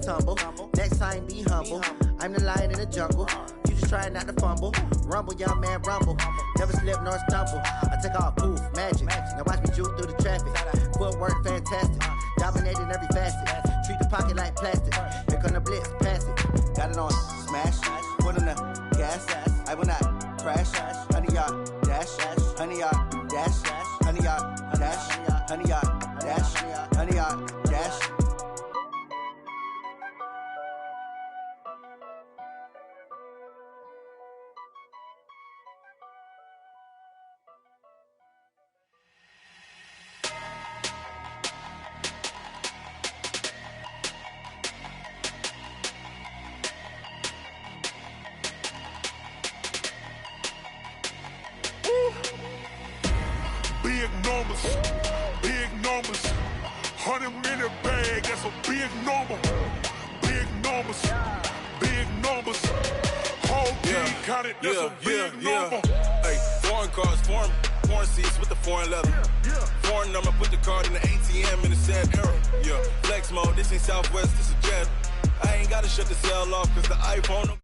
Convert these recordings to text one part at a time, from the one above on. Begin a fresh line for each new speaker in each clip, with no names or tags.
tumble. Next time, be humble. I'm the lion in the jungle. You just trying not to fumble. Rumble, young man, rumble. Never slip nor stumble. I take off, poof, magic. Now watch me juke through the traffic. Footwork fantastic. Dominating every facet. Treat the pocket like plastic. Here come the blitz, pass it. Got it on smash. Put on the gas. I will not crash. Honey, y'all dash. Honey, y'all dash. Honey, y'all dash. Honey, y'all dash. Honey, y'all dash.
Big numbers, 100 minute bag, that's a big number. Big numbers, whole team counted, that's a big number.
Hey, foreign cars, foreign seats with the foreign leather. Foreign number, put the card in the ATM in the sad era. Yeah, flex mode, this ain't Southwest, this is Jet. I ain't gotta shut the cell off, cause the iPhone.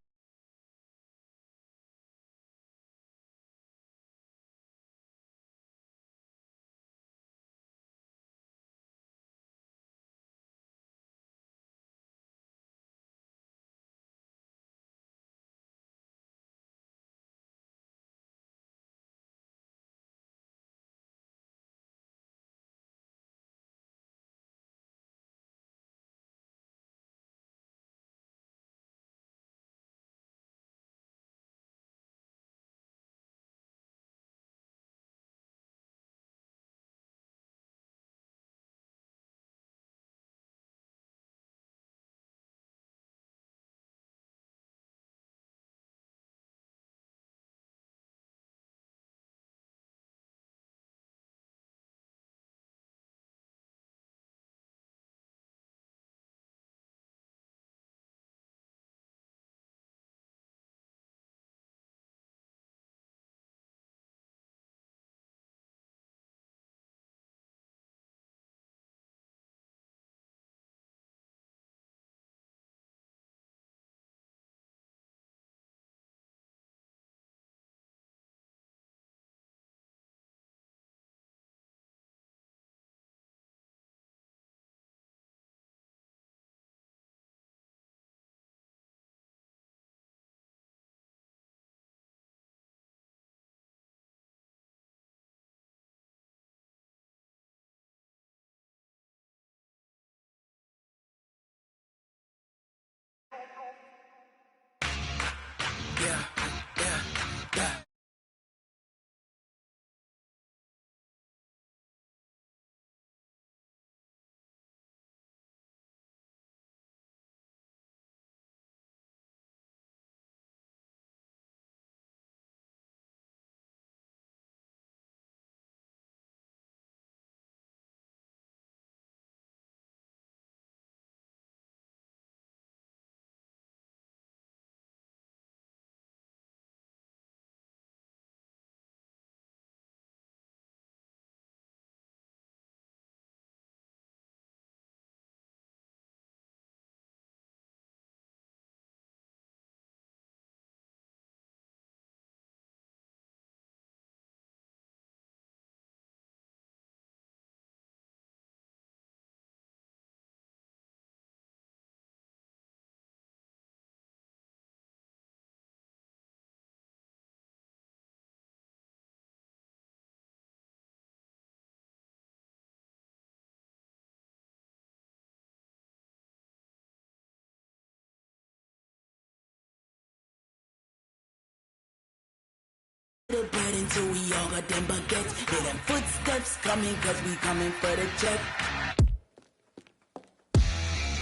The bread until we all got them baguettes. Hear them footsteps coming, cause we coming for the check.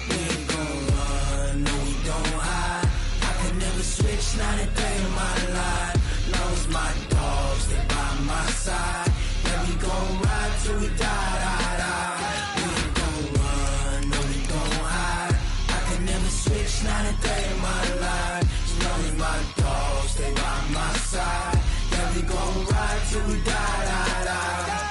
We ain't gon' run, no we don't hide. I could never switch, not a day in my life. Long as my dogs, they by my side. Yeah, we gon' ride till we die, die, die. We ain't gon' run, no we don't hide. I could never switch, not a day in my life. As long as my dogs, they by my side. Yeah, we gon' ride till we die, die, die.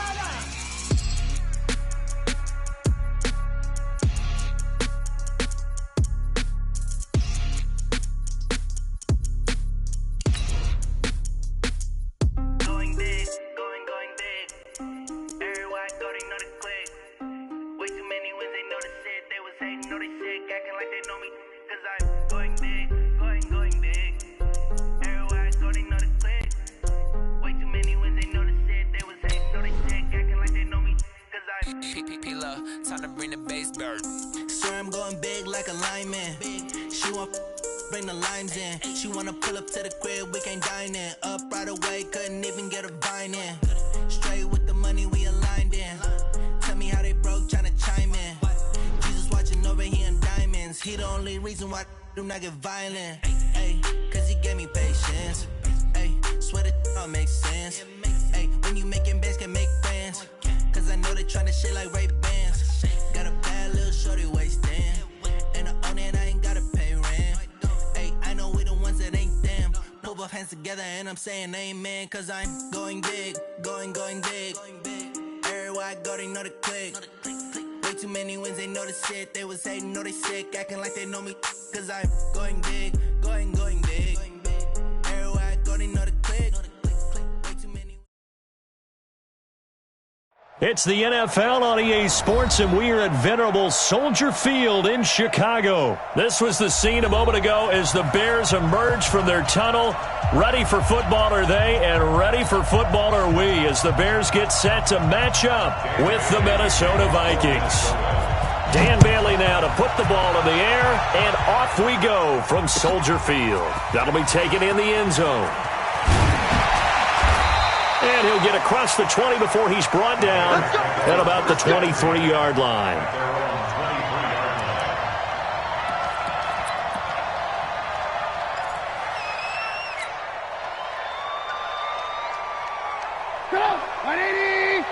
sick, acting like they know me. Cause I'm going big, going big. Everywhere I go, they know the click. Way too many wins, they know the shit. They was hating, know they sick, acting like they know me. Cause I'm
P-P-P-Lo, time to bring the bass bird. Swear I'm going big like a lineman. She want bring the lines in. She wanna pull up to the crib, we can't dine in. Up right away, couldn't even get a vine in. Straight with the money we aligned in. Tell me how they broke, tryna chime in. Jesus watching over here in diamonds. He the only reason why I do not get violent. Ay, cause he gave me patience. Ay, swear that all makes sense. Ay, when you making bands, can make friends. Cause I know they tryna shit like Ray-Bans. Got a bad little shorty wasting. And I own it, I ain't gotta pay rent. Ay, I know we the ones that ain't them. Put both hands together and I'm saying amen. Cause I'm going big, going big. Everywhere I go, they know the click. Way too many wins, they know the shit. They was hating, know they sick, acting like they know me. Cause I'm going big, going big. Everywhere I go, they know the click. Way too many.
It's the NFL on EA Sports, and we are at venerable Soldier Field in Chicago. This was the scene a moment ago as the Bears emerged from their tunnel. Ready for football are they, and ready for football are we, as the Bears get set to match up with the Minnesota Vikings. Dan Bailey now to put the ball in the air, and off we go from Soldier Field. That'll be taken in the end zone. And he'll get across the 20 before he's brought down at about the 23-yard line.
Go! 180!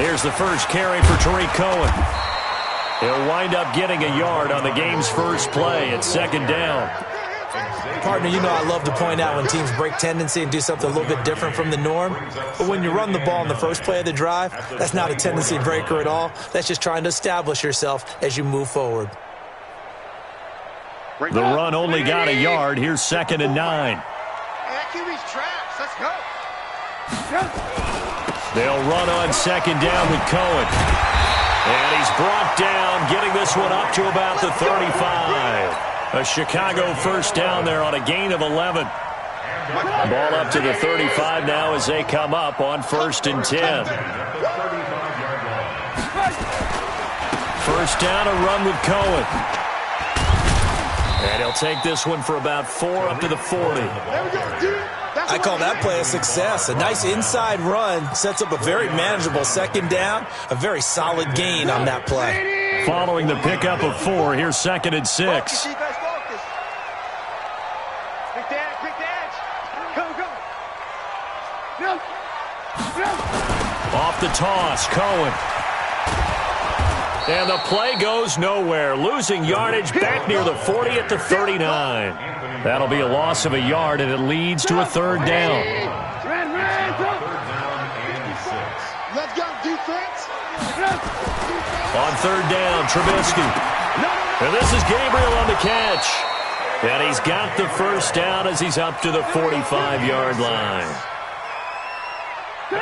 Here's the first carry for Tariq Cohen. He'll wind up getting a yard on the game's first play at second down.
Partner, you know I love to point out when teams break tendency and do something a little bit different from the norm. But when you run the ball in the first play of the drive, that's not a tendency breaker at all. That's just trying to establish yourself as you move forward.
The run only got a yard. Here's 2nd and 9.
That QB's traps. Let's go.
They'll run on 2nd down with Cohen. And he's brought down, getting this one up to about the 35. A Chicago first down there on a gain of 11. Ball up to the 35 now as they come up on 1st and 10. First down, a run with Cohen. And he'll take this one for about 4 up to the 40.
I call that play a success. A nice inside run sets up a very manageable 2nd down. A very solid gain on that play.
Following the pickup of 4, here's 2nd and 6. Off the toss, Cohen. And the play goes nowhere. Losing yardage back near the 40 at the 39. That'll be a loss of a yard, and it leads to a 3rd down.
Let's go, defense.
On 3rd down, Trubisky. And this is Gabriel on the catch. And he's got the first down as he's up to the 45-yard line.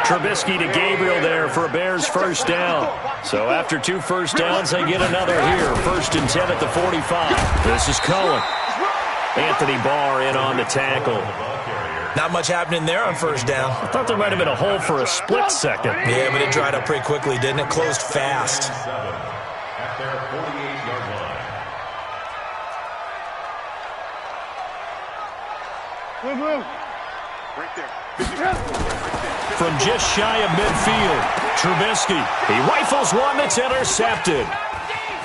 Trubisky to Gabriel there for a Bears first down. So after 2 first downs, they get another here. 1st and 10 at the 45. This is Cohen. Anthony Barr in on the tackle.
Not much happening there on 1st down.
I thought there might have been a hole for a split second.
Yeah, but it dried up pretty quickly, didn't it? Closed fast.
Move. Right there.
From just shy of midfield, Trubisky. He rifles one that's intercepted.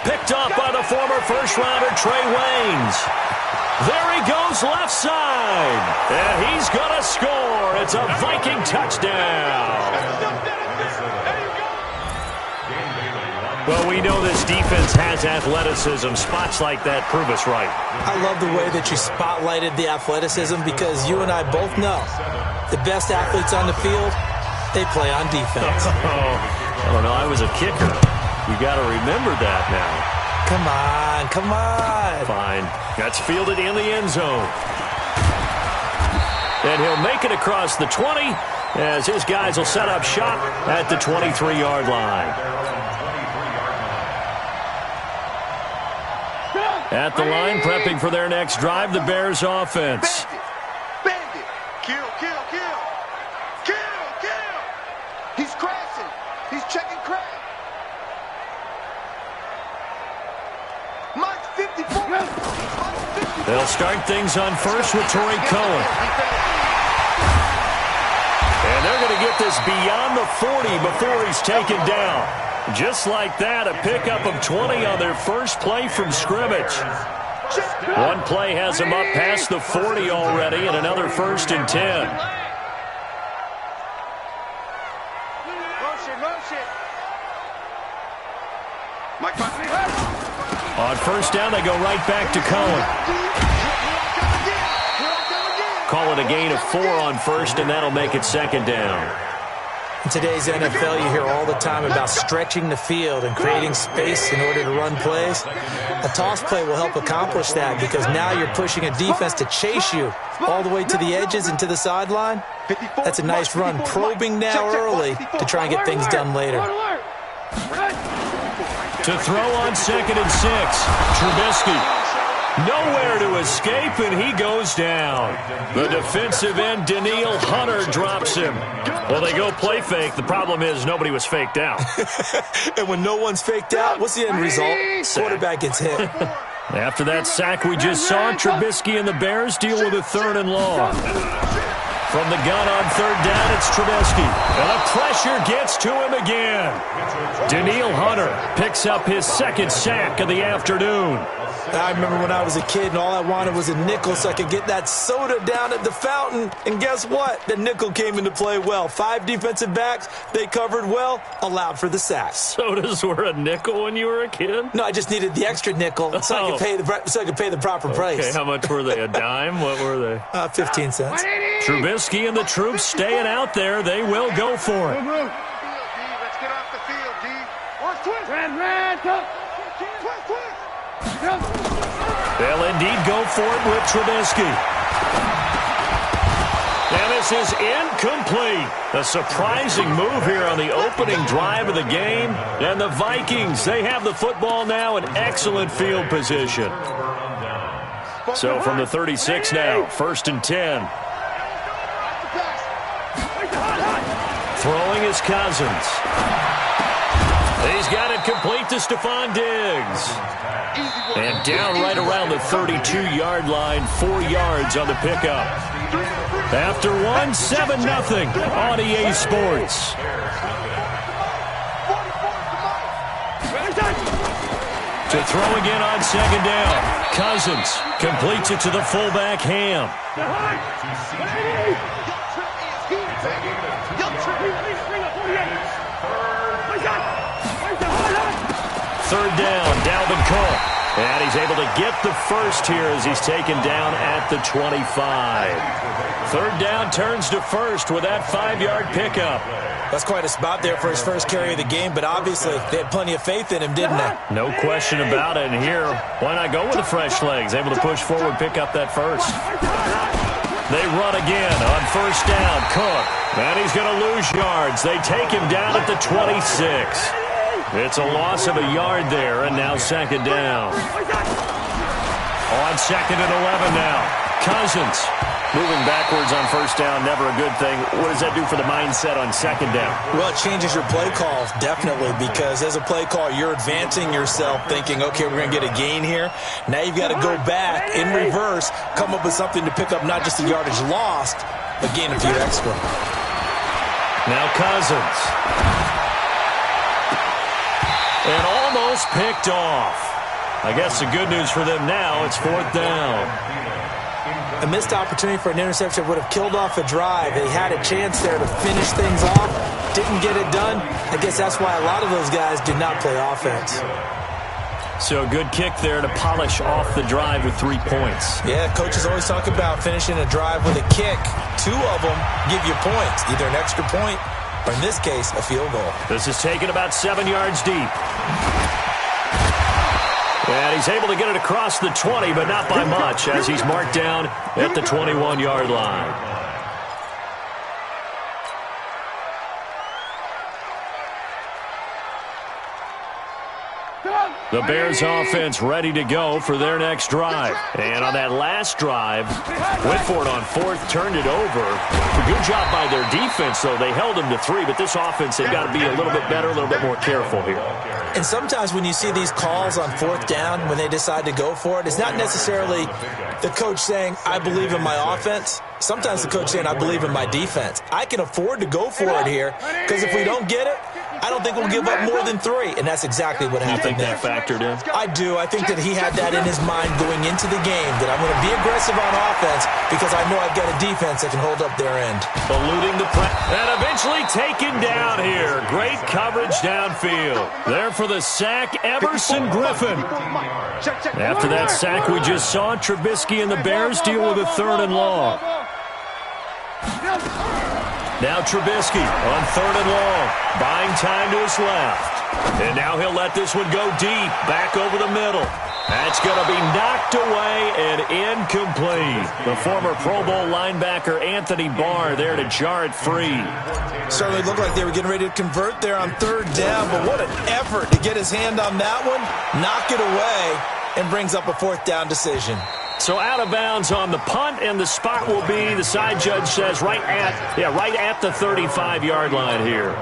Picked up by the former first-rounder Trey Waynes. There he goes left side. And he's going to score. It's a Viking touchdown. Well, we know this defense has athleticism. Spots like that prove us right.
I love the way that you spotlighted the athleticism because you and I both know the best athletes on the field, they play on defense.
I don't know. I was a kicker. You got to remember that now.
Come on.
Fine. That's fielded in the end zone. And he'll make it across the 20 as his guys will set up shop at the 23-yard line. At the line, prepping for their next drive, the Bears offense.
Bandit. Kill, kill, kill. Kill, kill. He's crashing. He's checking crash. Mike's 54.
They'll start things on first with Torrey Cohen. And they're going to get this beyond the 40 before he's taken down. Just like that, a pickup of 20 on their first play from scrimmage. One play has them up past the 40 already, and another 1st and 10. On first down, they go right back to Cohen. Call it a gain of 4 on first, and that'll make it 2nd down.
In today's NFL, you hear all the time about stretching the field and creating space in order to run plays. A toss play will help accomplish that because now you're pushing a defense to chase you all the way to the edges and to the sideline. That's a nice run, probing now early to try and get things done later.
To throw on 2nd and 6, Trubisky. Nowhere to escape, and he goes down. The defensive end, Daniil Hunter, drops him. Well, they go play fake. The problem is nobody was faked out.
And when no one's faked out, what's the end result? Quarterback gets hit.
After that sack we just saw, Trubisky and the Bears deal with a 3rd and long. From the gun on 3rd down, it's Trubisky. And the pressure gets to him again. Daniil Hunter picks up his 2nd sack of the afternoon.
I remember when I was a kid and all I wanted was a nickel so I could get that soda down at the fountain. And guess what? The nickel came into play well. 5 defensive backs, they covered well, allowed for the sack.
Sodas were a nickel when you were a kid?
No, I just needed the extra nickel so I could pay the proper price.
Okay, how much were they? A dime? What were they?
15 cents.
Trubisky and the troops staying out there. They will go for it.
Let's get off the field, D. Watch twist. Twist.
They'll indeed go for it with Trubisky. And this is incomplete. A surprising move here on the opening drive of the game. And the Vikings, they have the football now in excellent field position. So from the 36 now, 1st and 10. Throwing is Cousins. He's got it complete to Stephon Diggs. And down right around the 32-yard line, 4 yards on the pickup. After 1, 7-0 on EA Sports. To throw again on 2nd down. Cousins completes it to the fullback, Ham. 3rd down, Dalvin Cook. And he's able to get the first here as he's taken down at the 25. 3rd down turns to first with that 5-yard pickup.
That's quite a spot there for his first carry of the game, but obviously they had plenty of faith in him, didn't they?
No question about it. And here, why not go with the fresh legs? Able to push forward, pick up that first. They run again on 1st down. Cook. And he's going to lose yards. They take him down at the 26. It's a loss of a yard there, and now 2nd down. On 2nd and 11 now. Cousins moving backwards on 1st down, never a good thing. What does that do for the mindset on 2nd down?
Well, it changes your play call, definitely, because as a play call, you're advancing yourself thinking, okay, we're going to get a gain here. Now you've got to go back in reverse, come up with something to pick up not just the yardage lost, but gain a few extra.
Now Cousins. And almost picked off. I guess the good news for them now, it's 4th down.
A missed opportunity for an interception would have killed off a drive. They had a chance there to finish things off. Didn't get it done. I guess that's why a lot of those guys did not play offense.
So a good kick there to polish off the drive with 3 points.
Yeah, coaches always talk about finishing a drive with a kick. 2 of them give you points, either an extra point or, in this case, a field goal.
This is taken about 7 yards deep. And he's able to get it across the 20, but not by much, as he's marked down at the 21-yard line. The Bears offense ready to go for their next drive. And on that last drive, went for it on fourth, turned it over. A good job by their defense, though. They held them to 3, but this offense, they've got to be a little bit better, a little bit more careful here.
And sometimes when you see these calls on fourth down, when they decide to go for it, it's not necessarily the coach saying, I believe in my offense. Sometimes the coach saying, I believe in my defense. I can afford to go for it here because if we don't get it, I don't think we'll give up more than 3, and that's exactly what happened.
You think that factored in?
I do. I think that he had that in his mind going into the game, that I'm going to be aggressive on offense because I know I've got a defense that can hold up their end.
Eluding the press, and eventually taken down here. Great coverage downfield. There for the sack, Everson Griffin. After that sack we just saw, Trubisky and the Bears deal with a 3rd and long. Now Trubisky on 3rd and long, buying time to his left. And now he'll let this one go deep, back over the middle. That's going to be knocked away and incomplete. The former Pro Bowl linebacker Anthony Barr there to jar it free.
Certainly looked like they were getting ready to convert there on 3rd down, but what an effort to get his hand on that one, knock it away, and brings up a 4th down decision.
So out of bounds on the punt, and the spot will be, the side judge says, right at the 35-yard line here.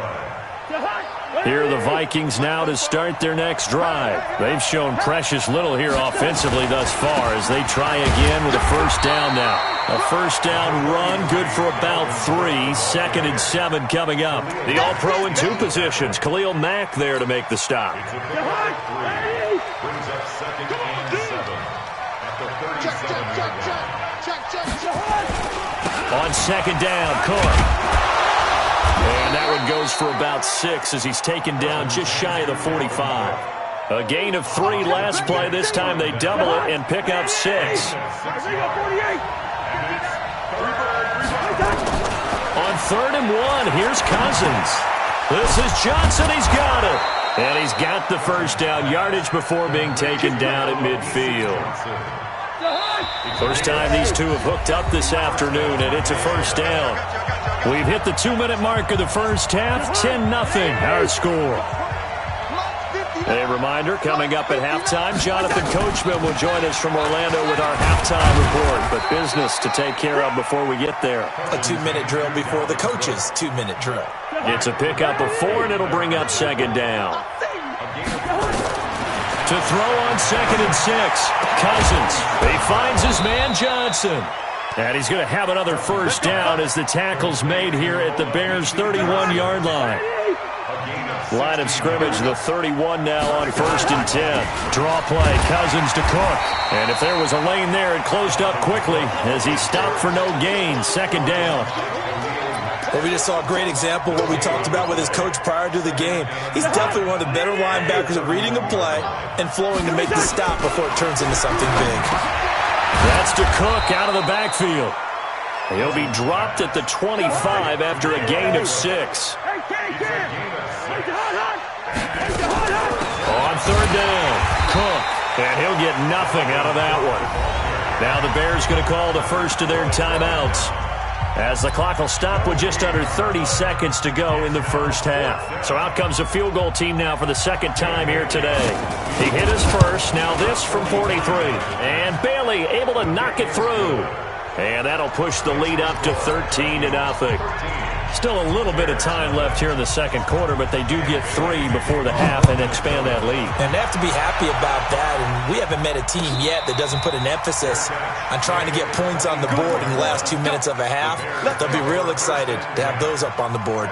Here are the Vikings now to start their next drive. They've shown precious little here offensively thus far as they try again with a 1st down now. A 1st down run, good for about 3. 2nd and 7 coming up. The All-Pro in 2 positions. Khalil Mack there to make the stop. On 2nd down, Cook. And that one goes for about 6 as he's taken down just shy of the 45. A gain of 3 last play. This time they double it and pick up 6. On 3rd and 1, here's Cousins. This is Johnson. He's got it. And he's got the 1st down yardage before being taken down at midfield. First time these two have hooked up this afternoon, and it's a 1st down. We've hit the 2-minute mark of the first half. 10-0 our score. A reminder, coming up at halftime, Jonathan Coachman will join us from Orlando with our halftime report. But business to take care of before we get there.
A 2-minute drill before the coach's 2-minute drill.
It's a pickup of 4, and it'll bring up 2nd down. To throw on 2nd and 6. Cousins. He finds his man Johnson. And he's going to have another 1st down as the tackle's made here at the Bears' 31-yard line. Line of scrimmage, the 31 now on 1st and 10. Draw play, Cousins to Cook. And if there was a lane there, it closed up quickly as he stopped for no gain. 2nd down.
Well, we just saw a great example of what we talked about with his coach prior to the game. He's definitely one of the better linebackers at reading a play and flowing to make the stop before it turns into something big.
That's to Cook out of the backfield. He'll be dropped at the 25 after a gain of 6. On 3rd down, Cook. And he'll get nothing out of that one. Now the Bears going to call the first of their timeouts, as the clock will stop with just under 30 seconds to go in the first half. So out comes a field goal team now for the 2nd time here today. He hit his first, now this from 43. And Bailey able to knock it through. And that'll push the lead up to 13-0. Still a little bit of time left here in the 2nd quarter, but they do get 3 before the half and expand that lead.
And they have to be happy about that. And we haven't met a team yet that doesn't put an emphasis on trying to get points on the board in the last 2 minutes of a half. They'll be real excited to have those up on the board.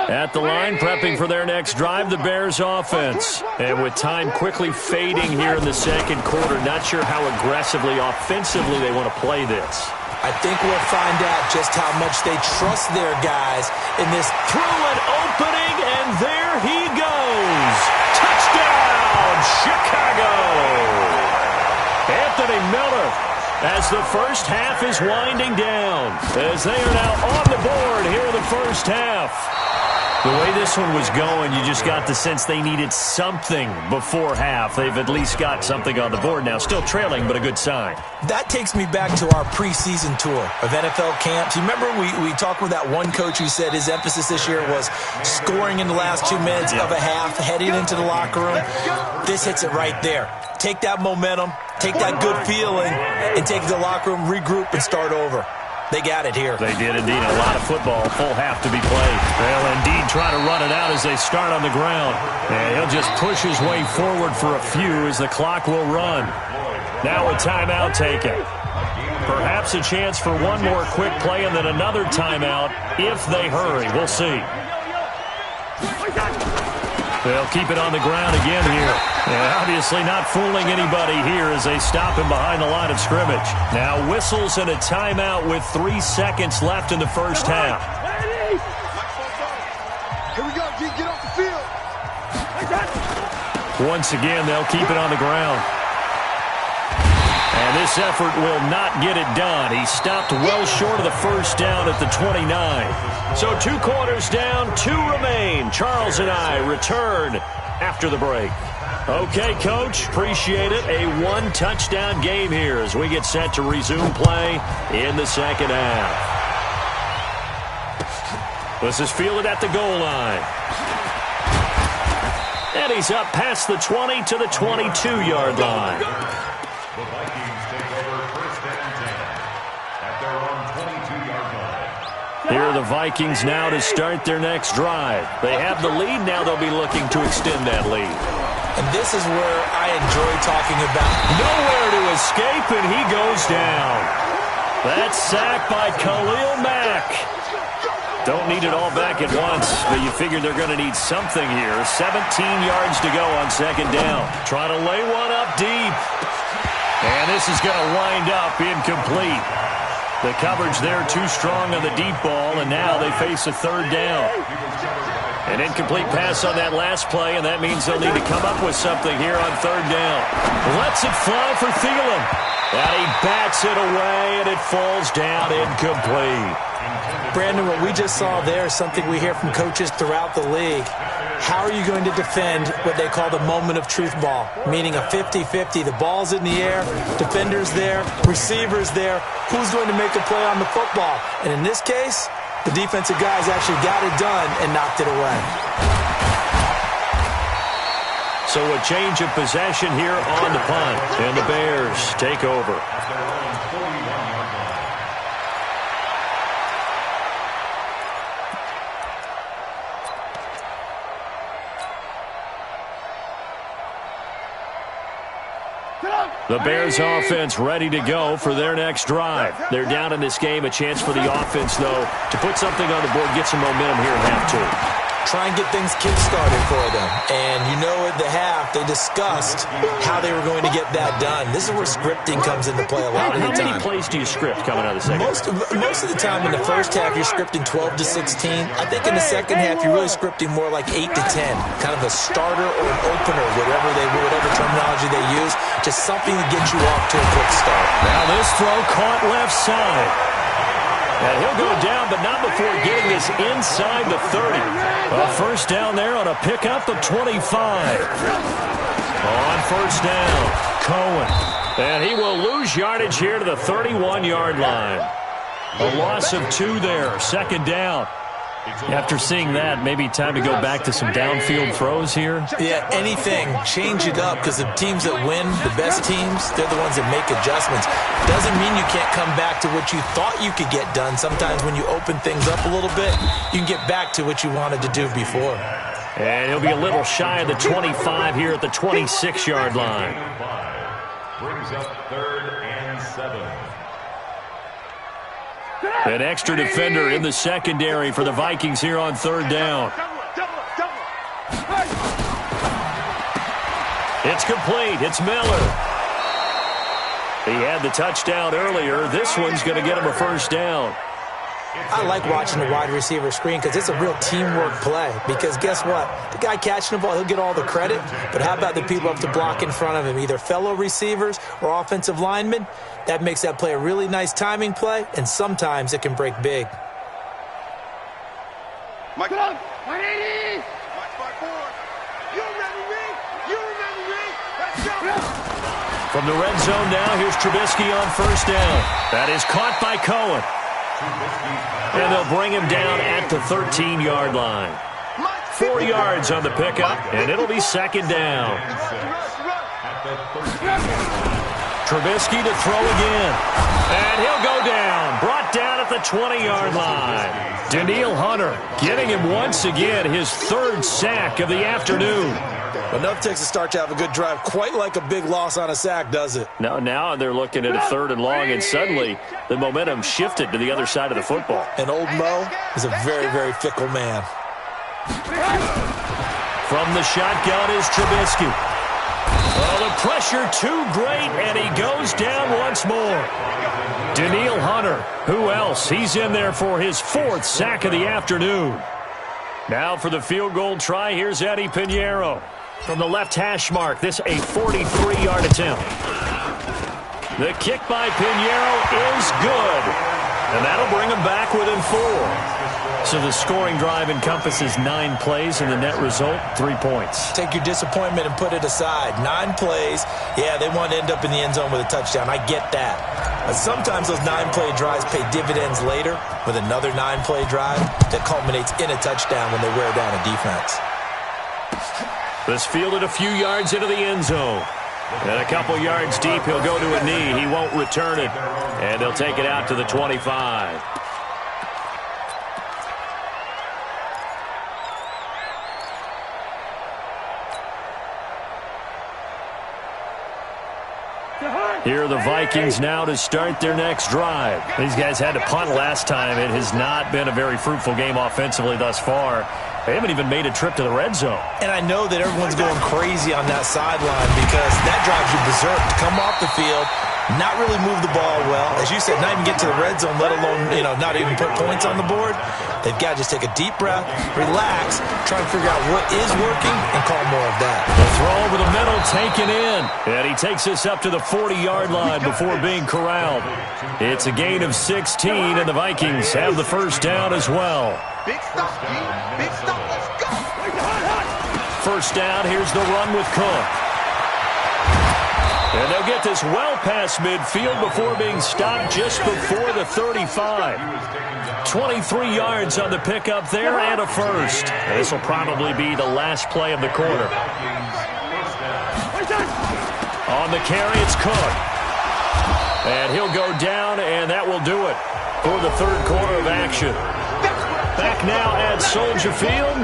At the line, prepping for their next drive, the Bears offense. And with time quickly fading here in the 2nd quarter, not sure how aggressively, offensively they want to play this.
I think we'll find out just how much they trust their guys in this.
Through an opening, and there he goes. Touchdown, Chicago! Anthony Miller, as the first half is winding down, as they are now on the board here in the first half. The way this one was going, you just got the sense they needed something before half. They've at least got something on the board now. Still trailing, but a good sign.
That takes me back to our preseason tour of NFL camps. You remember we talked with that one coach who said his emphasis this year was scoring in the last 2 minutes of a half, heading into the locker room. This hits it right there. Take that momentum, take that good feeling, and take it to the locker room, regroup, and start over. They got it here.
They did indeed. A lot of football, full half to be played. They'll indeed try to run it out as they start on the ground. And he'll just push his way forward for a few as the clock will run. Now a timeout taken. Perhaps a chance for one more quick play and then another timeout if they hurry. We'll see. They'll keep it on the ground again here. And obviously not fooling anybody here as they stop him behind the line of scrimmage. Now whistles and a timeout with 3 seconds left in the first half.
Here we go, G. Get off the field.
Once again, they'll keep it on the ground. And this effort will not get it done. He stopped well short of the first down at the 29. So 2 quarters down, 2 remain. Charles and I return after the break. Okay, Coach, appreciate it. A 1-touchdown game here as we get set to resume play in the second half. This is fielded at the goal line. And he's up past the 20 to the 22-yard line.
The Vikings take over first and 10 at their own 22-yard line.
Here are the Vikings now to start their next drive. They have the lead. Now they'll be looking to extend that lead.
And this is where I enjoy talking about.
Nowhere to escape, and he goes down. That's sacked by Khalil Mack. Don't need it all back at once, but you figure they're going to need something here. 17 yards to go on second down. Trying to lay one up deep. And this is going to wind up incomplete. The coverage there too strong on the deep ball, and now they face a third down. An incomplete pass on that last play, and that means they'll need to come up with something here on third down. Lets it fly for Thielen. And he bats it away, and it falls down incomplete.
Brandon, what we just saw there is something we hear from coaches throughout the league. How are you going to defend what they call the moment of truth ball, meaning a 50-50? The ball's in the air, defenders there, receivers there. Who's going to make a play on the football? And in this case, the defensive guys actually got it done and knocked it away.
So a change of possession here on the punt, and the Bears take over. The Bears offense ready to go for their next drive. They're down in this game. A chance for the offense, though, to put something on the board, get some momentum here in half two.
Try and get things kick-started for them. And you know at the half, they discussed how they were going to get that done. This is where scripting comes into play a lot of the time.
How many plays do you script coming out of the second?
Most of the time in the first half, you're scripting 12 to 16. I think in the second half, you're really scripting more like 8 to 10. Kind of a starter or an opener, whatever terminology they use. Just something to get you off to a quick start.
Now this throw caught left side. And he'll go down, but not before getting this inside the 30. A first down there on a pickup of 25. On first down, Cohen. And he will lose yardage here to the 31-yard line. A loss of 2 there, second down. After seeing that, maybe time to go back to some downfield throws here.
Yeah, anything. Change it up, because the teams that win, the best teams, they're the ones that make adjustments. Doesn't mean you can't come back to what you thought you could get done. Sometimes when you open things up a little bit, you can get back to what you wanted to do before.
And he'll be a little shy of the 25 here at the 26-yard line.
Brings up 3rd and 7.
An extra defender in the secondary for the Vikings here on third down. It's complete. It's Miller. He had the touchdown earlier. This one's going to get him a first down.
I like watching the wide receiver screen because it's a real teamwork play. Because guess what? The guy catching the ball, he'll get all the credit. But how about the people up to block in front of him, either fellow receivers or offensive linemen? That makes that play a really nice timing play, and sometimes it can break big.
Mike, 180. Mike 5-4. You remember me? You remember me? Let's go.
From the red zone now, here's Trubisky on first down. That is caught by Cohen. And they'll bring him down at the 13-yard line. 4 yards on the pickup, and it'll be second down. Trubisky to throw again. And he'll go down. Brought down at the 20-yard line. Danielle Hunter getting him once again his third sack of the afternoon.
Enough takes a start to have a good drive. Quite like a big loss on a sack, does it?
Now they're looking at a third and long, and suddenly the momentum shifted to the other side of the football.
And old Mo is a very, very fickle man.
From the shotgun is Trubisky. Oh, the pressure too great, and he goes down once more. Danielle Hunter, who else? He's in there for his fourth sack of the afternoon. Now for the field goal try, here's Eddie Pinheiro. From the left hash mark, this a 43-yard attempt. The kick by Pinheiro is good. And that'll bring him back within 4. So the scoring drive encompasses 9 plays, and the net result, 3 points.
Take your disappointment and put it aside. 9 plays. Yeah, they want to end up in the end zone with a touchdown. I get that. But sometimes those 9-play drives pay dividends later with another 9-play drive that culminates in a touchdown when they wear down a defense.
This fielded a few yards into the end zone. And a couple yards deep, he'll go to a knee. He won't return it. And they'll take it out to the 25. Here are the Vikings now to start their next drive. These guys had to punt last time. It has not been a very fruitful game offensively thus far. They haven't even made a trip to the red zone. And I know that everyone's going crazy on that sideline because that drives you berserk to come off the field, not really move the ball well. As you said, not even get to the red zone, let alone, not even put points on the board. They've got to just take a deep breath, relax, try and figure out what is working, and call more of that. The throw over the middle taken in. And he takes us up to the 40-yard line before being corralled. It's a gain of 16, and the Vikings have the first down as well.
Big stop, G. Big stop. Let's go.
First down, here's the run with Cook. And they'll get this well past midfield before being stopped just before the 35. 23 yards on the pickup there and a first. And this will probably be the last play of the quarter. On the carry, it's Cook. And he'll go down, and that will do it for the third quarter of action. Back now at Soldier Field.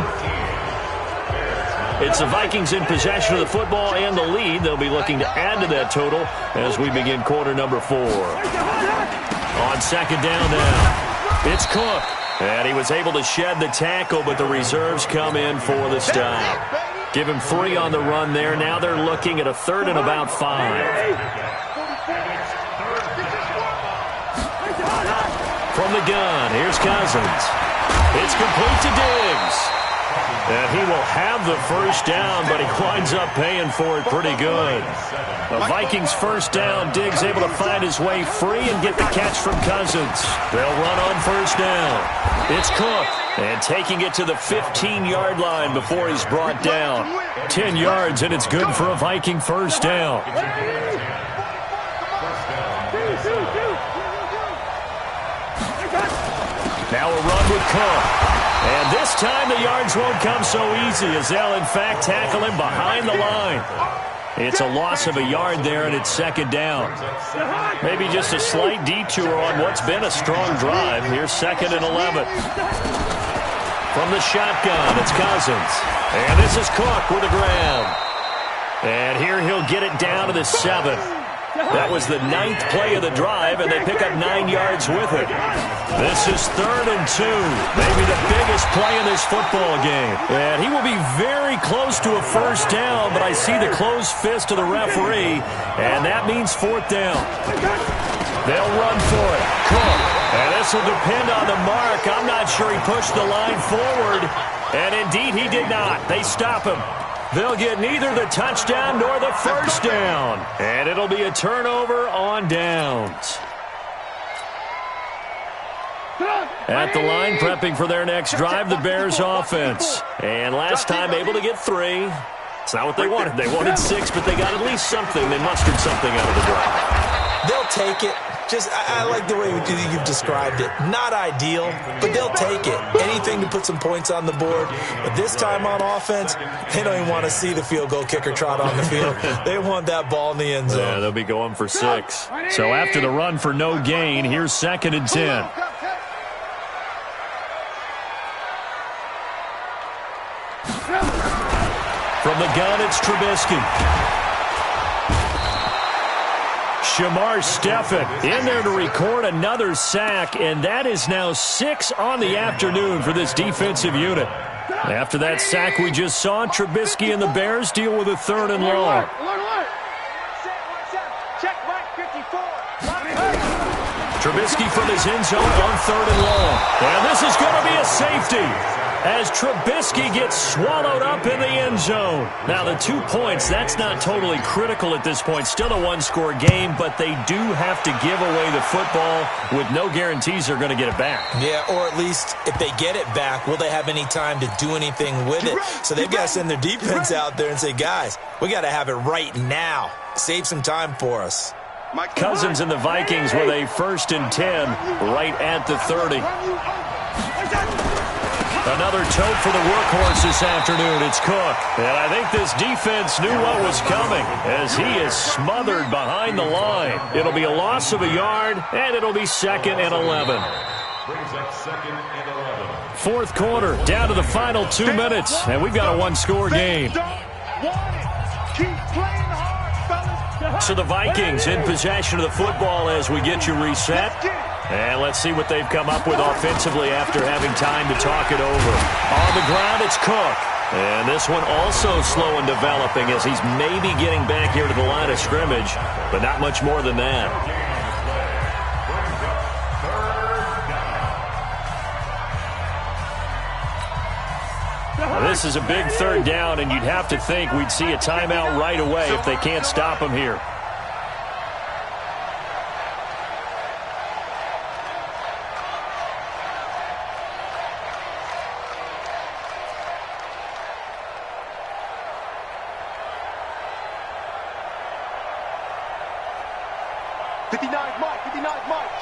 It's the Vikings in possession of the football and the lead. They'll be looking to add to that total as we begin quarter number 4. On second down now, it's Cook. And he was able to shed the tackle, but the reserves come in for the stop. Give him 3 on the run there. Now they're looking at a third and about 5. From the gun, here's Cousins. It's complete to Diggs. And he will have the first down, but he winds up paying for it pretty good. The Vikings first down. Diggs able to find his way free and get the catch from Cousins. They'll run on first down. It's Cook. And taking it to the 15-yard line before he's brought down. 10 yards, and it's good for a Viking first down. Now a run with Cook. And this time the yards won't come so easy as they'll, in fact, tackle him behind the line. It's a loss of a yard there, and it's second down. Maybe just a slight detour on what's been a strong drive. Here's second and 11. From the shotgun, it's Cousins. And this is Cook with a grab. And here he'll get it down to the 7. That was the 9th play of the drive, and they pick up 9 yards with it. This is third and 2, maybe the biggest play in this football game. And he will be very close to a first down, but I see the closed fist of the referee, and that means fourth down. They'll run for it. Cook. And this will depend on the mark. I'm not sure he pushed the line forward, and indeed he did not. They stop him. They'll get neither the touchdown nor the first down. And it'll be a turnover on downs. At the line, prepping for their next drive, the Bears offense. And last time able to get 3. It's not what they wanted. They wanted 6, but they got at least something. They mustered something out of the drive.
They'll take it. I like the way you've described it. Not ideal, but they'll take it. Anything to put some points on the board. But this time on offense, they don't even want to see the field goal kicker trot on the field. They want that ball in the end zone.
Yeah, they'll be going for 6. So after the run for no gain, here's 2nd and 10. From the gun, it's Trubisky. Shamar Stephen in there to record another sack, and that is now 6 on the afternoon for this defensive unit. After that sack we just saw, Trubisky and the Bears deal with a 3rd and long. Trubisky from his end zone on 3rd and long. And this is going to be a safety as Trubisky gets swallowed up in the end zone. Now, the 2 points, that's not totally critical at this point. Still a 1-score game, but they do have to give away the football with no guarantees they're going to get it back.
Yeah, or at least if they get it back, will they have any time to do anything with it? So they've got to send their defense out there and say, guys, we got to have it right now. Save some time for us.
Cousins and the Vikings with a 1st and 10 right at the 30. Another tote for the workhorse this afternoon. It's Cook. And I think this defense knew what was coming as he is smothered behind the line. It'll be a loss of a yard, and it'll be 2nd and 11.
Brings up 2nd and 11.
4th quarter, down to the final 2 minutes, and we've got a 1-score game. So the Vikings in possession of the football as we get you reset. And let's see what they've come up with offensively after having time to talk it over. On the ground, it's Cook. And this one also slow in developing as he's maybe getting back here to the line of scrimmage, but not much more than that. Now, this is a big 3rd down, and you'd have to think we'd see a timeout right away if they can't stop him here.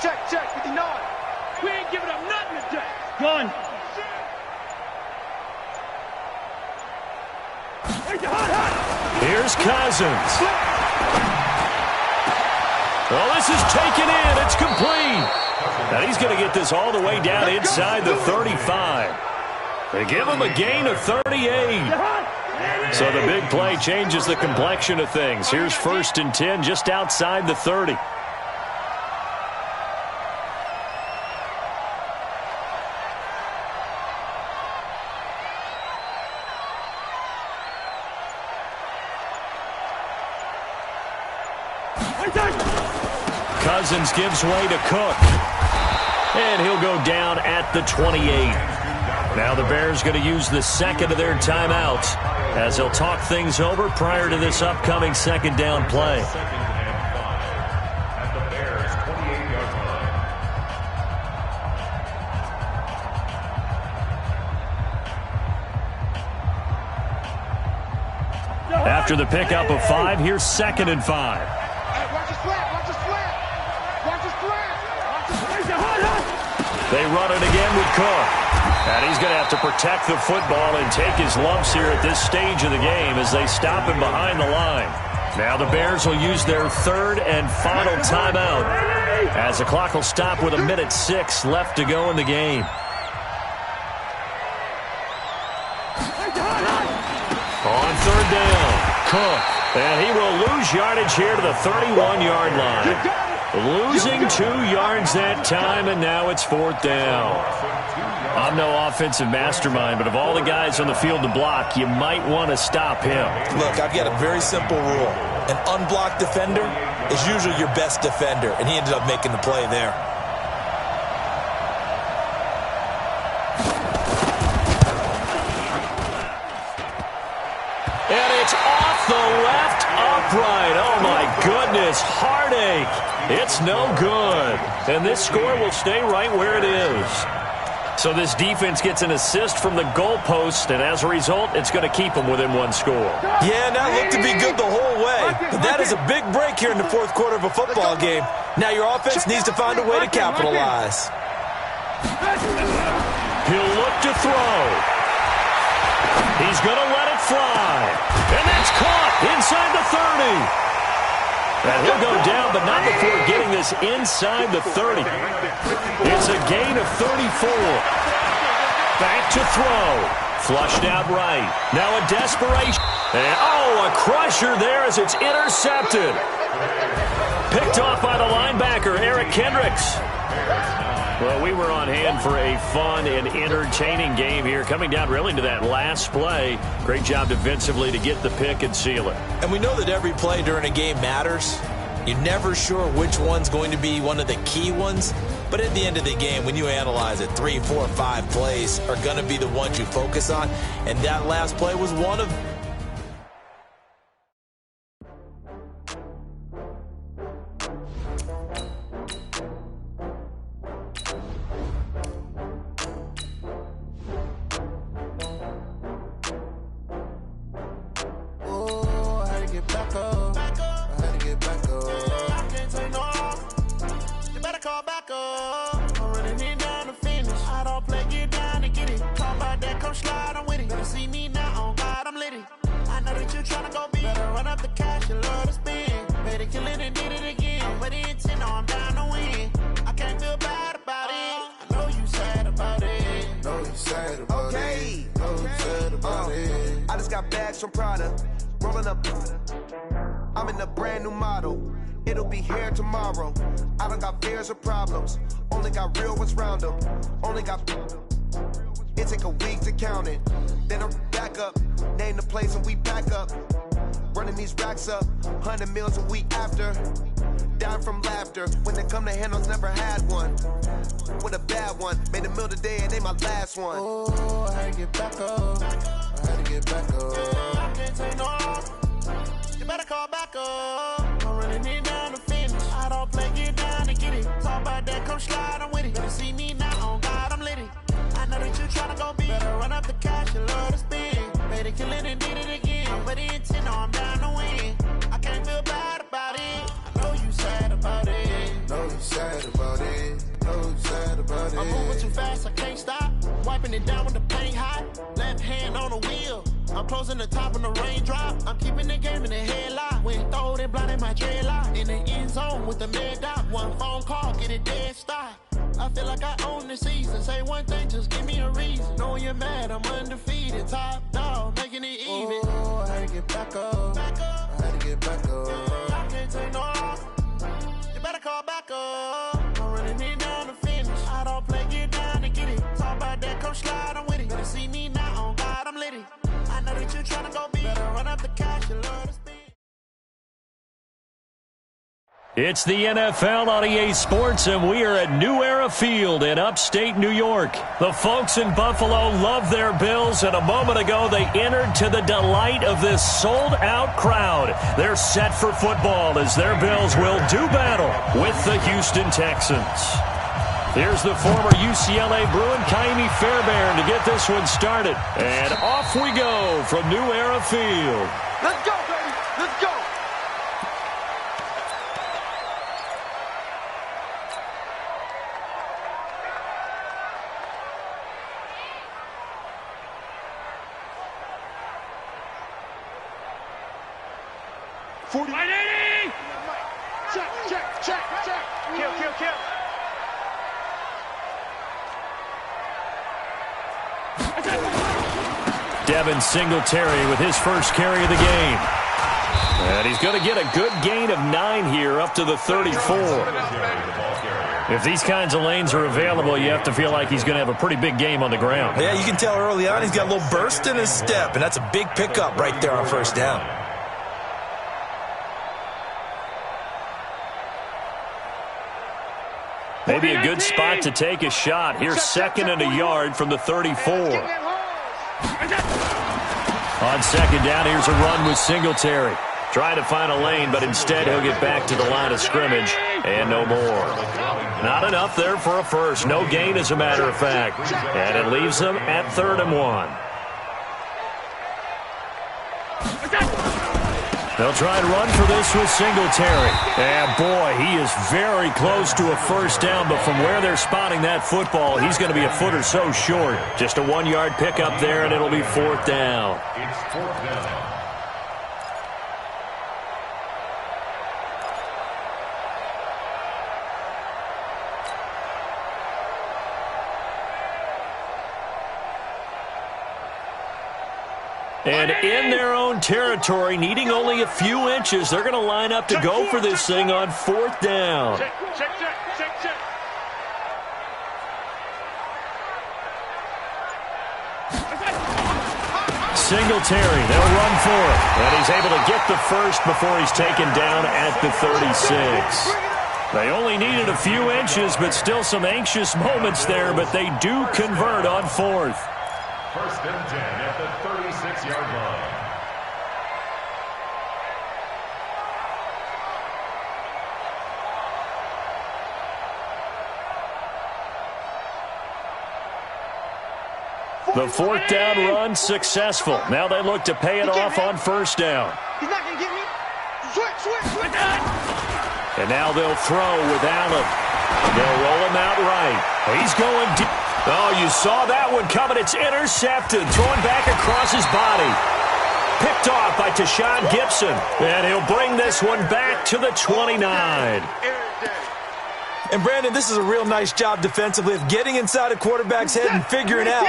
Check, 59. We ain't giving up nothing today. Gun.
Here's Cousins. Well, this is taken in. It's complete. And he's going to get this all the way down inside the 35. They give him a gain of 38. So the big play changes the complexion of things. Here's 1st and 10 just outside the 30. Cousins gives way to Cook. And he'll go down at the 28. Now the Bears going to use the 2nd of their timeouts as they'll talk things over prior to this upcoming 2nd down play.
At the Bears' 28-yard line.
After the pickup of 5, here's 2nd and 5. They run it again with Cook. And he's going to have to protect the football and take his lumps here at this stage of the game as they stop him behind the line. Now the Bears will use their 3rd and final timeout as the clock will stop with 1:06 left to go in the game. On 3rd down, Cook. And he will lose yardage here to the 31-yard line. Losing 2 yards that time, and now it's 4th down. I'm no offensive mastermind, but of all the guys on the field to block, you might want to stop him.
Look, I've got a very simple rule. An unblocked defender is usually your best defender, and he ended up making the play there.
And it's off the left upright. Oh, my goodness. Heartache. It's no good. And this score will stay right where it is. So this defense gets an assist from the goalpost, and as a result, it's going to keep them within one score.
Yeah, and that looked to be good the whole way. But that is a big break here in the fourth quarter of a football game. Now your offense needs to find a way to capitalize.
He'll look to throw. He's going to let it fly. And that's caught inside the 30. And he'll go down, but not before getting this inside the 30. It's a gain of 34. Back to throw. Flushed out right. Now a desperation. And, a crusher there as it's intercepted. Picked off by the linebacker, Eric Kendricks. Well, we were on hand for a fun and entertaining game here, coming down really to that last play. Great job defensively to get the pick and seal it.
And we know that every play during a game matters. You're never sure which one's going to be one of the key ones. But at the end of the game, when you analyze it, 3, 4, 5 plays are going to be the ones you focus on. And that last play was one of them.
I'm in a brand new model. It'll be here tomorrow. I don't got fears or problems. Only got real ones round them. Only got. It take a week to count it. Then I'm back up. Name the place and we back up. Running these racks up. 100 meals a week after. Down from laughter. When they come to handles, never had one. With a bad one. Made a meal today and ain't my last one. Oh, I had to get back up. I had to get back up. I can't take no. You better call back up. I'm running it down to finish. I don't play, get down and get it. Talk about that, come slide, I'm with it. Better see me now, on God, I'm litty. I know that you tryna go big. Better run up the cash, you love to spin. Made it, kill it, and did it again. But the intent, no, I'm down to win. I can't feel bad about it. I know you sad about it. Know you sad about it. Know you sad about it. I'm moving too fast, I can't stop. Wiping it down with the paint hot. Left hand on the wheel. I'm closing the top when the raindrop. I'm keeping the game in the headlock. When throw it blind in my dreadlock. In the end zone with the mad dot. One phone call, get it dead stop. I feel like I own the season. Say one thing, just give me a reason. Knowing you're mad, I'm undefeated. Top dog, making it even. Oh, I had to get back up. I had to get back up. I can't take no. You better call back up. I'm running it down to finish. I don't play, get down to get it. Talk about that, come slide, I'm with it. Better see me now, on God, I'm litty. I know that you tryna go big. Better run up the cash, you love to spend.
It's the NFL on EA Sports, and we are at New Era Field in upstate New York. The folks in Buffalo love their Bills, and a moment ago they entered to the delight of this sold-out crowd. They're set for football as their Bills will do battle with the Houston Texans. Here's the former UCLA Bruin, Kaimi Fairbairn, to get this one started. And off we go from New Era Field.
Let's go, baby. Let's go. Check. Kill.
Devin Singletary with his first carry of the game. And he's going to get a good gain of 9 here up to the 34. If these kinds of lanes are available, you have to feel like he's going to have a pretty big game on the ground.
Yeah, you can tell early on he's got a little burst in his step, and that's a big pickup right there on first down.
Maybe a good spot to take a shot. Here's 2nd and a yard from the 34. On 2nd down, here's a run with Singletary. Trying to find a lane, but instead he'll get back to the line of scrimmage and no more. Not enough there for a first. No gain, as a matter of fact. And it leaves them at 3rd and 1. They'll try and run for this with Singletary. And, boy, he is very close to a first down, but from where they're spotting that football, he's going to be a foot or so short. Just a 1-yard pickup there, and it'll be 4th down.
It's 4th down.
And in their own territory, needing only a few inches, they're going to line up to go for this thing on 4th down.
Check.
Singletary, they'll run for it. And he's able to get the first before he's taken down at the 36. They only needed a few inches, but still some anxious moments there, but they do convert on 4th.
1st and 10 at the 36-yard line.
The 4th down run successful. Now they look to pay it off on 1st down.
He's not going to get me. Switch.
And now they'll throw with Allen. They'll roll him out right. He's going deep. Oh, you saw that one coming. It's intercepted. Thrown back across his body. Picked off by Tashawn Gibson. And he'll bring this one back to the 29.
And, Brandon, this is a real nice job defensively of getting inside a quarterback's head and figuring out,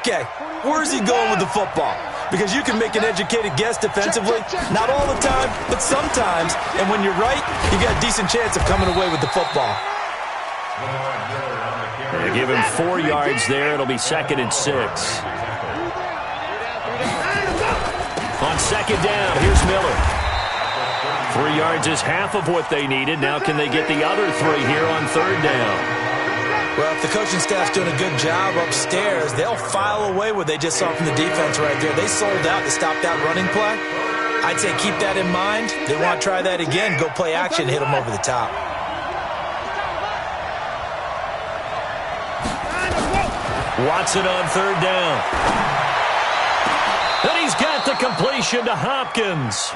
okay, where's he going with the football? Because you can make an educated guess defensively, not all the time, but sometimes. And when you're right, you got a decent chance of coming away with the football.
They give him 4 yards there. It'll be 2nd and 6. On 2nd down, here's Miller. 3 yards is half of what they needed. Now can they get the other 3 here on 3rd down?
Well, if the coaching staff's doing a good job upstairs, they'll file away what they just saw from the defense right there. They sold out to stop that running play. I'd say keep that in mind. They want to try that again. Go play action, hit them over the top.
Watson on 3rd down. And he's got the completion to Hopkins.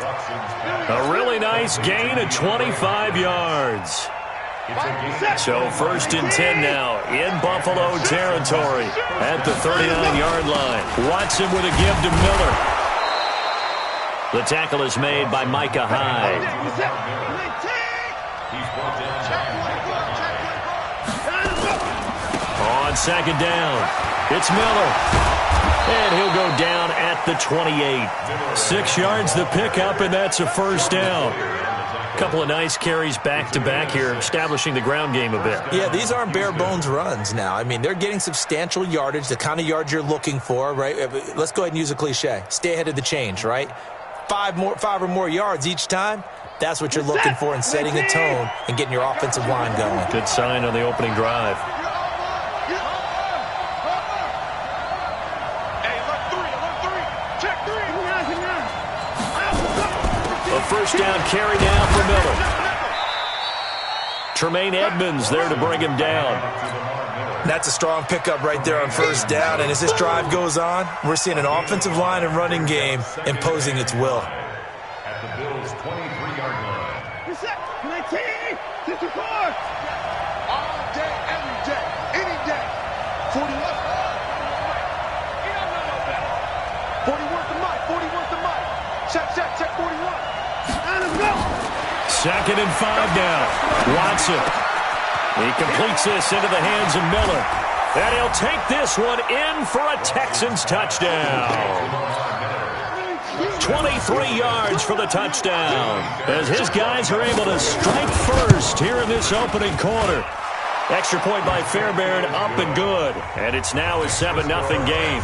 A really nice gain of 25 yards. So 1st and 10 now in Buffalo territory at the 39-yard line. Watson with a give to Miller. The tackle is made by Micah Hyde. On 2nd down, it's Miller. And he'll go down at the 28. 6 yards the pickup, and that's a 1st down. Couple of nice carries back-to-back here, establishing the ground game a bit.
Yeah, these aren't bare-bones runs now. I mean, they're getting substantial yardage, the kind of yards you're looking for, right? Let's go ahead and use a cliche. Stay ahead of the change, right? 5 or more yards each time. That's what you're looking for in setting a tone and getting your offensive line going.
Good sign on the opening drive. A 1st down carry now for Miller. Tremaine Edmonds there to bring him down.
That's a strong pickup right there on 1st down. And as this drive goes on, we're seeing an offensive line and running game imposing its will.
At the Bills' 23-yard line.
All day, every day, any day. 41. 41 to Mike. 41 to Mike. Check 41.
2nd and 5 now. Watson. He completes this into the hands of Miller. And he'll take this one in for a Texans touchdown. 23 yards for the touchdown. As his guys are able to strike first here in this opening quarter. Extra point by Fairbairn, up and good. And it's now a 7-0 game.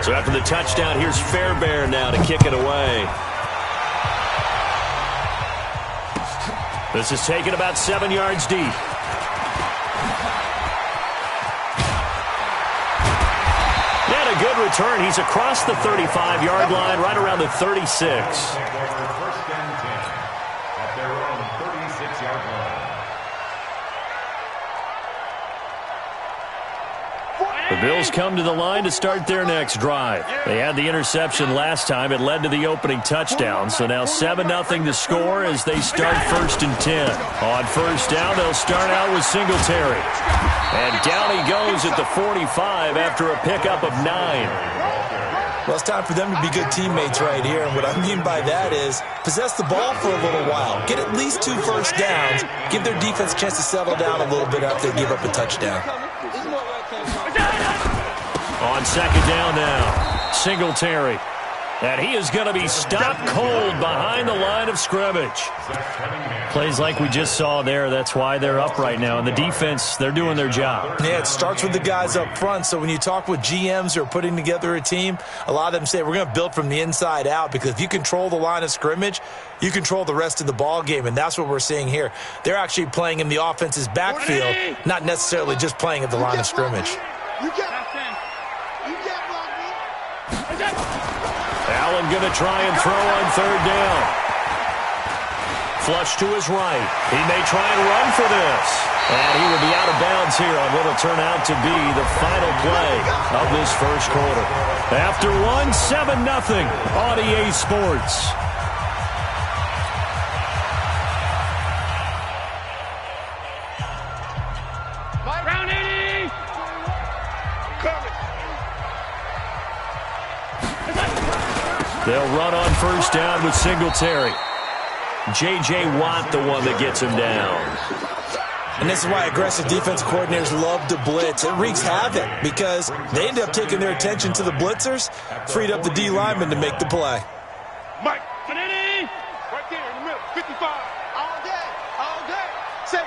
So after the touchdown, here's Fairbairn now to kick it away. This is taken about 7 yards deep. And a good good return. He's across the 35-yard line, right around the 36.
Take over first and 10 at their own 36-yard line.
The Bills come to the line to start their next drive. They had the interception last time. It led to the opening touchdown. So now 7-0 to score as they start first and 10. On first down, they'll start out with Singletary. And down he goes at the 45 after a pickup of 9.
Well, it's time for them to be good teammates right here. And what I mean by that is possess the ball for a little while. Get at least 2 first downs. Give their defense a chance to settle down a little bit after they give up a touchdown.
On second down now, Singletary. And he is going to be stopped cold behind the line of scrimmage. Plays like we just saw there. That's why they're up right now. And the defense, they're doing their job.
Yeah, it starts with the guys up front. So when you talk with GMs who are putting together a team, a lot of them say we're going to build from the inside out, because if you control the line of scrimmage, you control the rest of the ball game, and that's what we're seeing here. They're actually playing in the offense's backfield, not necessarily just playing at the line of scrimmage.
Allen going to try and throw on third down. Flush to his right. He may try and run for this. And he will be out of bounds here on what will turn out to be the final play of this first quarter. After one, 7-0 on EA Sports. They'll run on first down with Singletary. J.J. Watt, the one that gets him down.
And this is why aggressive defense coordinators love to blitz. It wreaks havoc because they end up taking their attention to the blitzers, freed up the D lineman to make the play.
Mike, right there in the middle, 55. All day. Safe.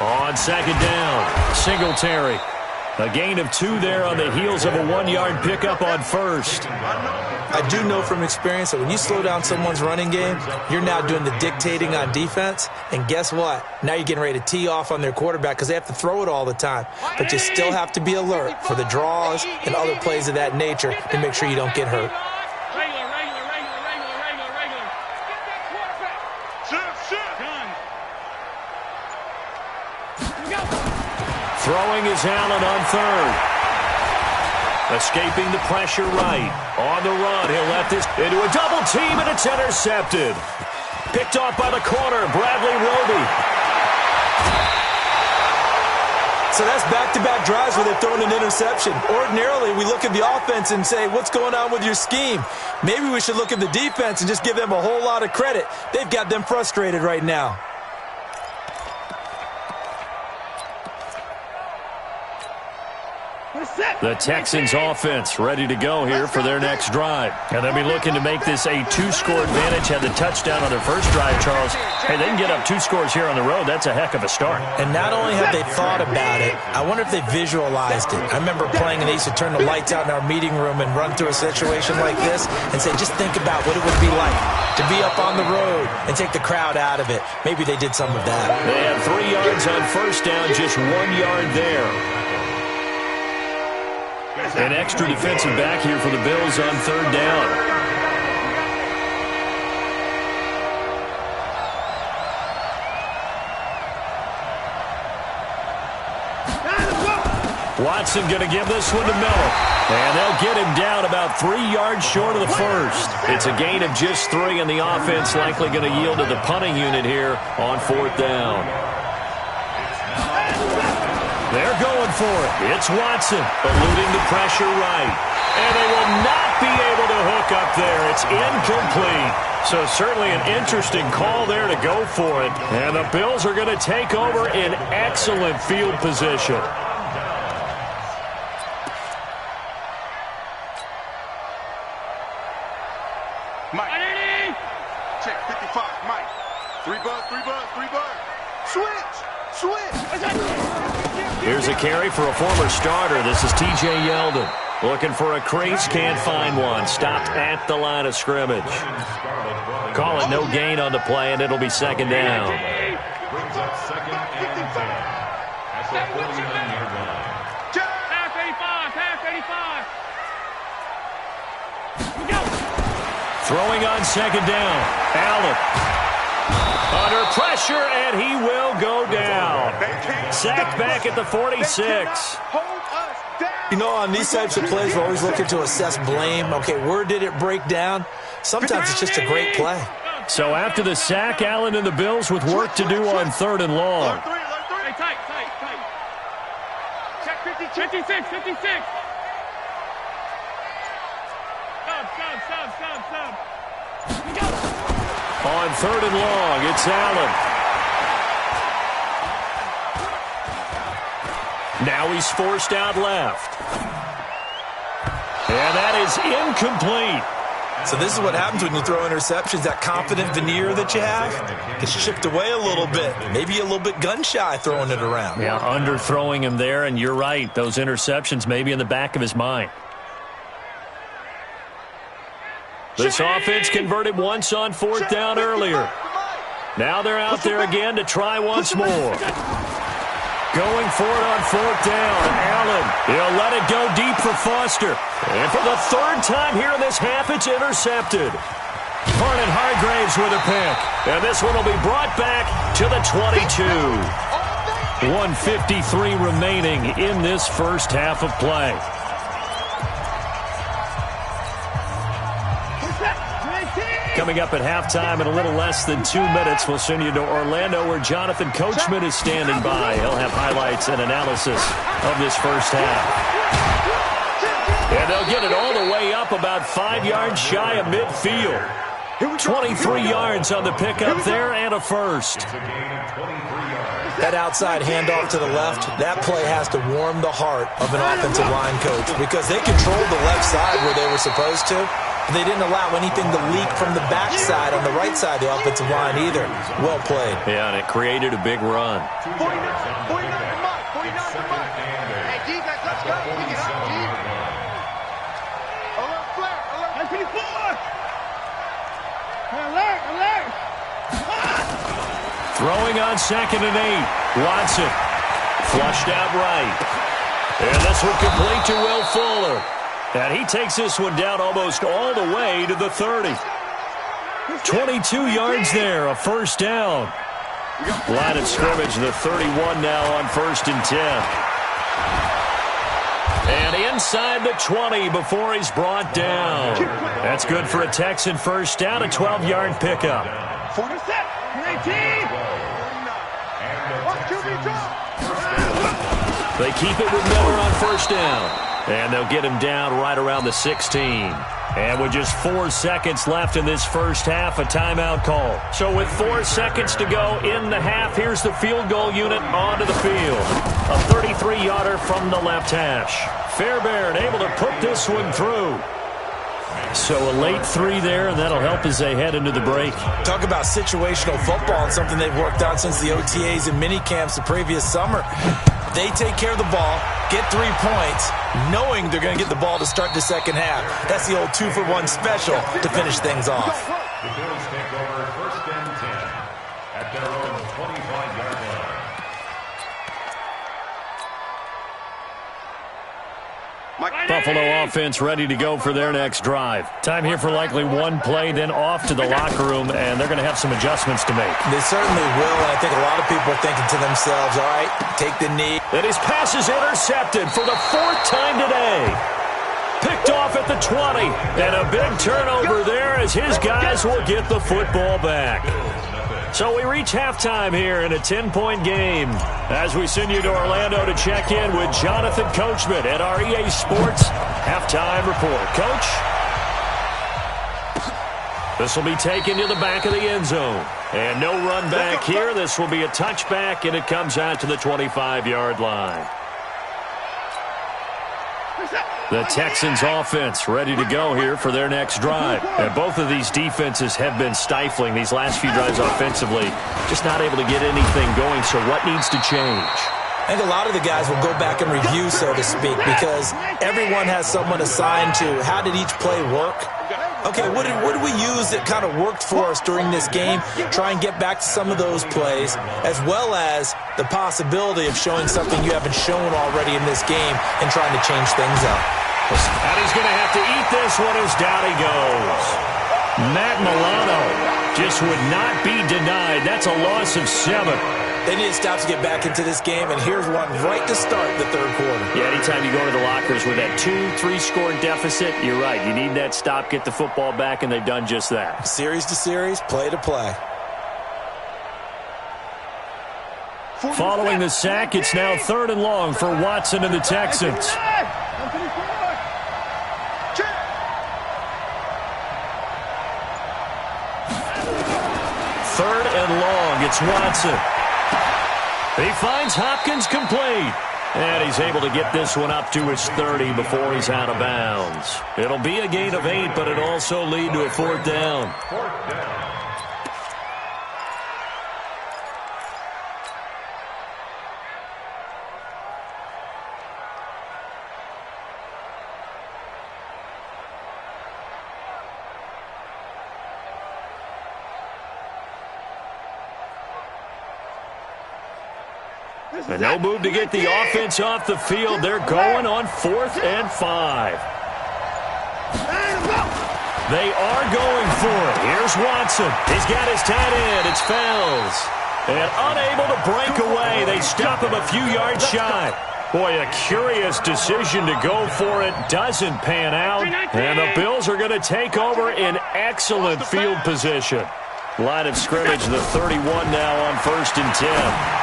On second down, Singletary. A gain of 2 there on the heels of a 1-yard pickup on first.
I do know from experience that when you slow down someone's running game, you're now doing the dictating on defense. And guess what? Now you're getting ready to tee off on their quarterback because they have to throw it all the time. But you still have to be alert for the draws and other plays of that nature to make sure you don't get hurt.
Throwing is Allen on third. Escaping the pressure right. On the run, he'll let this into a double team, and it's intercepted. Picked off by the corner, Bradley Roby.
So that's back-to-back drives where they're throwing an interception. Ordinarily, we look at the offense and say, what's going on with your scheme? Maybe we should look at the defense and just give them a whole lot of credit. They've got them frustrated right now.
The Texans offense ready to go here for their next drive. And they'll be looking to make this a 2-score advantage. Had the touchdown on their first drive, Charles. Hey, they can get up 2 scores here on the road. That's a heck of a start.
And not only have they thought about it, I wonder if they visualized it. I remember playing and they used to turn the lights out in our meeting room and run through a situation like this and say, just think about what it would be like to be up on the road and take the crowd out of it. Maybe they did some of that.
They had 3 yards on first down, just 1 yard there. An extra defensive back here for the Bills on third down. Watson going to give this one to Miller. And they'll get him down about 3 yards short of the first. It's a gain of just 3, and the offense likely going to yield to the punting unit here on fourth down. They're going for it. It's Watson eluding the pressure right. And they will not be able to hook up there. It's incomplete. So certainly an interesting call there to go for it. And the Bills are going to take over in excellent field position.
Mike. Check 55, Mike. 3 bud. Switch.
Here's a carry for a former starter. This is T.J. Yeldon. Looking for a crease, can't find one. Stopped at the line of scrimmage. Call it no gain on the play, and it'll be second down.
Brings up second and 10. the 49-yard line.
Pass 85, pass 85. Go.
Throwing on second down. Allen. Under pressure, and he will go down. Sacked back at the 46.
You know, on these types of plays, we're always looking to assess blame. Okay, where did it break down? Sometimes it's just a great play.
So after the sack, Allen and the Bills with work to do on 3rd and long.
Hey, tight. Check 56. Sub.
On 3rd and long, it's Allen. Now he's forced out left. And that is incomplete.
So this is what happens when you throw interceptions. That confident veneer that you have gets chipped away a little bit. Maybe a little bit gun-shy throwing it around.
Yeah, underthrowing him there, and you're right. Those interceptions may be in the back of his mind. This offense converted once on 4th down earlier. Now they're out there again to try once more. Going for it on 4th down. Allen, he'll let it go deep for Foster. And for the 3rd time here in this half, it's intercepted. Vernon Hargraves with a pick. And this one will be brought back to the 22. 1:53 remaining in this first half of play. Coming up at halftime in a little less than 2 minutes, we'll send you to Orlando where Jonathan Coachman is standing by. He'll have highlights and analysis of this first half. And they'll get it all the way up about 5 yards shy of midfield. 23 yards on the pickup there and a first.
That outside handoff to the left, that play has to warm the heart of an offensive line coach because they controlled the left side where they were supposed to. They didn't allow anything to leak from the backside on the right side of the offensive line either. Well played.
Yeah, and it created a big run.
49 Hey, defense, let's go. We can up, G. Alert, flare, alert.
24. Alert.
Throwing on 2nd and 8. Watson. Flushed out right. And this one complete to Will Fuller. And he takes this one down almost all the way to the 30. 22 yards there, a first down. Line of scrimmage, the 31 now on 1st and 10. And inside the 20 before he's brought down. That's good for a Texan first down, a 12-yard pickup.
47. 18.
They keep it with Miller on first down. And they'll get him down right around the 16. And with just 4 seconds left in this first half, a timeout call. So with 4 seconds to go in the half, here's the field goal unit onto the field. A 33-yarder from the left hash. Fairbairn able to put this one through. So a late 3 there, and that'll help as they head into the break.
Talk about situational football and something they've worked on since the OTAs and mini camps the previous summer. They take care of the ball, get 3 points, knowing they're going to get the ball to start the second half. That's the old 2-for-1 special to finish things off.
The Bills take over 1st and 10 at their own 25-yard line.
Buffalo offense ready to go for their next drive. Time here for likely one play, then off to the locker room, and they're going to have some adjustments to make.
They certainly will, and I think a lot of people are thinking to themselves, all right, take the knee.
And his pass is intercepted for the 4th time today. Picked off at the 20, and a big turnover there as his guys will get the football back. So we reach halftime here in a 10-point game as we send you to Orlando to check in with Jonathan Coachman at our EA Sports Halftime Report. Coach? This will be taken to the back of the end zone. And no run back here. This will be a touchback, and it comes out to the 25-yard line. The Texans offense ready to go here for their next drive. And both of these defenses have been stifling these last few drives offensively. Just not able to get anything going, so what needs to change?
I think a lot of the guys will go back and review, so to speak, because everyone has someone assigned to how did each play work. Okay, what did we use that kind of worked for us during this game? Try and get back to some of those plays, as well as the possibility of showing something you haven't shown already in this game and trying to change things up.
And he's going to have to eat this one as down he goes. Matt Milano just would not be denied. That's a loss of 7.
They need to stop to get back into this game, and here's one right to start the third quarter.
Yeah, anytime you go to the lockers with that 2-3 score deficit, you're right. You need that stop, get the football back, and they've done just that.
Series to series, play to play.
Following the sack, it's now 3rd and long for Watson and the Texans. 3rd and long, it's Watson. He finds Hopkins complete. And he's able to get this one up to his 30 before he's out of bounds. It'll be a gain of 8, but it'll also lead to a 4th down. And no move to get the offense off the field. They're going on 4th and 5. They are going for it. Here's Watson. He's got his tight end. It's Fells. And unable to break away. They stop him a few yards shy. Boy, a curious decision to go for it. Doesn't pan out. And the Bills are going to take over in excellent field position. Line of scrimmage, the 31 now on 1st and 10.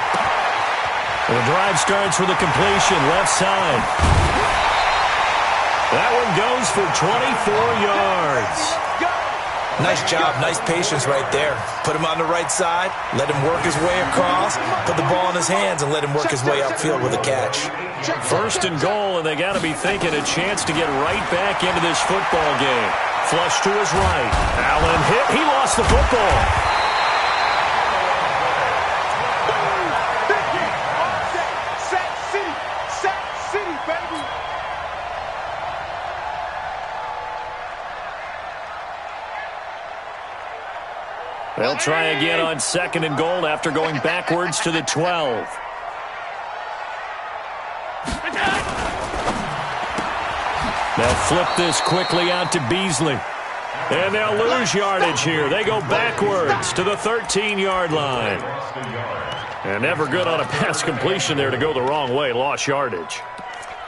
The drive starts with a completion, left side. That one goes for 24 yards.
Nice job, nice patience right there. Put him on the right side, let him work his way across, put the ball in his hands, and let him work his way upfield with a catch.
1st and goal, and they got to be thinking a chance to get right back into this football game. Flush to his right. Allen hit. He lost the football. They'll try again on 2nd and goal after going backwards to the 12. They'll flip this quickly out to Beasley. And they'll lose yardage here. They go backwards to the 13-yard line. And never good on a pass completion there to go the wrong way. Lost yardage.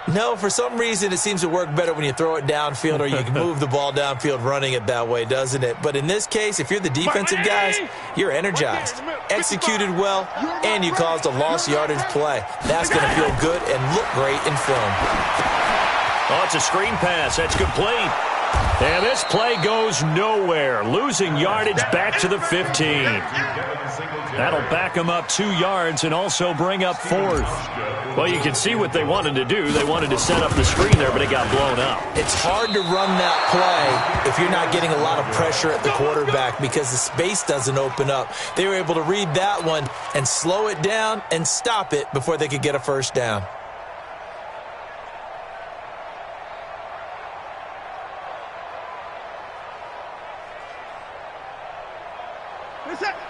No, for some reason it seems to work better when you throw it downfield or you can move the ball downfield running it that way, doesn't it? But in this case, if you're the defensive guys, you're energized, executed well, and you caused a lost yardage play. That's going to feel good and look great in film.
Oh, it's a screen pass. That's complete. And this play goes nowhere. Losing yardage back to the 15. That'll back them up 2 yards and also bring up 4th. Well, you can see what they wanted to do. They wanted to set up the screen there, but it got blown up.
It's hard to run that play if you're not getting a lot of pressure at the quarterback because the space doesn't open up. They were able to read that one and slow it down and stop it before they could get a 1st down.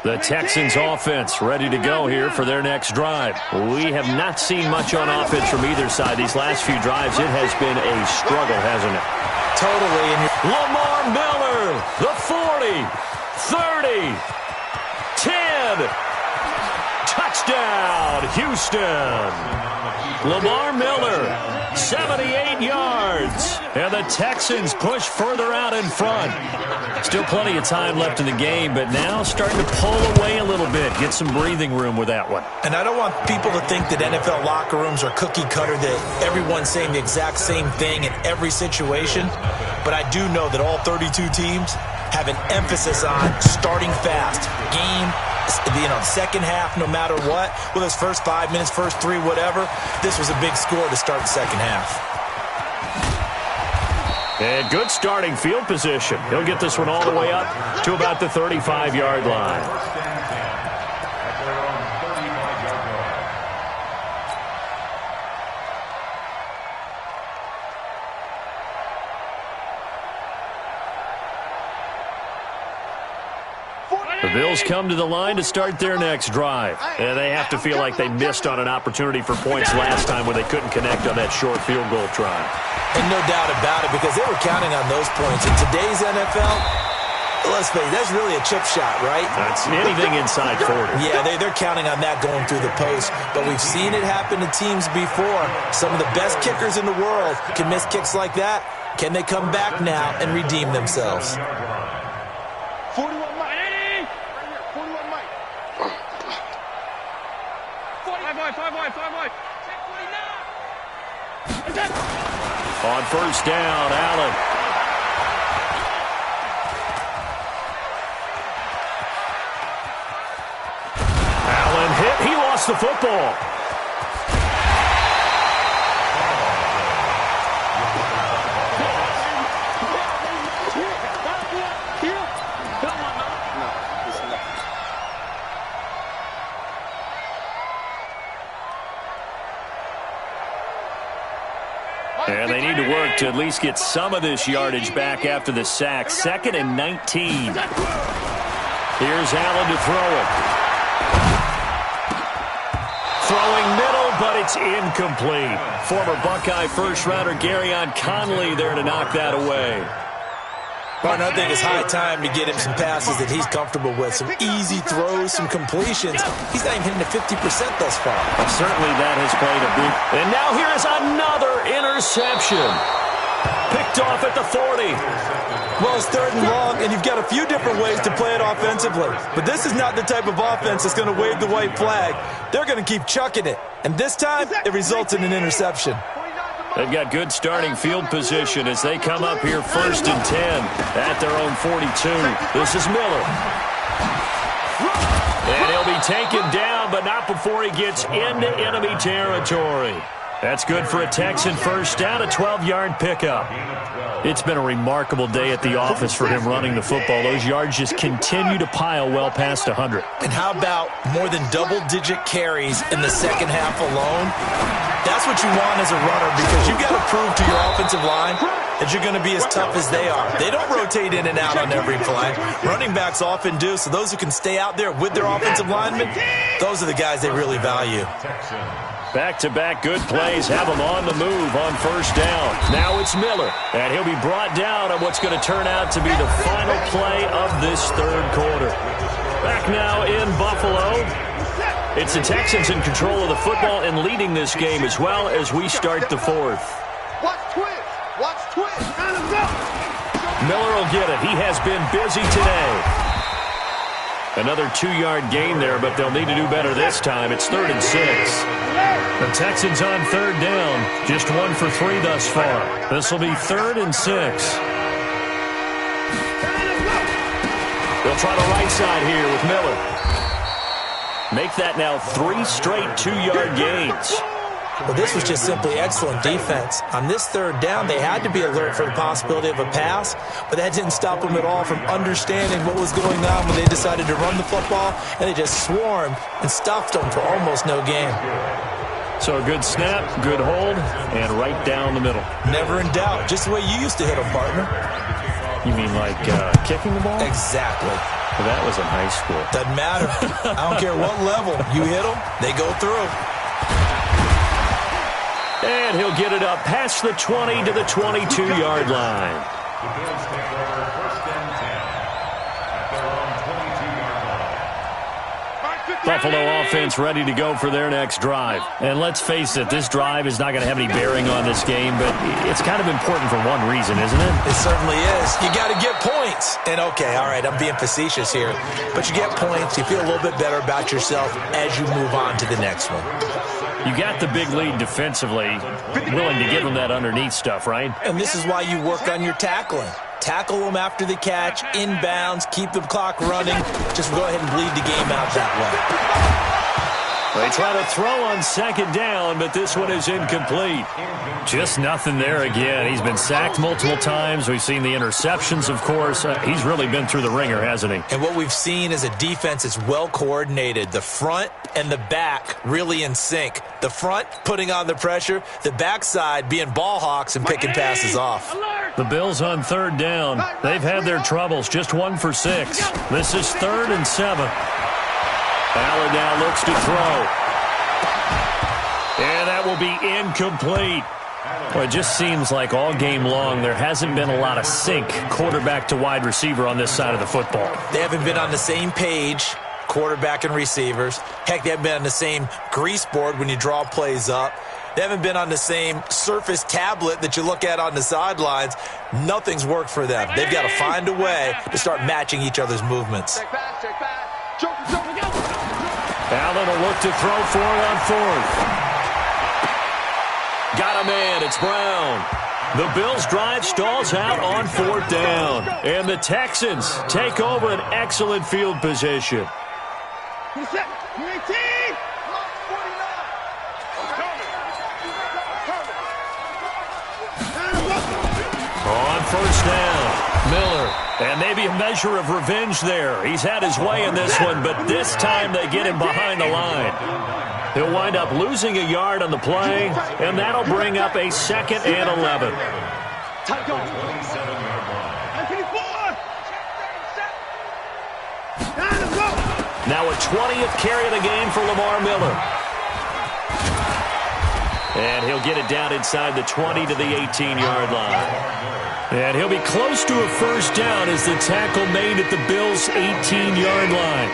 The Texans offense ready to go here for their next drive. We have not seen much on offense from either side. These last few drives, it has been a struggle, hasn't it?
Totally.
Lamar Miller, the 40, 30, 10. Touchdown, Houston. Lamar Miller, 78 yards. And the Texans push further out in front. Still plenty of time left in the game, but now starting to pull away a little bit. Get some breathing room with that one.
And I don't want people to think that NFL locker rooms are cookie cutter, that everyone's saying the exact same thing in every situation. But I do know that all 32 teams have an emphasis on starting fast. Game, second half, no matter what. Well, those first 5 minutes, first 3, whatever. This was a big score to start the second half.
And good starting field position. He'll get this one all the way up to about the 35-yard line. Bills come to the line to start their next drive. And they have to feel like they missed on an opportunity for points last time when they couldn't connect on that short field goal try.
And no doubt about it, because they were counting on those points. In today's NFL, let's face it, that's really a chip shot, right?
That's anything inside 40.
Yeah, they're counting on that going through the post. But we've seen it happen to teams before. Some of the best kickers in the world can miss kicks like that. Can they come back now and redeem themselves?
41 Mike. Right here. 41 Mike.
5 wide.
On first down, Allen. Allen hit. He lost the football. And they need to work to at least get some of this yardage back after the sack. 2nd and 19. Here's Allen to throw it. Throwing middle, but it's incomplete. Former Buckeye first-rounder Garyon Conley there to knock that away.
Partner, I think it's high time to get him some passes that he's comfortable with. Some easy throws, some completions. He's not even hitting the 50% thus far.
Certainly that has played a big... And now here is another interception. Picked off at the 40.
Well, it's 3rd and long, and you've got a few different ways to play it offensively. But this is not the type of offense that's going to wave the white flag. They're going to keep chucking it. And this time, it results in an interception.
They've got good starting field position as they come up here 1st and 10 at their own 42. This is Miller. And he'll be taken down, but not before he gets into enemy territory. That's good for a Texan first down, a 12-yard pickup. It's been a remarkable day at the office for him running the football. Those yards just continue to pile well past 100.
And how about more than double-digit carries in the second half alone? That's what you want as a runner, because you've got to prove to your offensive line that you're going to be as tough as they are. They don't rotate in and out on every play. Running backs often do, so those who can stay out there with their offensive linemen, those are the guys they really value.
Back-to-back good plays have him on the move on first down. Now it's Miller, and he'll be brought down on what's going to turn out to be the final play of this 3rd quarter. Back now in Buffalo. It's the Texans in control of the football and leading this game as well as we start the 4th.
Watch twist.
Miller will get it. He has been busy today. Another 2-yard gain there, but they'll need to do better this time. It's 3rd and 6. The Texans on 3rd down. Just 1 for 3 thus far. This will be 3rd and 6. They'll try the right side here with Miller. Make that now 3 straight 2-yard gains.
Well, this was just simply excellent defense. On this 3rd down, they had to be alert for the possibility of a pass, but that didn't stop them at all from understanding what was going on when they decided to run the football, and they just swarmed and stuffed them for almost no gain.
So a good snap, good hold, and right down the middle.
Never in doubt. Just the way you used to hit them, partner.
You mean like kicking the ball?
Exactly.
Well, that was in high school.
Doesn't matter. I don't care what level. You hit them, they go through.
And he'll get it up past the 20 to the 22-yard line.
The Bills take over 1st and 10 at their own 22-yard line.
Buffalo offense ready to go for their next drive. And let's face it, this drive is not going to have any bearing on this game, but it's kind of important for one reason, isn't it?
It certainly is. You got to get points. And okay, all right, I'm being facetious here, but you get points, you feel a little bit better about yourself as you move on to the next one.
You got the big lead defensively, willing to give them that underneath stuff, right?
And this is why you work on your tackling. Tackle them after the catch, inbounds, keep the clock running. Just go ahead and bleed the game out that way.
They try to throw on 2nd down, but this one is incomplete. Just nothing there again. He's been sacked multiple times. We've seen the interceptions, of course. He's really been through the ringer, hasn't he?
And what we've seen is a defense that's well coordinated. The front and the back really in sync. The front putting on the pressure, the backside being ball hawks and picking passes off.
Alert!
The Bills on third down. They've had their troubles, just 1 for 6. This is 3rd and 7. Allen now looks to throw. And that will be incomplete. Well, it just seems like all game long there hasn't been a lot of sync quarterback to wide receiver on this side of the football.
They haven't been on the same page, quarterback and receivers. Heck, they haven't been on the same grease board when you draw plays up. They haven't been on the same Surface tablet that you look at on the sidelines. Nothing's worked for them. They've got to find a way to start matching each other's movements.
Allen will look to throw for it on 4th. Got a man. It's Brown. The Bills' drive stalls out on 4th down. And the Texans take over an excellent field position. On 1st down, Miller. And maybe a measure of revenge there. He's had his way in this one, but this time they get him behind the line. He'll wind up losing a yard on the play, and that'll bring up a 2nd and 11. Now a 20th carry of the game for Lamar Miller. And he'll get it down inside the 20 to the 18-yard line. And he'll be close to a 1st down as the tackle made at the Bills' 18-yard line.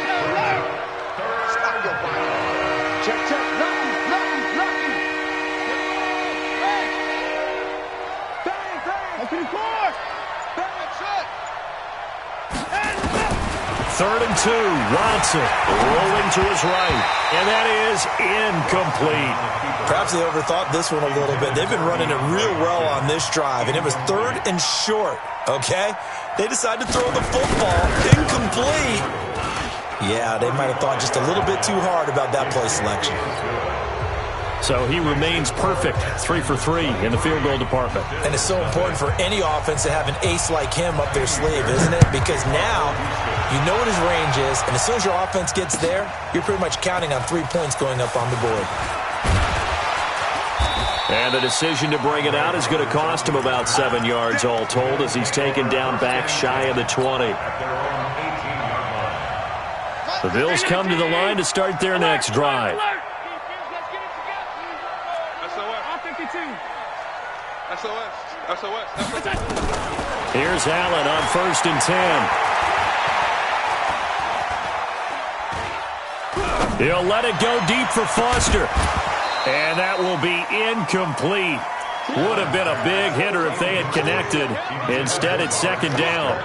Third and 2, Watson rolling to his right, and that is incomplete.
Perhaps they overthought this one a little bit. They've been running it real well on this drive, and it was 3rd and short, okay? They decided to throw the football incomplete. Yeah, they might have thought just a little bit too hard about that play selection.
So he remains perfect, 3 for 3 in the field goal department.
And it's so important for any offense to have an ace like him up their sleeve, isn't it? Because now you know what his range is, and as soon as your offense gets there, you're pretty much counting on 3 points going up on the board.
And the decision to bring it out is going to cost him about 7 yards all told as he's taken down back shy of the 20. The Bills come to the line to start their next drive. Here's Allen on 1st and 10. He'll let it go deep for Foster. And that will be incomplete. Would have been a big hitter if they had connected. Instead, it's 2nd down.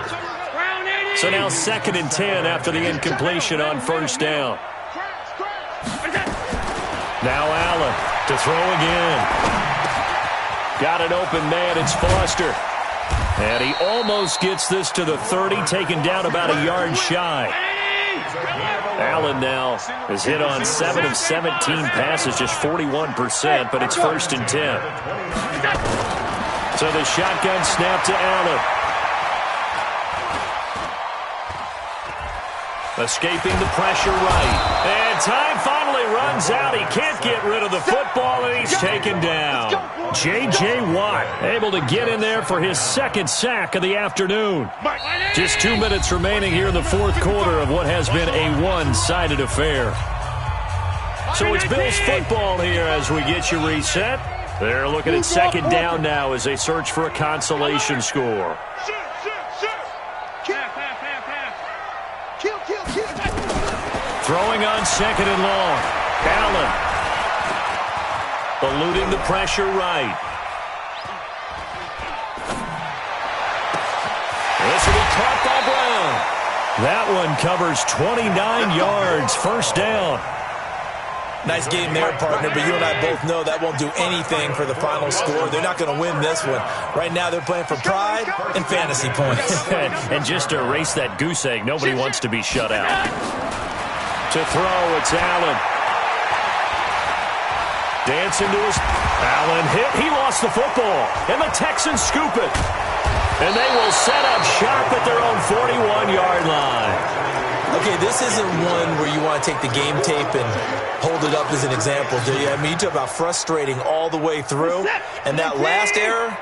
So now 2nd and 10 after the incompletion on 1st down. Now Allen to throw again. Got an open man. It's Foster. And he almost gets this to the 30, taken down about a yard shy. Allen now is hit on 7 of 17 passes, just 41%, but it's 1st and 10. So the shotgun snap to Allen. Escaping the pressure right. And time finally runs out. He can't get rid of the football, and he's taken down. J.J. Watt able to get in there for his 2nd sack of the afternoon. Just 2 minutes remaining here in the 4th quarter of what has been a one-sided affair. So it's Bills football here as we get you reset. They're looking at 2nd down now as they search for a consolation score. Throwing on 2nd and long. Allen eluding the pressure right. This will be caught by Brown. That one covers 29 yards. 1st down.
Nice game there, partner, but you and I both know that won't do anything for the final score. They're not going to win this one. Right now they're playing for pride and fantasy points.
And just to erase that goose egg, nobody wants to be shut out. To throw, it's Allen. Dancing to his... Allen hit. He lost the football. And the Texans scoop it. And they will set up shop at their own 41-yard line.
Okay, this isn't one where you want to take the game tape and hold it up as an example, do you? I mean, you talk about frustrating all the way through, and that last error,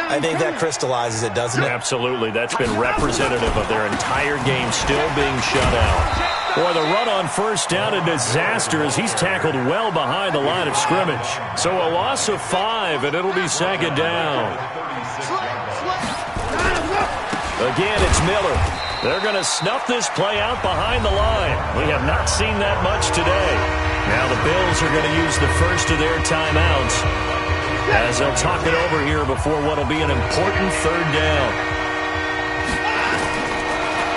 I think that crystallizes it, doesn't it?
Absolutely. That's been representative of their entire game still being shut out. Boy, the run on first down, a disaster as he's tackled well behind the line of scrimmage. So a loss of 5, and it'll be second down. Again, it's Miller. They're going to snuff this play out behind the line. We have not seen that much today. Now the Bills are going to use the first of their timeouts as they'll talk it over here before what will be an important third down.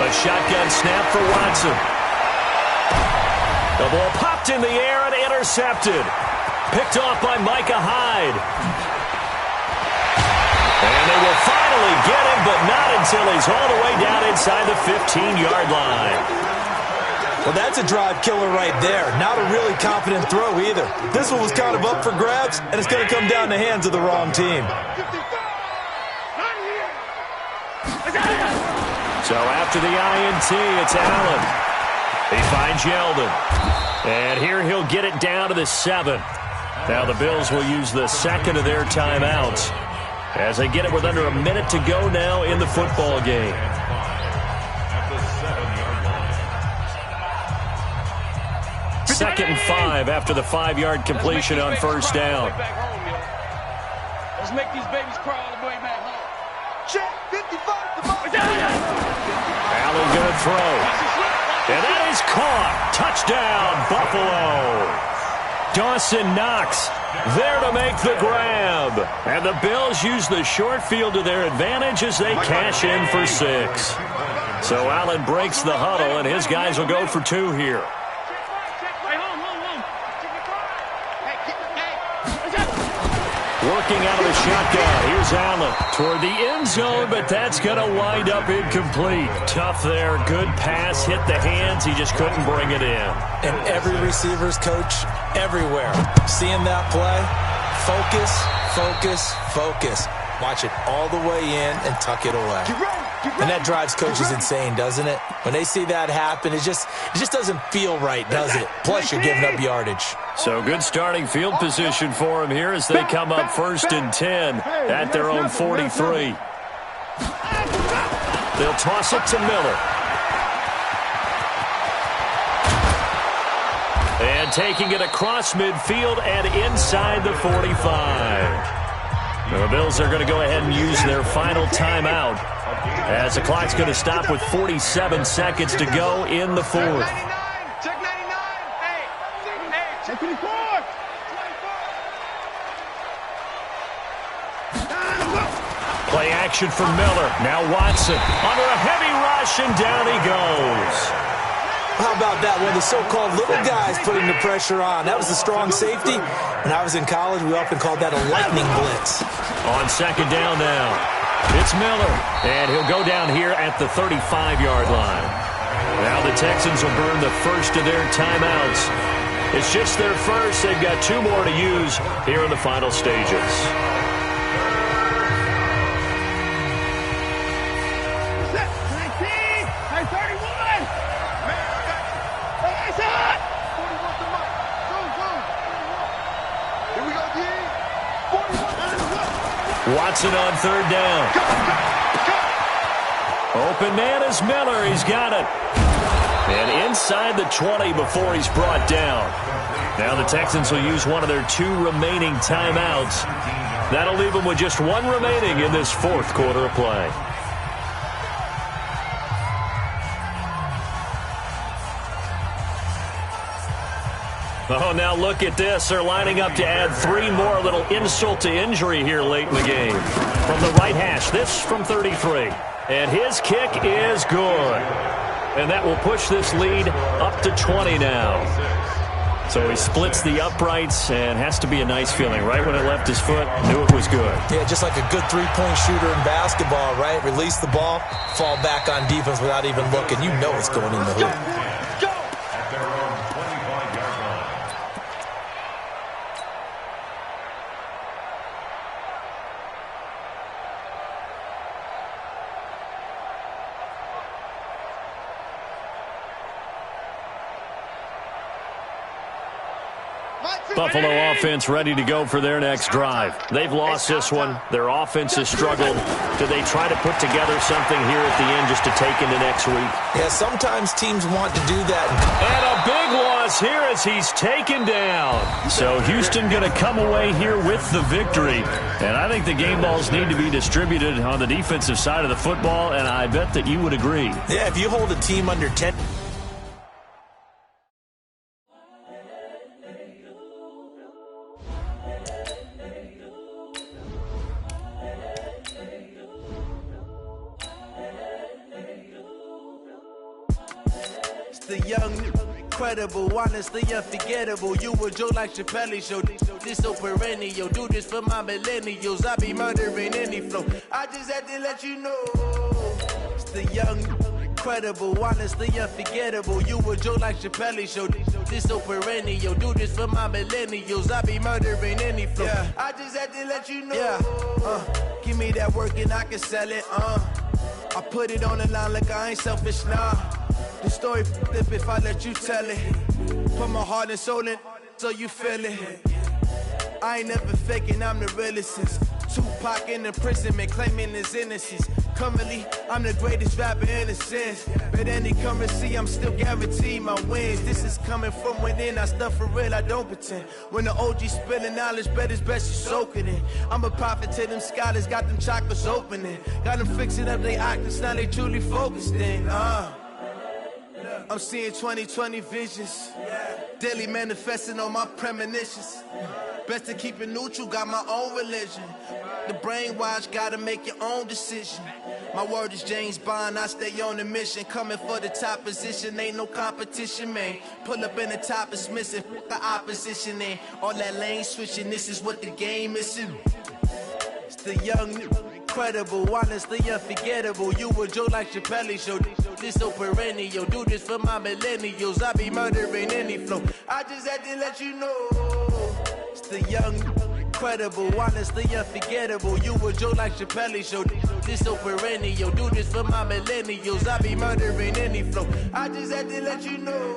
A shotgun snap for Watson. The ball popped in the air and intercepted. Picked off by Micah Hyde. And they will finally get him, but not until he's all the way down inside the 15-yard line.
Well, that's a drive killer right there. Not a really confident throw either. This one was kind of up for grabs, and it's going to come down the hands of the wrong team.
So after the INT, it's Allen. He finds Yeldon. And here he'll get it down to the 7. Now the Bills will use the second of their timeouts as they get it with under a minute to go now in the football game. Second and 5 after the 5-yard completion on first down.
Let's make these babies crawl all the way back home.
Check 55.
Allen going to throw. And that is caught. Touchdown, Buffalo. Dawson Knox there to make the grab. And the Bills use the short field to their advantage as they cash in for 6. So Allen breaks the huddle, and his guys will go for 2 here. Working out of the shotgun. Here's Allen toward the end zone, but that's going to wind up incomplete. Tough there. Good pass. Hit the hands. He just couldn't bring it in.
And every receiver's coach everywhere. Seeing that play, focus, focus, focus. Watch it all the way in and tuck it away. And that drives coaches insane, doesn't it? When they see that happen, it just doesn't feel right, does it? Plus, you're giving up yardage.
So good starting field position for him here as they come up 1st and 10 at their own 43. They'll toss it to Miller. And taking it across midfield and inside the 45. The Bills are going to go ahead and use their final timeout as the clock's going to stop with 47 seconds to go in the 4th.
Check 99. Hey, check 24.
Play action for Miller. Now Watson under a heavy rush, and down he goes.
How about that? One of the so-called little guys putting the pressure on. That was a strong safety. When I was in college, we often called that a lightning blitz.
On second down now, it's Miller. And he'll go down here at the 35-yard line. Now the Texans will burn the first of their timeouts. It's just their first. They've got 2 more to use here in the final stages. Watson on third down. Open man is Miller. He's got it. And inside the 20 before he's brought down. Now the Texans will use one of their 2 remaining timeouts. That'll leave them with just 1 remaining in this 4th quarter of play. Oh, now look at this. They're lining up to add 3 more. Little insult to injury here late in the game. From the right hash, this from 33. And his kick is good. And that will push this lead up to 20 now. So he splits the uprights, and has to be a nice feeling. Right when it left his foot, knew it was good.
Yeah, just like a good 3-point shooter in basketball, right? Release the ball, fall back on defense without even looking. You know it's going in the hoop.
Buffalo offense ready to go for their next drive. They've lost this one. Their offense has struggled. Do they try to put together something here at the end just to take into next week?
Yeah, sometimes teams want to do that.
And a big loss here as he's taken down. So Houston going to come away here with the victory. And I think the game balls need to be distributed on the defensive side of the football, and I bet that you would agree.
Yeah, if you hold a team under 10...
The young, incredible, honestly unforgettable. You a Joe like Chappelle show. This so perennial. Do this for my millennials. I be murdering any flow. I just had to let you know. It's the young, incredible, honestly unforgettable. You a Joe like Chappelle show. This so perennial. Do this for my millennials. I be murdering any flow. Yeah. I just had to let you know. Yeah. Give me that work and I can sell it. I put it on the line like I ain't selfish, nah. The story flip if I let you tell it. Put my heart and soul in so you feel it. I ain't never faking, I'm the realest since Tupac in imprisonment, claiming his innocence. Currently, I'm the greatest rapper in a sense. But any currency, I'm still guaranteed my wins. This is coming from within, I stuff for real, I don't pretend. When the OG spilling knowledge, bet it's best you soak it in. I'm a prophet to them scholars, got them chakras opening. Got them fixing up they octaves, now they truly focused in. I'm seeing 2020 visions. Daily manifesting on my premonitions. Best to keep it neutral, got my own religion. The brainwash, gotta make your own decision. My word is James Bond, I stay on the mission. Coming for the top position, ain't no competition, man. Pull up in the top is missing, the opposition in. All that lane switching, this is what the game is in. It's the young, incredible, honestly unforgettable. You a Joe like Chappelle show. This so perennial. Do this for my millennials. I be murdering any flow. I just had to let you know. It's the young, incredible, honestly unforgettable. You a Joe like Chappelle show. This so perennial. Do this for my millennials. I be murdering any flow. I just had to let you know.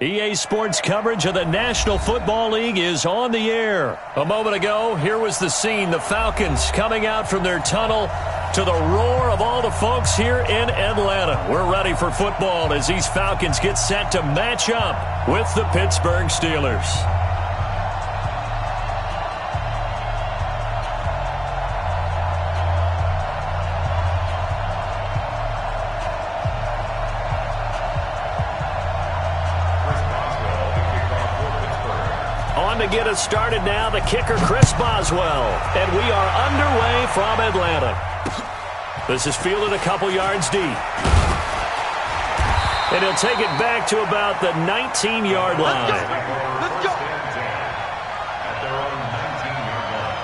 EA Sports coverage of the National Football League is on the air. A moment ago, here was the scene. The Falcons coming out from their tunnel to the roar of all the folks here in Atlanta. We're ready for football as these Falcons get set to match up with the Pittsburgh Steelers. On to get us started now, the kicker, Chris Boswell. And we are underway from Atlanta. This is fielded a couple yards deep. And he'll take it back to about the 19-yard line.
Let's go.
At their own 19-yard line.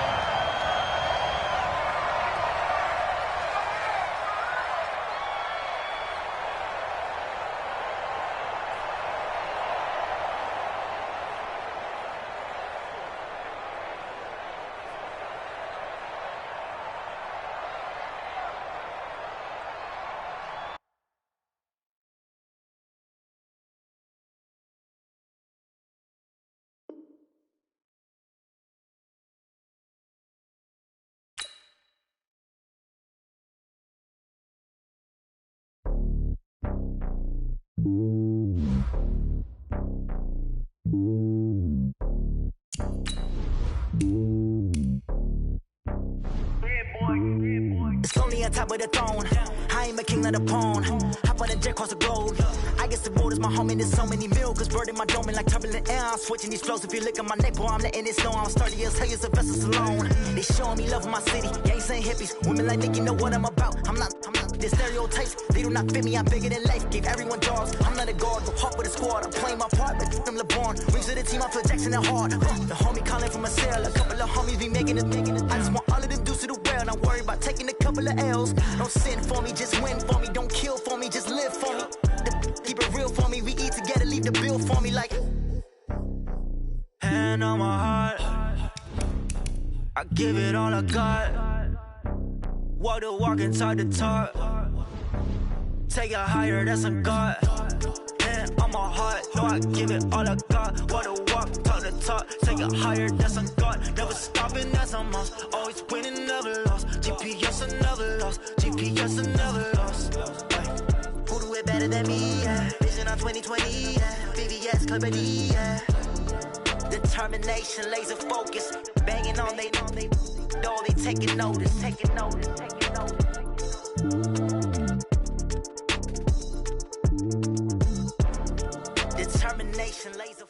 It's lonely on top of the throne. I ain't a king of the pawn. Hop on a jet across the globe. I guess the road is my home and there's so many miracles. Bird in my dome and like turbulent air. I'm switching these flows. If you look at my neck, boy, I'm letting it snow. I'm starting to tell you the vessels alone. They showing me love in my city. Gangs ain't hippies. Women like Nick, you know what I'm about. I'm not the stereotypes. They do not fit me. I'm bigger than life. Gave everyone jobs. I'm not a guard, but hawk with a squad. I'm playing my part, but I'm LeBron. Rings of the team, I feel Jackson and hard. The homie calling from a cell. A couple of homies be making it. I just want all of them dudes to do well. Not worry about taking a couple of L's. Don't sin for me, just win for me. Don't kill for me, just live for me. Keep it real for me. We eat together, leave the bill for me like. Hand on my heart, I give it all I got. Walk the walk and talk the talk. Take it higher, that's a God. Hand on my heart, no, I give it all I got. Walk the walk, talk the talk. Take it higher, that's a God. Never stopping, that's a must. Always winning, never lost. GPS, I never lost. GPS, I never lost. Who do it better than me? Yeah. Vision on 2020. Yeah. VVS, Company. Yeah. Determination, laser focus. Banging on they know they taking notice. Taking notice. Taking notice. Determination, laser.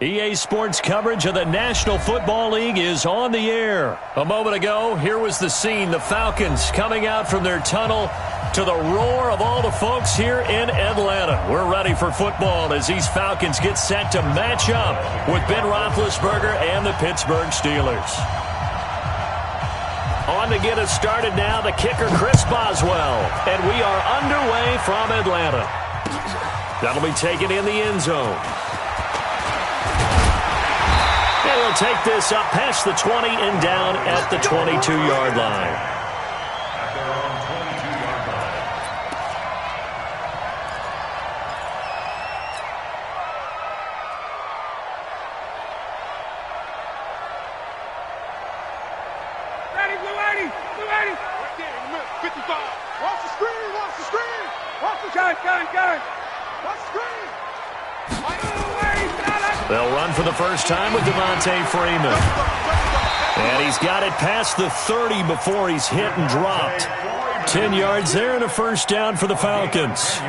EA Sports coverage of the National Football League is on the air. A moment ago, here was the scene. The Falcons coming out from their tunnel to the roar of all the folks here in Atlanta. We're ready for football as these Falcons get set to match up with Ben Roethlisberger and the Pittsburgh Steelers. On to get us started now, the kicker, Chris Boswell. And we are underway from Atlanta. That'll be taken in the end zone. And he'll take this up past the 20 and down at the 22-yard line.
At their own 22-yard line.
Ready, blue 80, blue 80. Right there in the middle, 55. Watch the screen, watch the screen. Watch the gun. Watch the screen.
They'll run for the first time with Devontae Freeman. And he's got it past the 30 before he's hit and dropped. 10 yards there and a first down for the Falcons.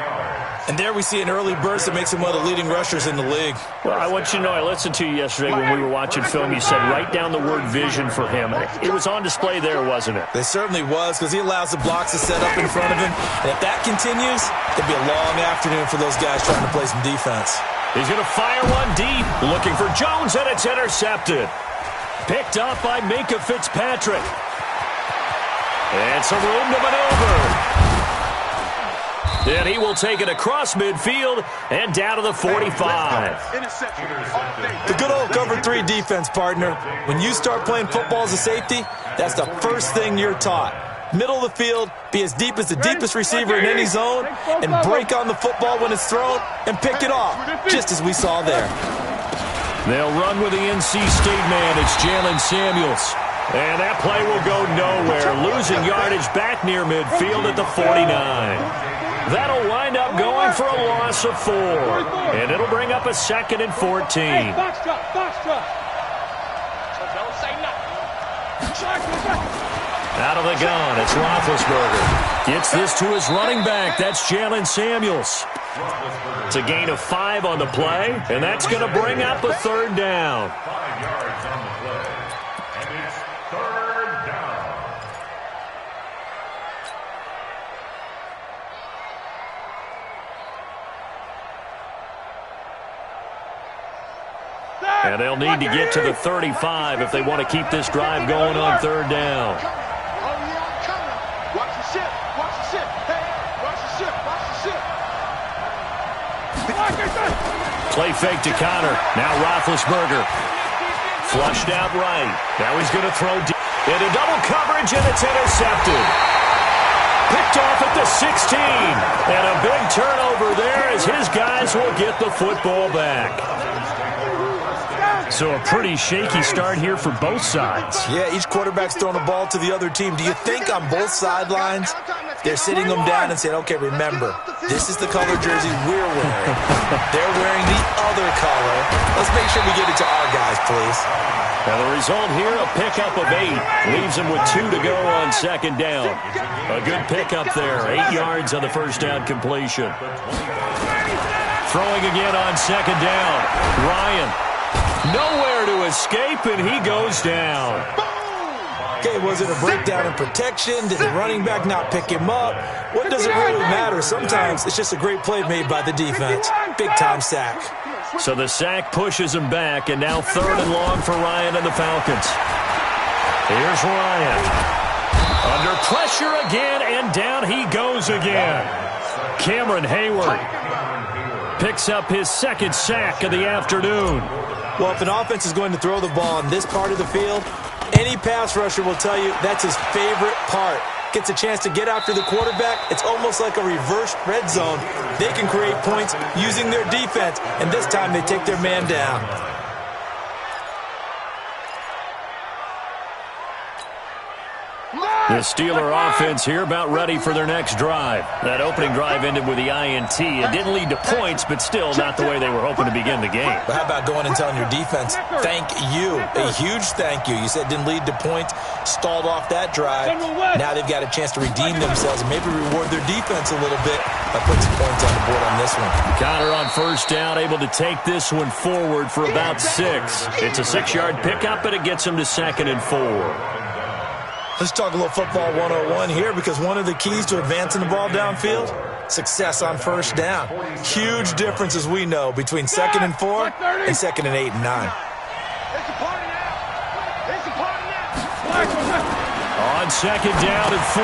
And there we see an early burst that makes him one of the leading rushers in the league.
Well, I want you to know, I listened to you yesterday when we were watching film. You said write down the word vision for him. It was on display there, wasn't it?
It certainly was, because he allows the blocks to set up in front of him. And if that continues, it'll be a long afternoon for those guys trying to play some defense.
He's going to fire one deep, looking for Jones, and it's intercepted. Picked up by Minkah Fitzpatrick. And some room to maneuver. And he will take it across midfield and down to the 45.
The good old cover 3 defense, partner. When you start playing football as a safety, that's the first thing you're taught. Middle of the field, be as deep as the deepest receiver in any zone, and break on the football when it's thrown and pick it off, just as we saw there.
They'll run with the NC State man. It's Jalen Samuels. And that play will go nowhere, losing yardage back near midfield at the 49. That'll wind up going for a loss of 4. And it'll bring up a 2nd and 14.
Hey, box drop, box drop. Don't say nothing.
Out of the gun, it's Roethlisberger. Gets this to his running back. That's Jalen Samuels. It's a gain of 5 on the play, and that's going to bring up a 3rd down.
5 yards on the play. And it's 3rd down.
And they'll need to get to the 35 if they want to keep this drive going on 3rd down.
Watch the ship. Watch the ship. Hey, watch the ship. Watch the ship.
Play fake to Connor. Now Roethlisberger. Flushed out right. Now he's going to throw deep. Into double coverage, and it's intercepted. Picked off at the 16. And a big turnover there as his guys will get the football back. So a pretty shaky start here for both sides.
Yeah, each quarterback's throwing the ball to the other team. Do you think on both sidelines they're sitting them down and saying, okay, remember, this is the color jersey we're wearing. They're wearing the other color. Let's make sure we get it to our guys, please.
Now the result here, a pickup of 8. Leaves them with 2 to go on 2nd down. A good pickup there. 8 yards on the 1st down completion. Throwing again on 2nd down. Ryan. Nowhere to escape, and he goes down.
Okay, was it a breakdown in protection? Did the running back not pick him up? What does it really matter? Sometimes it's just a great play made by the defense. Big-time sack.
So the sack pushes him back, and now 3rd and long for Ryan and the Falcons. Here's Ryan. Under pressure again, and down he goes again. Cameron Hayward picks up his 2nd sack of the afternoon.
Well, if an offense is going to throw the ball on this part of the field, any pass rusher will tell you that's his favorite part. Gets a chance to get after the quarterback. It's almost like a reverse red zone. They can create points using their defense, and this time they take their man down.
The Steeler offense here about ready for their next drive. That opening drive ended with the INT. It didn't lead to points, but still not the way they were hoping to begin the game.
But how about going and telling your defense, thank you, a huge thank you. You said didn't lead to points, stalled off that drive. Now they've got a chance to redeem themselves and maybe reward their defense a little bit by putting some points on the board on this one.
Connor on 1st down, able to take this one forward for about 6. It's a 6-yard pickup, and it gets him to 2nd and 4.
Let's talk a little football 101 here, because one of the keys to advancing the ball downfield, success on 1st down. Huge difference, as we know, between 2nd and 4 and 2nd and 8 and 9.
On 2nd down and 4,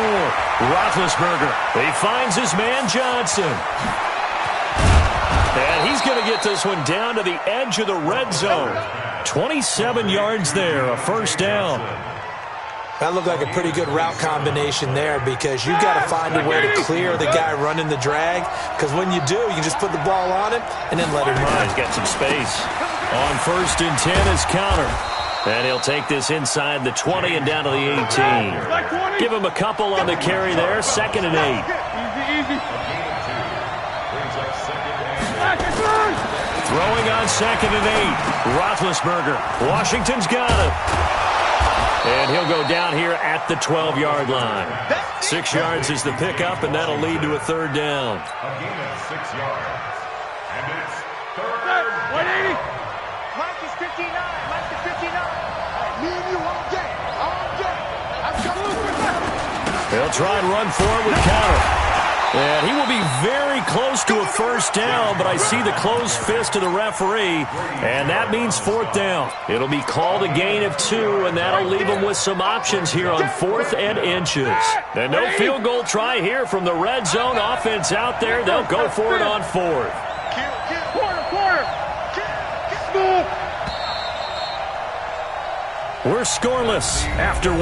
Roethlisberger. He finds his man Johnson. And he's going to get this one down to the edge of the red zone. 27 yards there, a 1st down.
That looked like a pretty good route combination there, because you've got to find a way to clear the guy running the drag, because when you do, you can just put the ball on him and then let him run.
He's got some space. On 1st and 10 is Connor. And he'll take this inside the 20 and down to the 18. Give him a couple on the carry there. 2nd and 8.
Easy.
Throwing on 2nd and 8. Roethlisberger. Washington's got it. And he'll go down here at the 12-yard line. 6 yards is the pickup, and that'll lead to a 3rd down.
A gain of 6 yards. And it's 3rd.
180. Mike is 59. Mike is 59. Me and you all day. All day. I'm coming.
They'll try and run for it with Connor. And he will be very close to a 1st down, but I see the closed fist of the referee, and that means 4th down. It'll be called a gain of 2, and that'll leave them with some options here on 4th and inches. And no field goal try here from the red zone offense out there. They'll go for it on 4th.
Quarter.
We're scoreless after 1.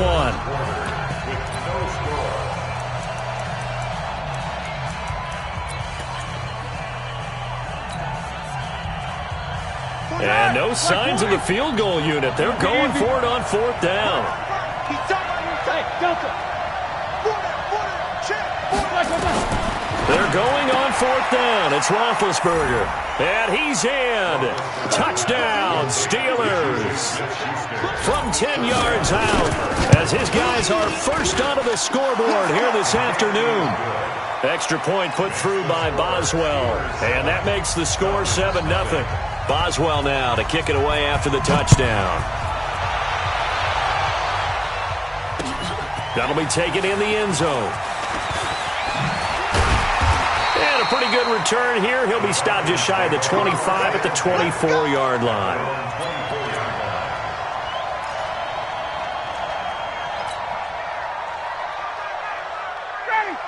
And no signs of the field goal unit. They're going for it on 4th down. They're going on fourth down. It's Roethlisberger. And he's in. Touchdown, Steelers. From 10 yards out, as his guys are first onto the scoreboard here this afternoon. Extra point put through by Boswell. And that makes the score 7-0. Boswell now to kick it away after the touchdown. That'll be taken in the end zone. And a pretty good return here. He'll be stopped just shy of the 25 at the 24-yard line.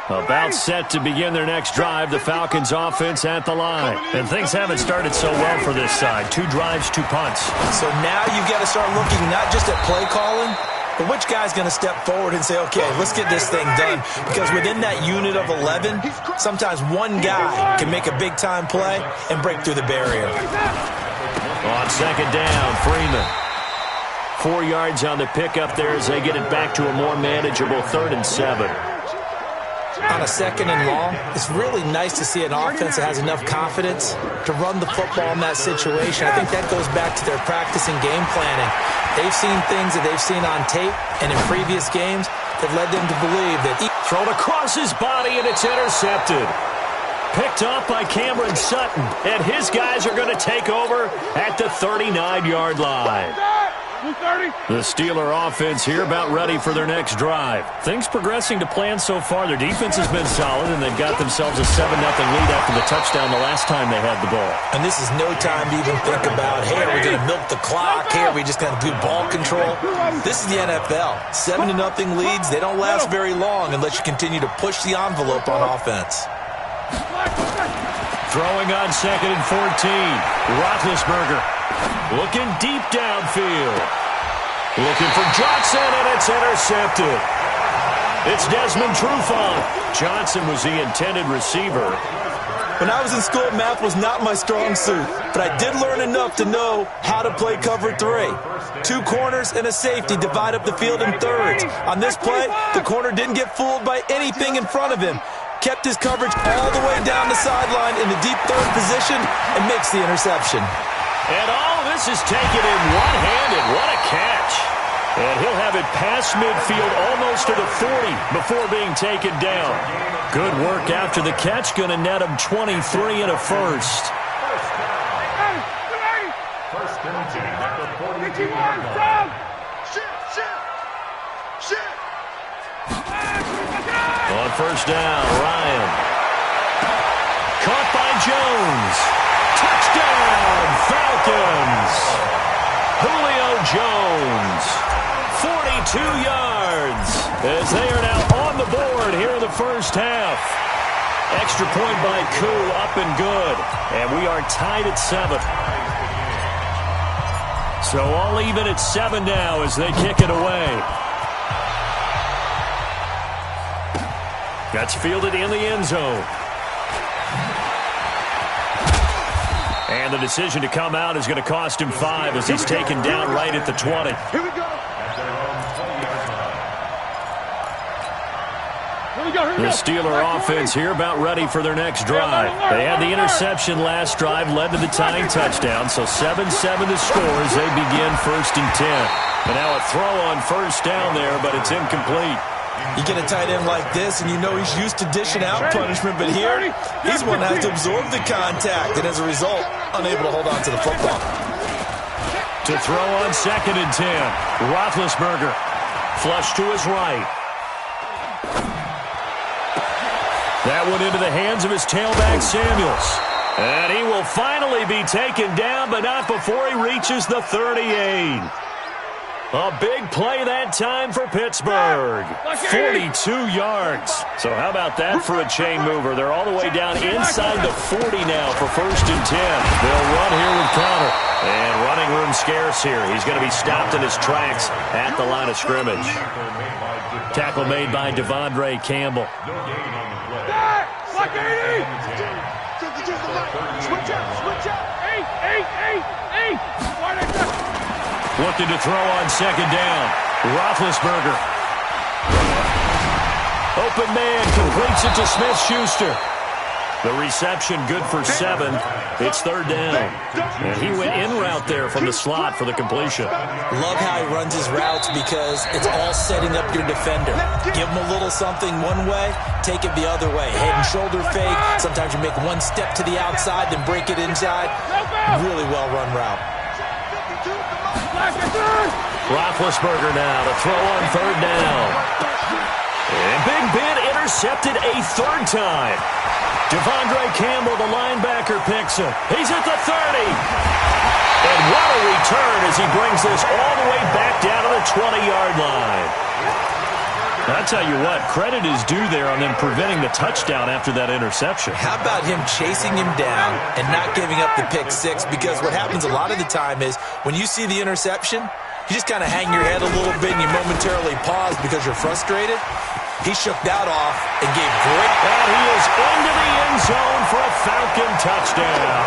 About set to begin their next drive, the Falcons offense at the line. And things haven't started so well for this side. 2 drives, 2 punts.
So now you've got to start looking not just at play calling, but which guy's going to step forward and say, okay, let's get this thing done. Because within that unit of 11, sometimes one guy can make a big-time play and break through the barrier.
On second down, Freeman. 4 yards on the pickup there as they get it back to a more manageable 3rd and 7.
On a second and long, it's really nice to see an offense that has enough confidence to run the football in that situation. I think that goes back to their practice and game planning. They've seen things that they've seen on tape and in previous games that led them to believe that...
Thrown across his body, and it's intercepted. Picked off by Cameron Sutton, and his guys are going to take over at the 39-yard line. The Steeler offense here about ready for their next drive. Things progressing to plan so far. Their defense has been solid, and they've got themselves a 7-0 lead after the touchdown the last time they had the ball.
And this is no time to even think about, hey, are we going to milk the clock? Hey, are we just going to do ball control? This is the NFL. 7-0 leads, they don't last very long unless you continue to push the envelope on offense.
Throwing on 2nd and 14. Roethlisberger looking deep downfield. Looking for Johnson, and it's intercepted. It's Desmond Trufant. Johnson was the intended receiver.
When I was in school, math was not my strong suit, but I did learn enough to know how to play cover 3. 2 corners and a safety divide up the field in thirds. On this play, the corner didn't get fooled by anything in front of him. Kept his coverage all the way down the sideline in the deep third position and makes the interception.
And all of this is taken in one-handed. What a catch. And he'll have it past midfield almost to the 40 before being taken down. Good work after the catch. Going to net him 23 and a first.
First and 10 at the 42-yard line.
On first down, Ryan. Caught by Jones. Touchdown, Falcons. Julio Jones, 42 yards, as they are now on the board here in the first half. Extra point by Koo, up and good. And we are tied at 7. So all even at 7 now as they kick it away. That's fielded in the end zone. And the decision to come out is going to cost him 5 as he's taken down right at the 20.
Here we go.
The Steeler offense here about ready for their next drive. They had the interception last drive, led to the tying touchdown, so 7-7 the score as they begin 1st and 10. And now a throw on first down there, but it's incomplete.
You get a tight end like this, and you know he's used to dishing out punishment, but here, he's one that has to absorb the contact, and as a result, unable to hold on to the football.
To throw on 2nd and 10, Roethlisberger, flush to his right. That one into the hands of his tailback, Samuels. And he will finally be taken down, but not before he reaches the 38. A big play that time for Pittsburgh. 42 yards. So how about that for a chain mover? They're all the way down inside the 40 now for 1st and 10. They'll run here with Connor. And running room scarce here. He's going to be stopped in his tracks at the line of scrimmage. Tackle made by Devondre Campbell.
Switch out. Eight.
Looking to throw on 2nd down. Roethlisberger. Open man completes it to Smith-Schuster. The reception good for 7. It's third down. And he went in route there from the slot for the completion.
Love how he runs his routes because it's all setting up your defender. Give him a little something one way, take it the other way. Head and shoulder fake. Sometimes you make one step to the outside, then break it inside. Really well-run route.
Roethlisberger now to throw on third down. And Big Ben intercepted a third time. Devondre Campbell, the linebacker, picks him. He's at the 30. And what a return as he brings this all the way back down to the 20-yard line. I'll tell you what, credit is due there on them preventing the touchdown after that interception.
How about him chasing him down and not giving up the pick six? Because what happens a lot of the time is when you see the interception, you just kind of hang your head a little bit and you momentarily pause because you're frustrated. He shook that off and gave great...
And he is into the end zone for a Falcon touchdown.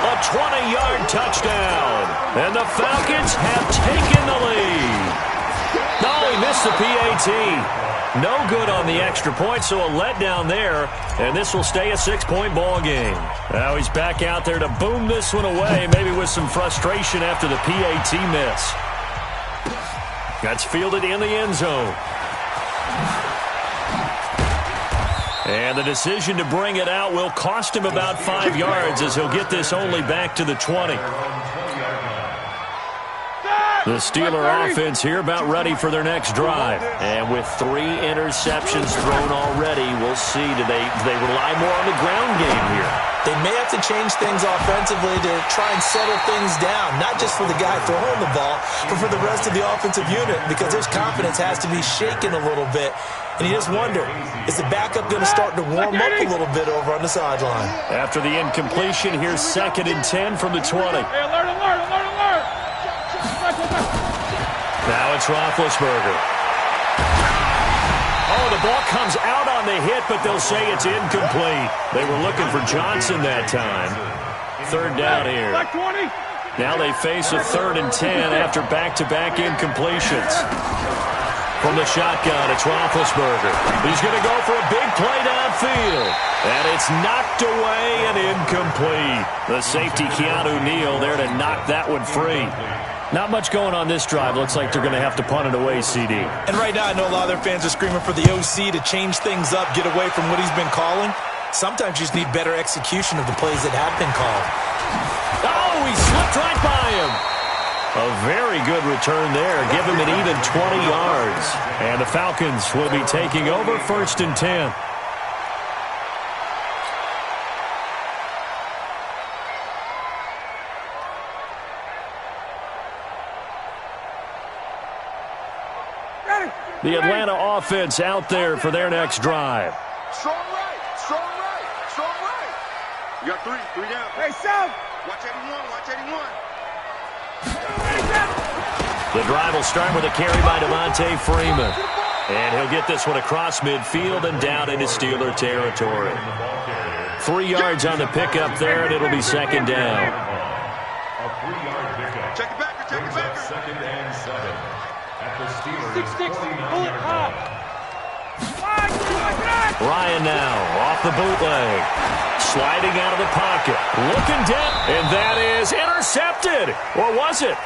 A 20-yard touchdown. And the Falcons have taken the lead. No, he missed the PAT. No good on the extra point, so a letdown there. And this will stay a 6-point ball game. Now he's back out there to boom this one away, maybe with some frustration after the PAT miss. That's fielded in the end zone. And the decision to bring it out will cost him about 5 yards as he'll get this only back to the 20. The Steeler offense here about ready for their next drive. And with 3 interceptions thrown already, we'll see. Do they rely more on the ground game here?
They may have to change things offensively to try and settle things down, not just for the guy throwing the ball, but for the rest of the offensive unit, because his confidence has to be shaken a little bit. And you just wonder, is the backup going to start to warm up a little bit over on the sideline?
After the incompletion, here's 2nd and 10 from the 20.
Hey, alert.
Now it's Roethlisberger. Oh, the ball comes out on the hit, but they'll say it's incomplete. They were looking for Johnson that time. Third down here. Now they face a 3rd and 10 after back-to-back incompletions. From the shotgun, it's Roethlisberger. He's going to go for a big play downfield. And it's knocked away and incomplete. The safety, Keanu Neal, there to knock that one free. Not much going on this drive. Looks like they're going to have to punt it away, CD.
And right now, I know a lot of their fans are screaming for the OC to change things up, get away from what he's been calling. Sometimes you just need better execution of the plays that have been called.
Oh, he slipped right by him. A very good return there. Give him an even 20 yards. And the Falcons will be taking over 1st and 10. The Atlanta offense out there for their next drive.
Strong right. You got 3 down. Hey, South. Watch 81.
The drive will start with a carry by Devontae Freeman. And he'll get this one across midfield and down into Steeler territory. 3 yards on the pickup there, and it'll be 2nd down.
A 3-yard pickup.
Check it back.
2nd and 7. At the Steelers'
49-yard line.
Ryan now off the bootleg. Sliding out of the pocket. Looking down. And that is intercepted. Or was it?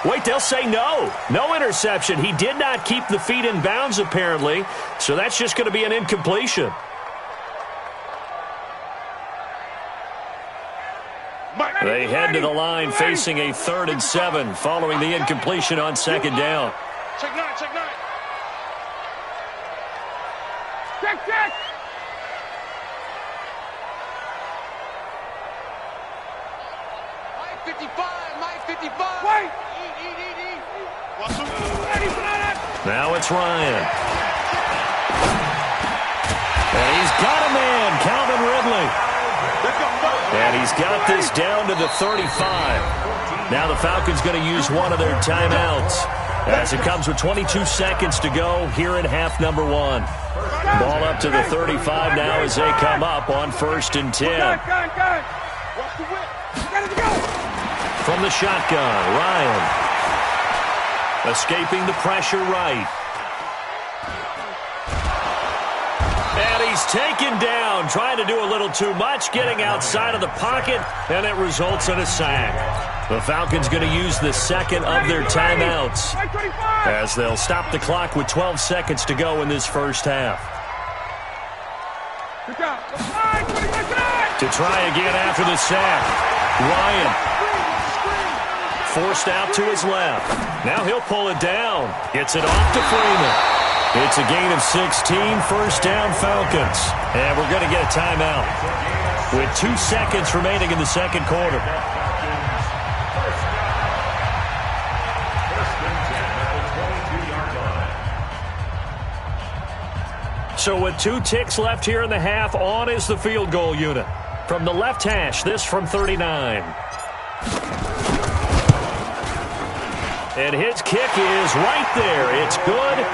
Wait, they'll say no. No interception. He did not keep the feet in bounds, apparently. So that's just going to be an incompletion. They head to the line facing a 3rd and 7 following the incompletion on 2nd down.
Check 9. Check. 55. Wait.
Now it's Ryan. And he's got a man, Calvin Ridley. And he's got this down to the 35. Now the Falcons going to use one of their timeouts as it comes with 22 seconds to go here in half number 1. Ball up to the 35 now as they come up on 1st and 10. From the shotgun, Ryan. Escaping the pressure right. And he's taken down, trying to do a little too much, getting outside of the pocket, and it results in a sack. The Falcons going to use the second of their timeouts as they'll stop the clock with 12 seconds to go in this first half. To try again after the sack, Ryan forced out to his left. Now he'll pull it down. Gets it off to Freeman. It's a gain of 16, first down Falcons. And we're going to get a timeout with 2 seconds remaining in the second quarter. So with 2 ticks left here in the half, on is the field goal unit. From the left hash, this from 39. And his kick is right there. It's good.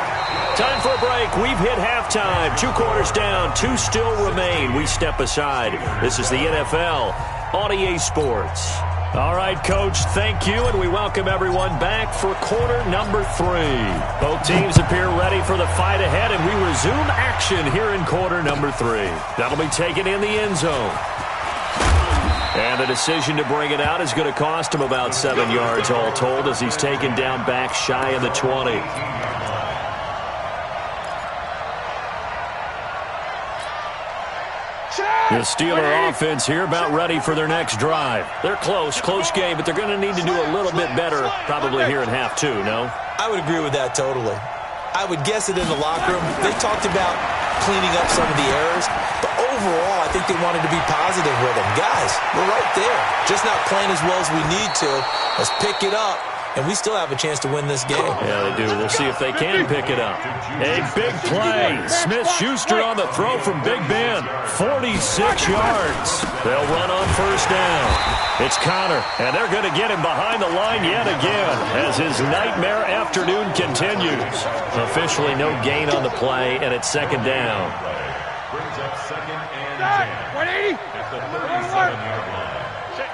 Time for a break. We've hit halftime. 2 quarters down. 2 still remain. We step aside. This is the NFL on EA Sports. All right, Coach, thank you, and we welcome everyone back for quarter number 3. Both teams appear ready for the fight ahead, and we resume action here in quarter number 3. That'll be taken in the end zone. And the decision to bring it out is going to cost him about 7 yards all told as he's taken down back shy of the 20. The Steeler offense here about ready for their next drive. They're close game, but they're going to need to do a little bit better probably here in half 2, no?
I would agree with that totally. I would guess it in the locker room. They talked about cleaning up some of the errors, but overall, I think they wanted to be positive with them. Guys, we're right there. Just not playing as well as we need to. Let's pick it up. And we still have a chance to win this game.
Yeah, they do. We'll see if they can pick it up. A big play. Smith-Schuster on the throw from Big Ben. 46 yards. They'll run on first down. It's Connor, and they're going to get him behind the line yet again as his nightmare afternoon continues. Officially no gain on the play, and it's second down.
Brings up second and 10.
180.
At the 37-yard line.
Check.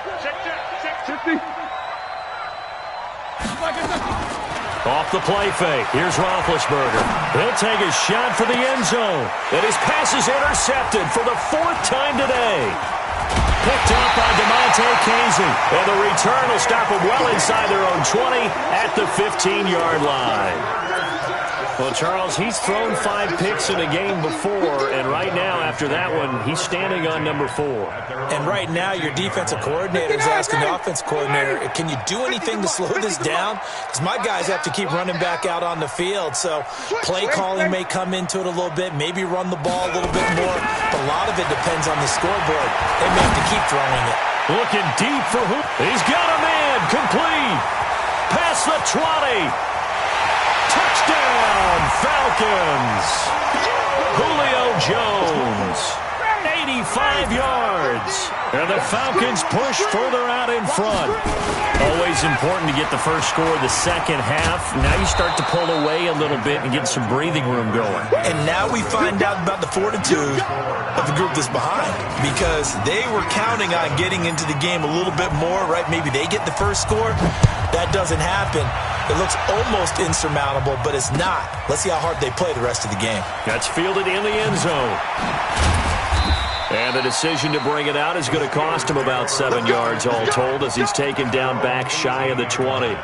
Off the play fake. Here's Roethlisberger. He'll take a shot for the end zone. And his pass is intercepted for the 4th time today. Picked up by DeMonte Casey. And the return will stop them well inside their own 20 at the 15-yard line. Well, Charles, he's thrown 5 picks in a game before, and right now, after that one, he's standing on number 4.
And right now, your defensive coordinator is asking the offensive coordinator, can you do anything to slow this down? Because my guys have to keep running back out on the field, so play calling may come into it a little bit, maybe run the ball a little bit more, but a lot of it depends on the scoreboard. They may have to keep throwing it.
Looking deep for who? He's got a man, complete, past the 20. Touchdown, Falcons! Julio Jones, 85 yards. And the Falcons push further out in front. Always important to get the first score of the second half. Now you start to pull away a little bit and get some breathing room going.
And now we find out about the fortitude of the group that's behind, because they were counting on getting into the game a little bit more, right? Maybe they get the first score. That doesn't happen. It looks almost insurmountable, but it's not. Let's see how hard they play the rest of the game.
That's fielded in the end zone. And the decision to bring it out is going to cost him about 7 yards all told as he's taken down back shy of the 20.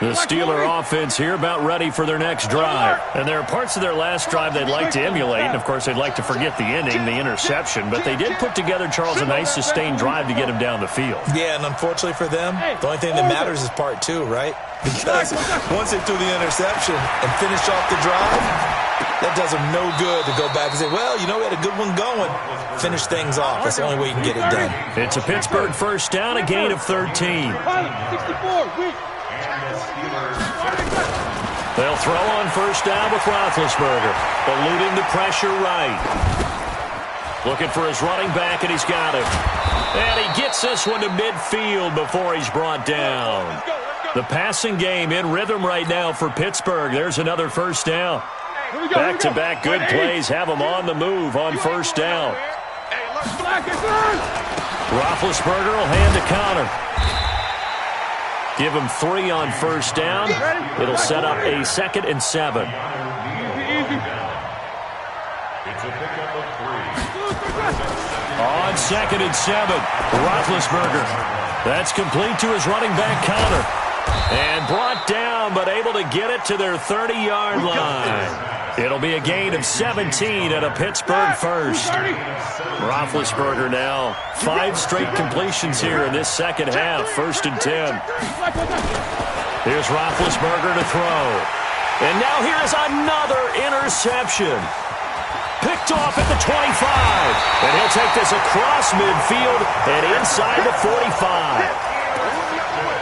The Steeler offense here about ready for their next drive. And there are parts of their last drive they'd like to emulate. And, of course, they'd like to forget the ending, the interception. But they did put together, Charles, a nice sustained drive to get him down the field.
Yeah, and unfortunately for them, the only thing that matters is part 2, right? Because once they threw the interception and finished off the drive, that does them no good to go back and say, well, you know, we had a good one going. Finish things off. That's the only way you can get it done.
It's a Pittsburgh first down, a gain of 13.
64.
They'll throw on first down with Roethlisberger, eluding the pressure right. Looking for his running back, and he's got him. And he gets this one to midfield before he's brought down. The passing game in rhythm right now for Pittsburgh. There's another first down. Back-to-back good plays have him on the move on first down. Roethlisberger will hand to Connor. Give him 3 on first down. It'll set up a 2nd and 7.
It's a pickup of 3.
On 2nd and 7, Roethlisberger. That's complete to his running back Connor. And brought down, but able to get it to their 30-yard line. It'll be a gain of 17 at a Pittsburgh first. Roethlisberger now 5 straight completions here in this second half, 1st and 10. Here's Roethlisberger to throw. And now here's another interception. Picked off at the 25. And he'll take this across midfield and inside the 45.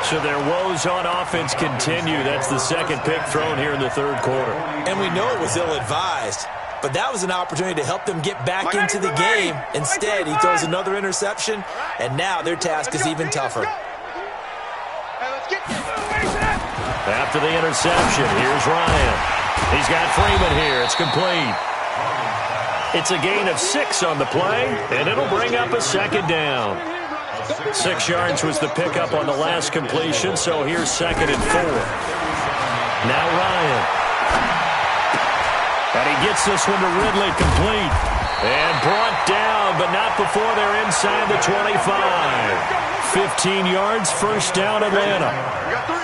So their woes on offense continue. That's the second pick thrown here in the 3rd quarter.
And we know it was ill-advised, but that was an opportunity to help them get back into the game. Instead, he throws another interception, and now their task is even tougher.
After the interception, here's Ryan. He's got Freeman here. It's complete. It's a gain of 6 on the play, and it'll bring up a 2nd down. 6 yards was the pickup on the last completion, so here's 2nd and 4. Now Ryan. And he gets this one to Ridley complete. And brought down, but not before they're inside the 25. 15 yards, 1st down Atlanta.
Got 3.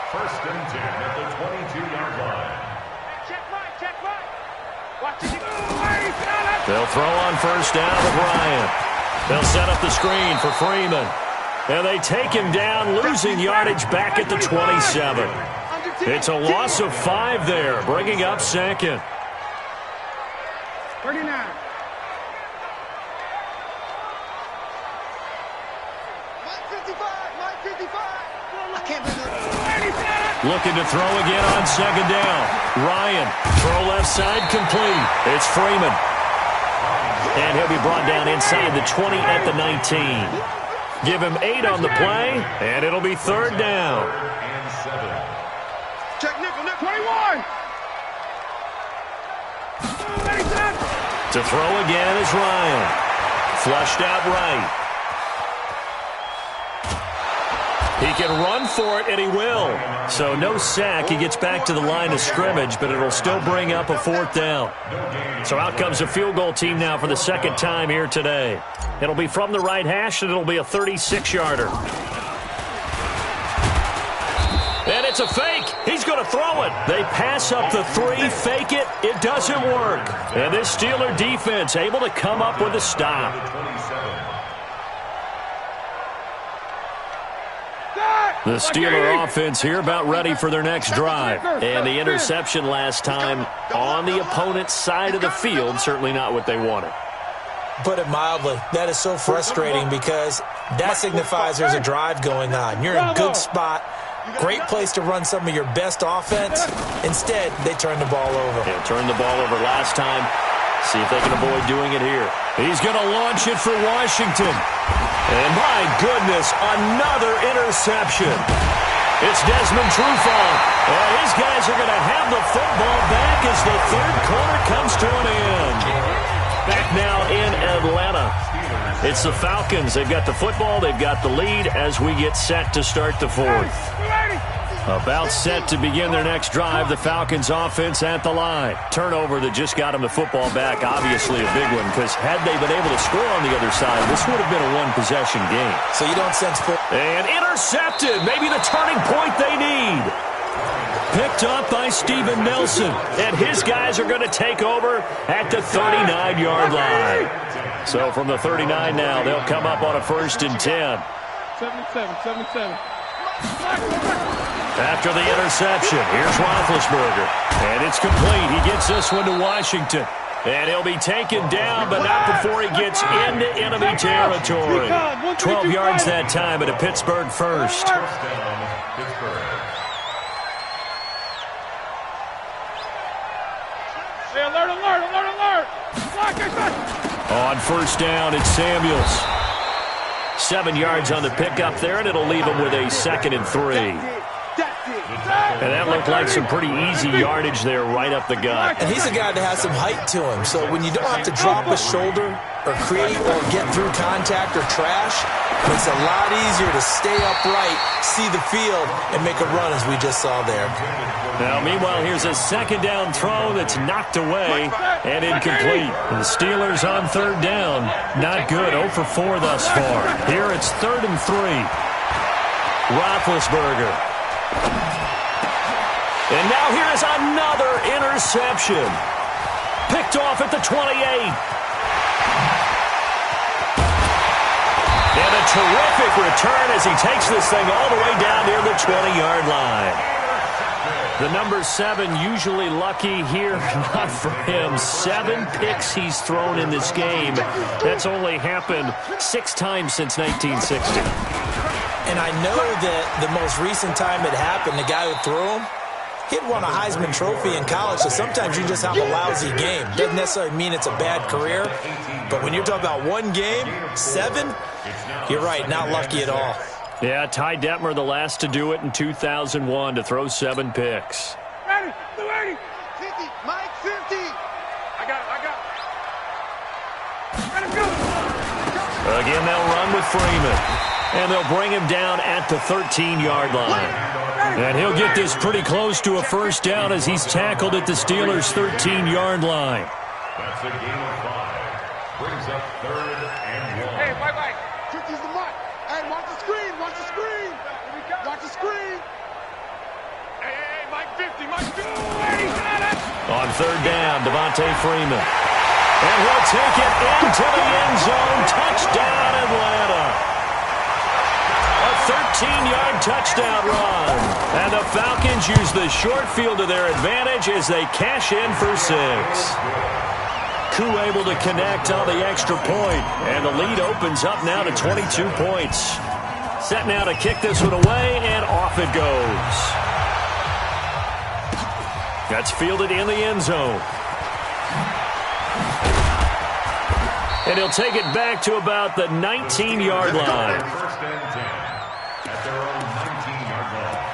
First and 10 at the 22-yard line.
Check right. Watch it.
They'll throw on 1st down with Ryan. They'll set up the screen for Freeman. And they take him down, losing yardage back at the 27. It's a loss of 5 there, bringing up 2nd.
39.
Looking to throw again on 2nd down. Ryan, throw left side complete. It's Freeman. And he'll be brought down inside the 20 at the 19. Give him 8 on the play, and it'll be 3rd down.
Check nickel, 21.
To throw again is Ryan. Flushed out right. He can run for it, and he will. So no sack. He gets back to the line of scrimmage, but it'll still bring up a 4th down. So out comes a field goal team now for the 2nd time here today. It'll be from the right hash, and it'll be a 36-yarder. And it's a fake. He's going to throw it. They pass up the 3, fake it. It doesn't work. And this Steeler defense able to come up with a stop. The Steeler offense here about ready for their next drive. And the interception last time on the opponent's side of the field, certainly not what they wanted.
Put it mildly, that is so frustrating because that signifies there's a drive going on. You're in a good spot, great place to run some of your best offense. Instead, they turn the ball over.
Yeah, turned the ball over last time. See if they can avoid doing it here. He's going to launch it for Washington. And my goodness, another interception. It's Desmond Trufant. And his guys are going to have the football back as the 3rd quarter comes to an end. Back now in Atlanta. It's the Falcons. They've got the football. They've got the lead as we get set to start the 4th. About set to begin their next drive, the Falcons offense at the line. Turnover that just got them the football back, obviously a big one, because had they been able to score on the other side, this would have been a one-possession game.
So you don't sense...
And intercepted, maybe the turning point they need. Picked up by Steven Nelson, and his guys are going to take over at the 39-yard line. So from the 39 now, they'll come up on a 1st and 10.
77.
After the interception, here's Roethlisberger. And it's complete. He gets this one to Washington. And he'll be taken down, but not before he gets into enemy territory. 12 yards that time at a Pittsburgh first.
Hey, alert.
On 1st down, it's Samuels. 7 yards on the pickup there, and it'll leave him with a 2nd and 3. And that looked like some pretty easy yardage there right up the gut.
And he's a guy that has some height to him. So when you don't have to drop a shoulder or create or get through contact or trash, it makes it a lot easier to stay upright, see the field, and make a run as we just saw there.
Now, meanwhile, here's a second down throw that's knocked away and incomplete. The Steelers on third down. Not good. 0 for 4 thus far. Here it's 3rd and 3. Roethlisberger. And now here is another interception. Picked off at the 28. And a terrific return as he takes this thing all the way down near the 20-yard line. The number 7 usually lucky here, not for him. 7 picks he's thrown in this game. That's only happened 6 times since 1960.
And I know that the most recent time it happened, the guy who threw him, he'd won a Heisman Trophy in college, so sometimes you just have a lousy game. Doesn't necessarily mean it's a bad career, but when you're talking about one game, 7, you're right, not lucky at all.
Yeah, Ty Detmer, the last to do it in 2001, to throw 7 picks.
Ready, 280. 50, Mike, 50. I got it. Ready, go.
Again, they'll run with Freeman. And they'll bring him down at the 13-yard line. And he'll get this pretty close to a first down as he's tackled at the Steelers' 13-yard line.
That's a gain of 5. Brings up 3rd and 1.
Hey, Mike. Tricky's the mark. Hey, watch the screen. Watch the screen. Watch the screen. Hey, Mike 50. Mike 50.
On third down, Devontae Freeman. And he'll take it into the end zone. Touchdown, Atlanta. A 13-yard touchdown run. And the Falcons use the short field to their advantage as they cash in for 6. Koo able to connect on the extra point. And the lead opens up now to 22 points. Set now to kick this one away, and off it goes. That's fielded in the end zone. And he'll take it back to about the 19-yard line.
First and 10 at their own 19-yard line.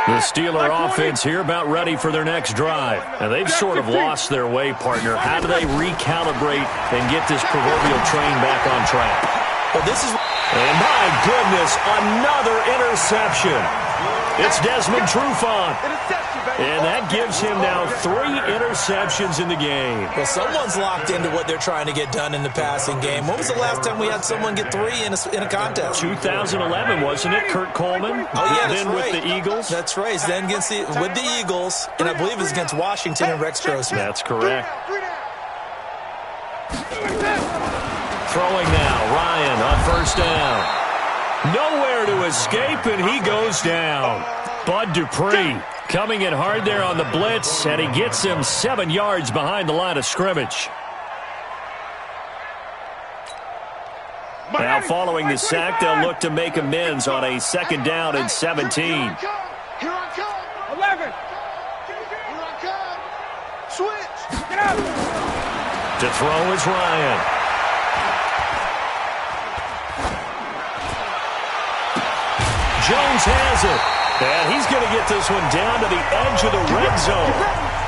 The Steeler offense here about ready for their next drive. And they've sort of lost their way, partner. How do they recalibrate and get this proverbial train back on track?
Well, this is...
And my goodness, another interception. It's Desmond Trufant. And that gives him now 3 interceptions in the game.
Well, someone's locked into what they're trying to get done in the passing game. When was the last time we had someone get 3 in a contest?
2011, wasn't it? Kurt Coleman.
Oh, yeah, that's
then
right.
with the Eagles.
That's right. Then with the Eagles, and I believe it was against Washington and Rex Grossman.
That's correct. Throwing now, Ryan on first down. Nowhere to escape, and he goes down. Bud Dupree coming in hard there on the blitz, and he gets him 7 yards behind the line of scrimmage. Now following the sack, they'll look to make amends on a 2nd down and 17.
Here I come. 11. Here I come. Switch. Get out.
To throw is Ryan. Jones has it. And he's going to get this one down to the edge of the red zone.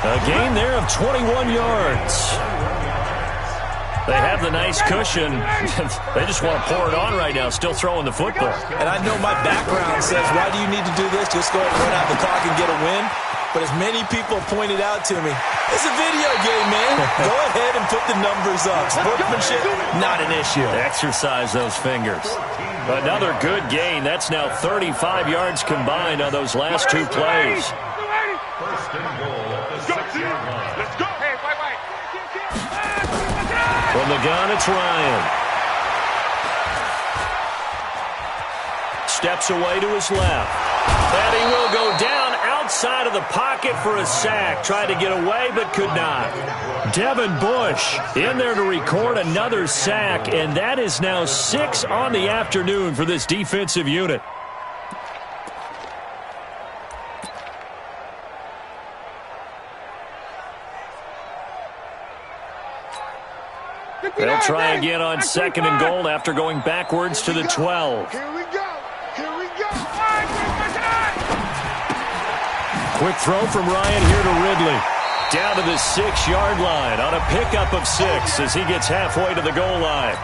A gain there of 21 yards. They have the nice cushion. They just want to pour it on right now, still throwing the football.
And I know my background says, why do you need to do this? Just go and run out the clock and get a win. But as many people pointed out to me, it's a video game, man. Go ahead and put the numbers up. Sportsmanship, not an issue.
Exercise those fingers. Another good gain. That's now 35 yards combined on those last 2 plays.
First and goal at the 6-yard line.
Let's go. Hey, wait.
From the gun, it's Ryan. Steps away to his left. And he will go down outside of the pocket for a sack. Tried to get away, but could not. Devin Bush in there to record another sack, and that is now 6 on the afternoon for this defensive unit. They'll try again on 2nd and goal after going backwards to the 12.
Here we go. Here we go.
Quick throw from Ryan here to Ridley. Down to the 6-yard line on a pickup of 6 as he gets halfway to the goal line.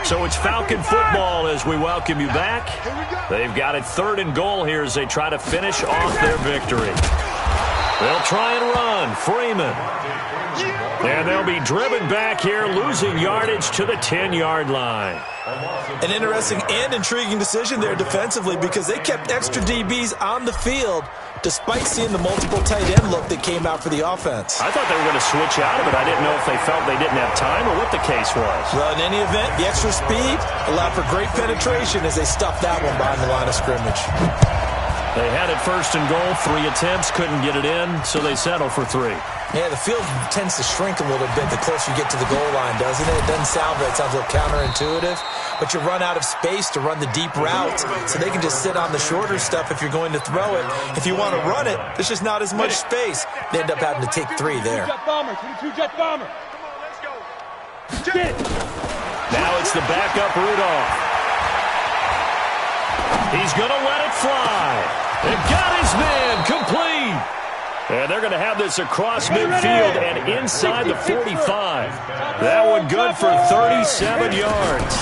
So it's Falcon football as we welcome you back. They've got it 3rd and goal here as they try to finish off their victory. They'll try and run. Freeman. And they'll be driven back here, losing yardage to the 10-yard line.
An interesting and intriguing decision there defensively because they kept extra DBs on the field despite seeing the multiple tight end look that came out for the offense.
I thought they were going to switch out of it. I didn't know if they felt they didn't have time or what the case was.
Well, in any event, the extra speed allowed for great penetration as they stuffed that one behind the line of scrimmage.
They had it 1st and goal, 3 attempts, couldn't get it in, so they settle for 3.
Yeah, the field tends to shrink a little bit the closer you get to the goal line, doesn't it? It doesn't sound right. It sounds a little counterintuitive. But you run out of space to run the deep routes, so they can just sit on the shorter stuff if you're going to throw it. If you want to run it, there's just not as much space. They end up having to take 3 there.
22 jet bomber. 22 jet bomber. Come on, let's go. Jet.
Now it's the backup Rudolph. He's going to let it fly. And got his man complete. And they're going to have this across midfield and inside the 45. That one good for 37 yards.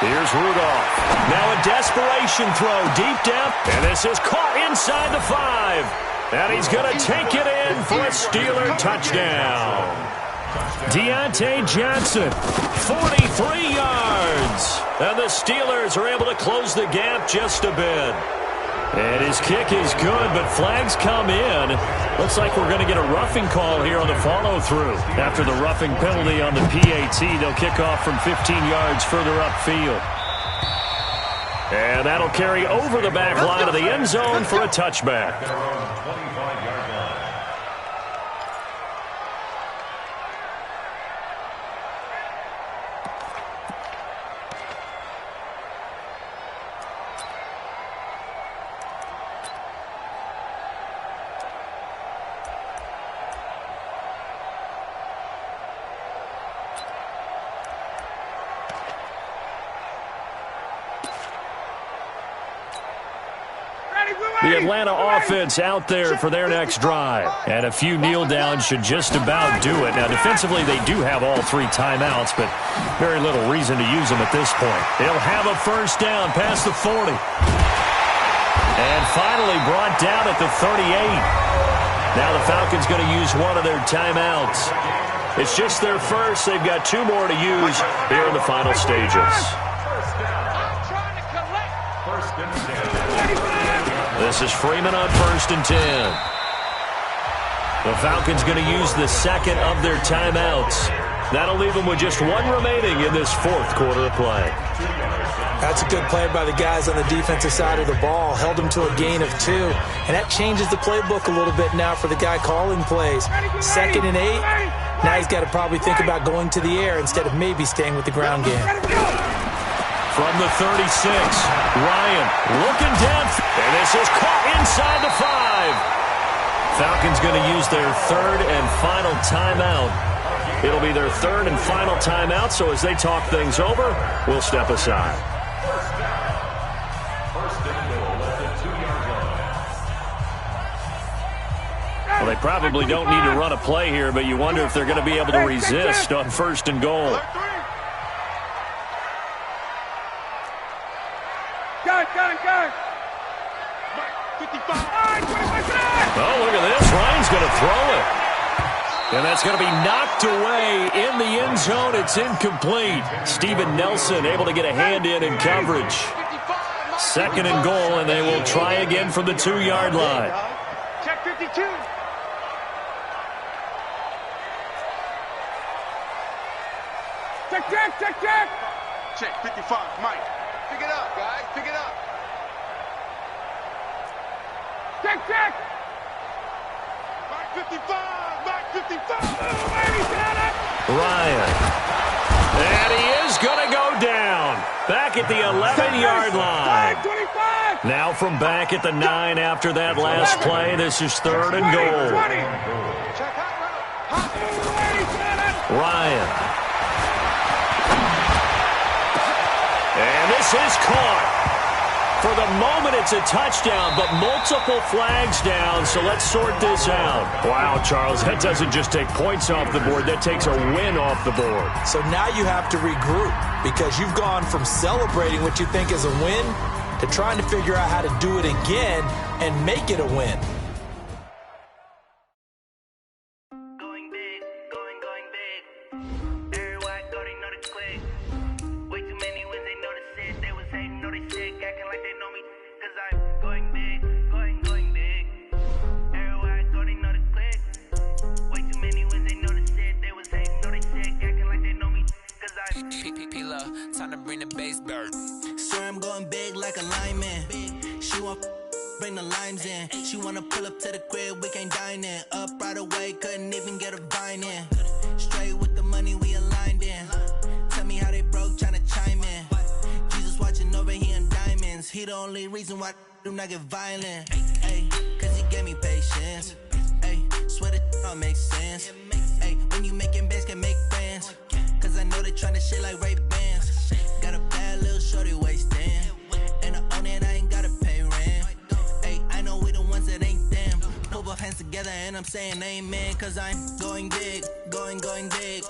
Here's Rudolph. Now a desperation throw deep down. And this is caught inside the 5. And he's going to take it in for a Steeler touchdown. Deontay Johnson, 43 yards. And the Steelers are able to close the gap just a bit. And his kick is good, but flags come in. Looks like we're going to get a roughing call here on the follow-through. After the roughing penalty on the PAT, they'll kick off from 15 yards further upfield. And that'll carry over the back line of the end zone for a touchback. The Atlanta offense out there for their next drive. And a few kneel downs should just about do it. Now, defensively, they do have all 3 timeouts, but very little reason to use them at this point. They'll have a first down past the 40. And finally brought down at the 38. Now the Falcons going to use one of their timeouts. It's just their first. They've got 2 more to use here in the final stages. This is Freeman on 1st and 10. The Falcons going to use the second of their timeouts. That'll leave them with just 1 remaining in this 4th quarter of play.
That's a good play by the guys on the defensive side of the ball. Held them to a gain of 2. And that changes the playbook a little bit now for the guy calling plays. 2nd and 8. Now he's got to probably think about going to the air instead of maybe staying with the ground game.
From the 36, Ryan looking down. And this is caught inside the 5. Falcons going to use their 3rd and final timeout. It'll be their 3rd and final timeout, so as they talk things over, we'll step aside. Well, they probably don't need to run a play here, but you wonder if they're going to be able to resist on 1st and goal. Oh, look at this. Ryan's going to throw it. And that's going to be knocked away in the end zone. It's incomplete. Steven Nelson able to get a hand in coverage. 2nd and goal, and they will try again from the 2-yard line.
Check 52. Check. Check 55, Mike. Pick it up, guys. Pick it up. Check. Mike 55.
Ryan. And he is going to go down. Back at the 11-yard line. Now from back at the 9 after that last play. This is 3rd and goal. Ryan. this is caught. For the moment, it's a touchdown, but multiple flags down, so let's sort this out. Wow, Charles, that doesn't just take points off the board. That takes a win off the board.
So now you have to regroup because you've gone from celebrating what you think is a win to trying to figure out how to do it again and make it a win.
Time to bring the bass bird. Swear I'm going big like a lineman. She want bring the limes in. She wanna pull up to the crib, we can't dine in. Up right away, couldn't even get a vine in. Straight with the money we aligned in. Tell me how they broke, tryna chime in. Jesus watching over here in diamonds. He the only reason why I do not get violent. Ay, cause he gave me patience. Ay, swear that all makes sense. Ay, when you making bands, can make friends. Cause I know they tryna shit like Ray-Bans. Got a bad little shorty wasting. And I own it, I ain't gotta pay rent. Hey, I know we the ones that ain't them. Put both hands together and I'm saying amen. Cause I'm going big, going big.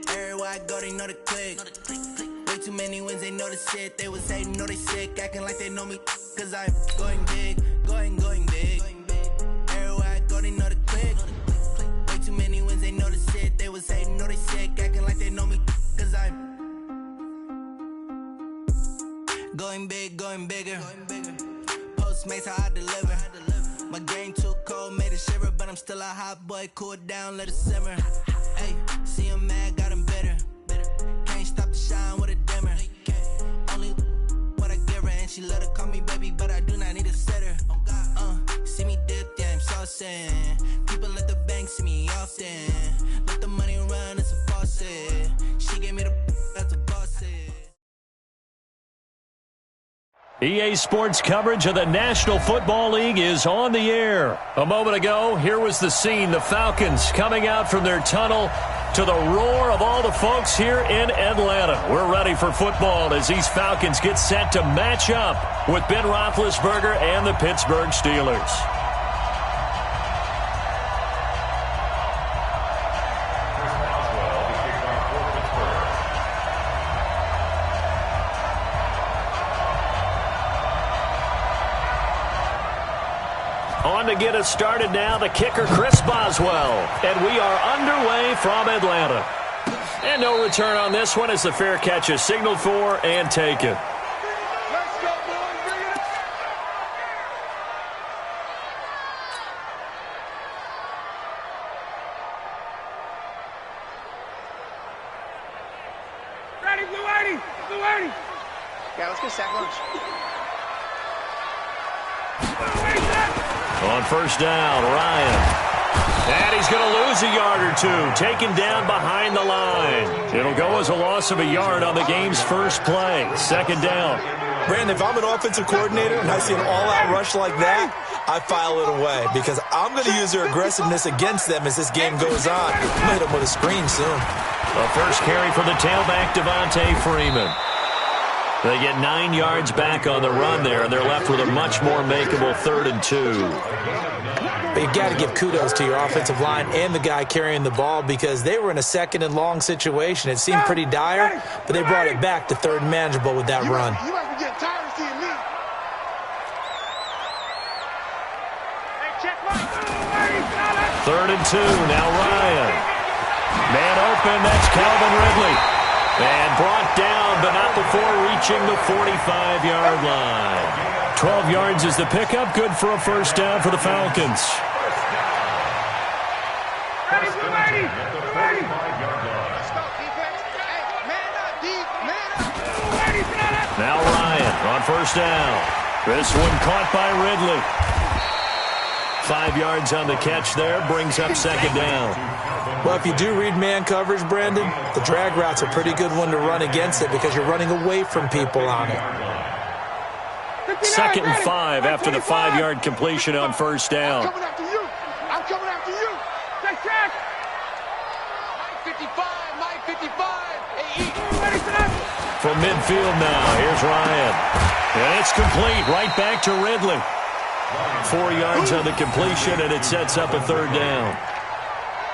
Everywhere I go, they know the click. Way too many wins, they know the shit. They was hating, know they sick, acting like they know me. Cause I'm going big, going big. Everywhere I go, they know the click. Way too many wins, they know the shit. They was hating, know they sick, acting like they know me. Cause I'm going big, going bigger. Postmates how I deliver. My game too cold, made it shiver, but I'm still a hot boy. Cool it down, let it simmer. Hey, see him mad, got him bitter. Can't stop the shine with a dimmer. Only what I give her, and she let her call me baby, but I do not need a sitter. See me dip, yeah, I'm saucing. People at the bank see me often. Let the money run, it's a faucet. She gave me the that's a boss.
EA Sports coverage of the National Football League is on the air. A moment ago, here was the scene. The Falcons coming out from their tunnel to the roar of all the folks here in Atlanta. We're ready for football as these Falcons get set to match up with Ben Roethlisberger and the Pittsburgh Steelers. On to get us started now, the kicker, Chris Boswell. And we are underway from Atlanta. And no return on this one as the fair catch is signaled for and taken.
Let's go, boys. Bring it. Ready, Blue 80. Blue 80.
Yeah, let's get sack lunch.
On first down, Ryan. And he's going to lose a yard or two. Taken down behind the line. It'll go as a loss of a yard on the game's first play. Second down.
Brandon, if I'm an offensive coordinator and I see an all-out rush like that, I file it away because I'm going to use their aggressiveness against them as this game goes on. I'm going to hit them with a screen soon.
A first carry for the tailback, Devontae Freeman. They get 9 yards back on the run there, and they're left with a much more makeable 3rd and 2.
But you've got to give kudos to your offensive line and the guy carrying the ball because they were in a 2nd and long situation. It seemed pretty dire, but they brought it back to 3rd and manageable with that run.
You must be getting tired of seeing me. Hey, check one.
3rd and 2, now Ryan. Man open, that's Calvin Ridley. And brought down, but not before reaching the 45-yard line. 12 yards is the pickup. Good for a first down for the Falcons.
Ready, Blue 80. Ready.
Now Ryan on first down. This one caught by Ridley. 5 yards on the catch there. Brings up second down.
Well, if you do read man coverage, Brandon, the drag route's a pretty good one to run against it because you're running away from people on it.
2nd and 5 after the 5-yard completion on first down.
I'm coming after you. I'm coming after you. Take track.
Mike 55. Mike 55. Hey,
from midfield now. Here's Ryan. And it's complete. Right back to Ridley. 4 yards on the completion, and it sets up a third down.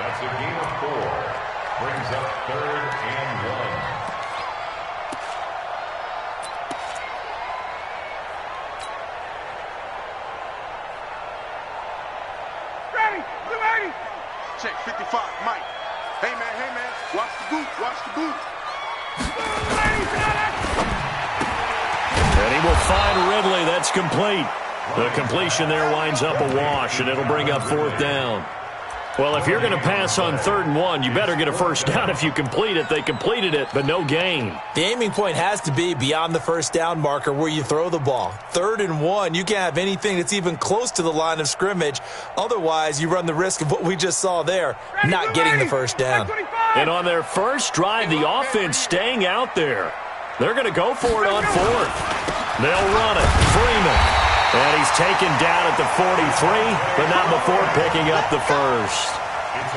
That's a gain of 4. Brings up 3rd and 1.
Ready, 280. Check 55, Mike. Hey, man, watch the boot.
And he will find Ridley. That's complete. The completion there winds up a wash, and it'll bring up 4th down. Well, if you're going to pass on 3rd and 1, you better get a first down if you complete it. They completed it, but no gain.
The aiming point has to be beyond the first down marker where you throw the ball. 3rd and 1, you can't have anything that's even close to the line of scrimmage. Otherwise, you run the risk of what we just saw there, not getting the first down.
And on their first drive, the offense staying out there. They're going to go for it on 4th. They'll run it. Freeman. And he's taken down at the 43, but not before picking up the first.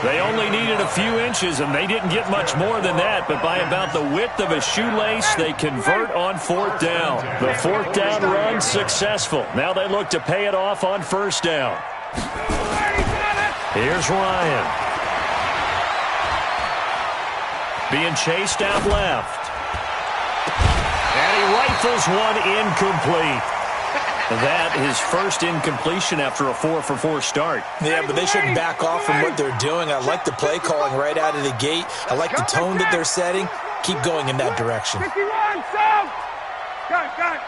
They only needed a few inches, and they didn't get much more than that, but by about the width of a shoelace, they convert on 4th down. The 4th down run successful. Now they look to pay it off on 1st down. Here's Ryan. Being chased out left. And he rifles one incomplete. That is first incompletion after a 4-for-4 start.
Yeah, but they shouldn't back off from what they're doing. I like the play calling right out of the gate. I like the tone that they're setting. Keep going in that direction.
51, Sam! Got it.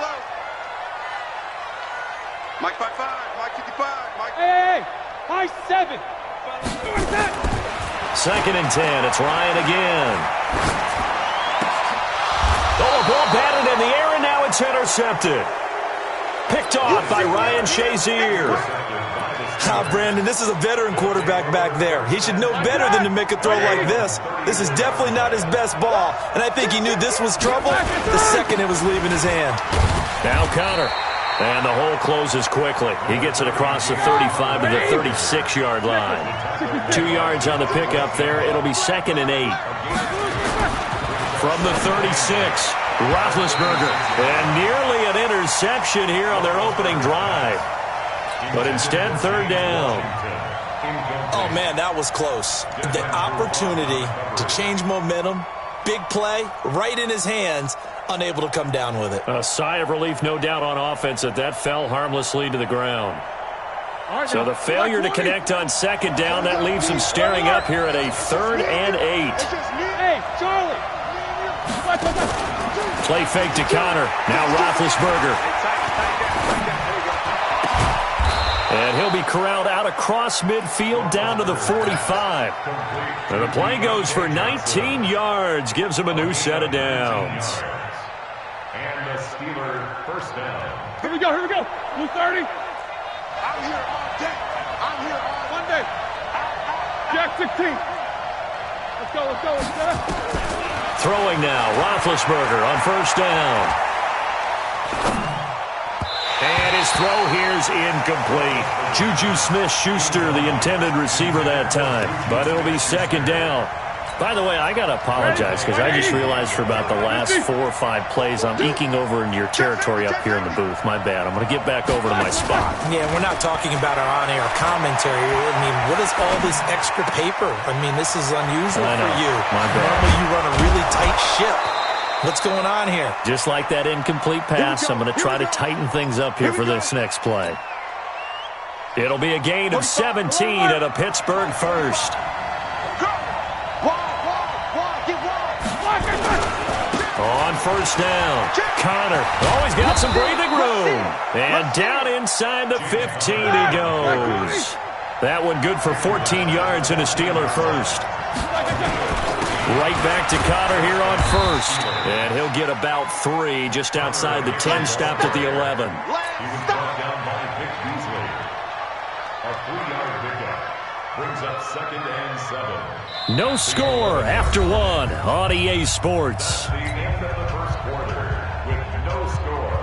Flow. Mike 55, Mike 55, Mike. Hey, Mike 7.
2nd and 10. It's Ryan again. Oh, ball batted in the air, and now it's intercepted. Picked off by Ryan Shazier.
Brandon, this is a veteran quarterback back there. He should know better than to make a throw like this. This is definitely not his best ball, and I think he knew this was trouble the second it was leaving his hand.
Now Connor. And the hole closes quickly. He gets it across the 35 to the 36-yard line. 2 yards on the pickup there. It'll be 2nd and 8. From the 36, Roethlisberger. And nearly an interception here on their opening drive. But instead, 3rd down.
Oh, man, that was close. The opportunity to change momentum, big play, right in his hands, unable to come down with it.
A sigh of relief, no doubt, on offense that fell harmlessly to the ground. So the failure to connect on 2nd down, that leaves him staring up here at a 3rd and 8.
Hey, Charlie.
Play fake to Connor. Now Roethlisberger. And he'll be corralled out across midfield down to the 45. And the play goes for 19 yards. Gives him a new set of downs.
And the Steelers first down.
Here we go. Blue 30. I'm here all day. I'm here all Monday. Jack 16. Let's go.
Throwing now, Roethlisberger on 1st down. And his throw here's incomplete. Juju Smith-Schuster, the intended receiver that time. But it'll be 2nd down. By the way, I got to apologize because I just realized for about the last 4 or 5 plays, I'm eking over into your territory up here in the booth. My bad. I'm going to get back over to my spot.
Yeah, we're not talking about our on-air commentary. I mean, what is all this extra paper? I mean, this is unusual for you.
My bad.
Normally you run a really tight ship. What's going on here?
Just like that incomplete pass, I'm going to try to tighten things up here for this next play. It'll be a gain of 17 at a Pittsburgh first. On 1st down, Connor. Always got some breathing room. And down inside the 15 he goes. That one good for 14 yards and a Steeler first. Right back to Connor here on 1st. And he'll get about 3 just outside the 10, stopped at the 11.
He was brought down by Vic Beasley. A 3-yard pickup brings up 2nd and 7.
No score after 1 on EA Sports.
The end of the first quarter with no score.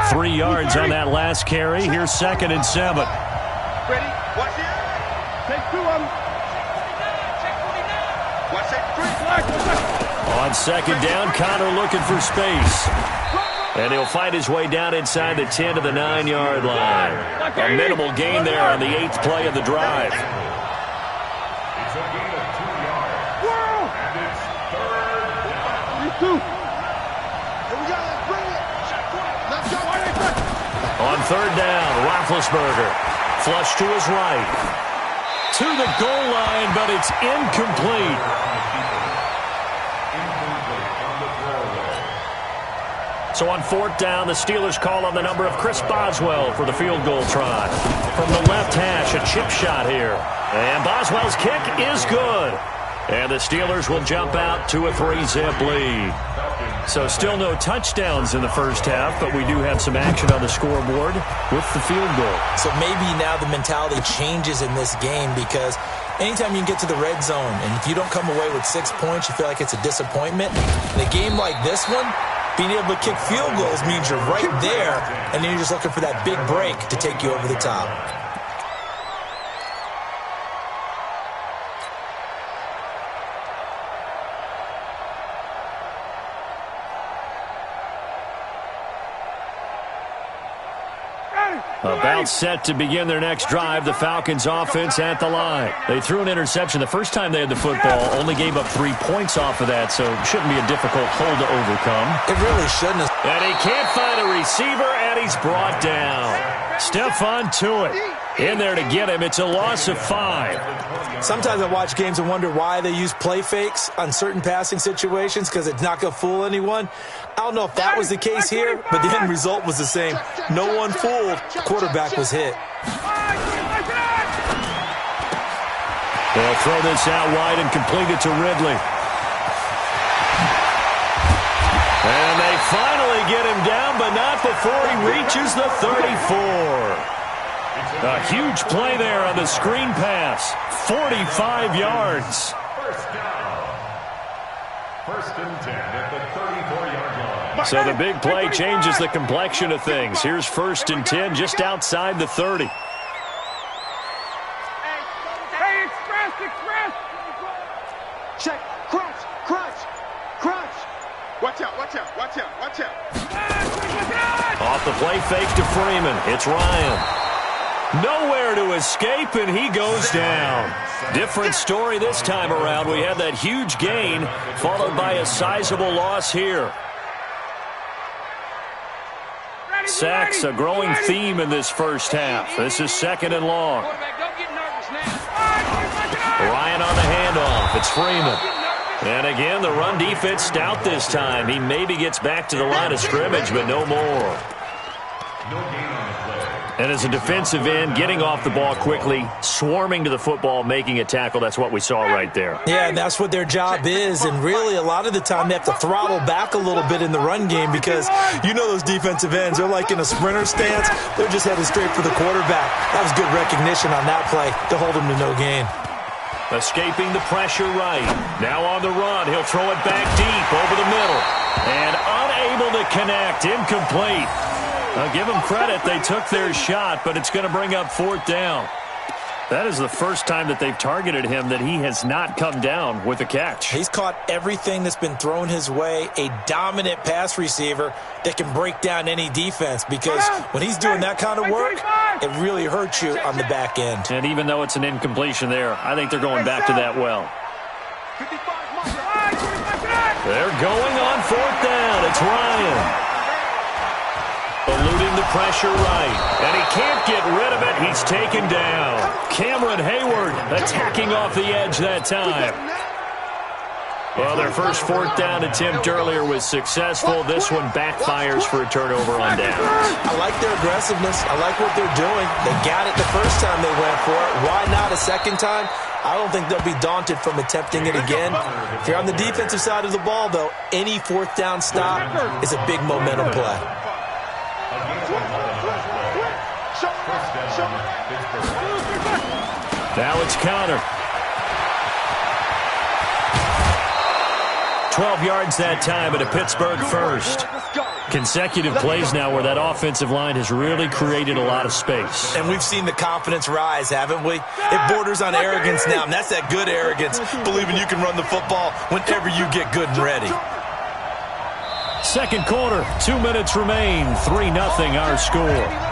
3 yards on that last carry. Here's 2nd and 7.
Ready? Watch it. Take 2 of them. Watch take 3.
On second down, Connor looking for space. And he'll find his way down inside the 10 to the 9-yard line. A minimal gain there on the 8th play of the drive.
It's a gain of 2 yards. And it's third down.
Here we go, let's bring it. Let's go.
On third down, Roethlisberger. Flush to his right. To the goal line, but it's incomplete. So on fourth down, the Steelers call on the number of Chris Boswell for the field goal try. From the left hash, a chip shot here. And Boswell's kick is good. And the Steelers will jump out to a 3-zip lead. So still no touchdowns in the first half, but we do have some action on the scoreboard with the field goal. So maybe now the mentality changes in this game because anytime you can get to the red zone, and if you don't come away with 6 points, you feel like it's a disappointment. In a game like this one, being able to kick field goals means you're right there, and then you're just looking for that big break to take you over the top. About set to begin their next drive, the Falcons offense at the line. They threw an interception the first time they had the football, only gave up 3 points off of that, so it shouldn't be a difficult hole to overcome. It really shouldn't. And he can't find a receiver, and he's brought down. Stephon Tuitt in there to get him. It's a loss of 5. Sometimes I watch games and wonder why they use play fakes on certain passing situations because it's not going to fool anyone. I don't know if that was the case here, but the end result was the same. No one fooled. The quarterback was hit. They'll throw this out wide and complete it to Ridley. And they finally get him down, but not before he reaches the 34. A huge play there on the screen pass. 45 yards.
First down. First and 10 at the 34-yard line.
So the big play changes the complexion of things. Here's first and 10 just outside the 30.
Hey, express.
Check. Crunch. Watch out.
Off the play fake to Freeman. It's Ryan. Nowhere to escape, and he goes down. Different story this time around. We had that huge gain, followed by a sizable loss here. Sacks, a growing theme in this first half. This is second and long. Ryan on the handoff. It's Freeman. And again, the run defense stout this time. He maybe gets back to the line of scrimmage, but no more. And as a defensive end, getting off the ball quickly, swarming to the football, making a tackle, that's what we saw right there. Yeah, and that's what their job is. And really, a lot of the time, they have to throttle back a little bit in the run game because you know those defensive ends, they're like in a sprinter stance. They're just headed straight for the quarterback. That was good recognition on that play to hold him to no gain. Escaping the pressure right. Now on the run. He'll throw it back deep over the middle. And unable to connect. Incomplete. Now give them credit. They took their shot, but it's going to bring up fourth down. That is the first time that they've targeted him that he has not come down with a catch. He's caught everything that's been thrown his way. A dominant pass receiver that can break down any defense because when he's doing that kind of work, it really hurts you on the back end. And even though it's an incompletion there, I think they're going back to that well. They're going on fourth down. It's Ryan. Eluding the pressure right. And he can't get rid of it. He's taken down. Cameron Hayward attacking off the edge that time. Well, their first fourth down attempt earlier was successful. This one backfires for a turnover on downs. I like their aggressiveness. I like what they're doing. They got it the first time they went for it. Why not a second time? I don't think they'll be daunted from attempting it again. If you're on the defensive side of the ball, though, any fourth down stop is a big momentum play. Now it's Connor. 12 yards that time, and a Pittsburgh first. Consecutive plays now where that offensive line has really created a lot of space.
And we've seen the confidence rise, haven't we? It borders on arrogance now, and that's that good arrogance, believing you can run the football whenever you get good and ready.
Second quarter, 2 minutes remain, 3-0 our score.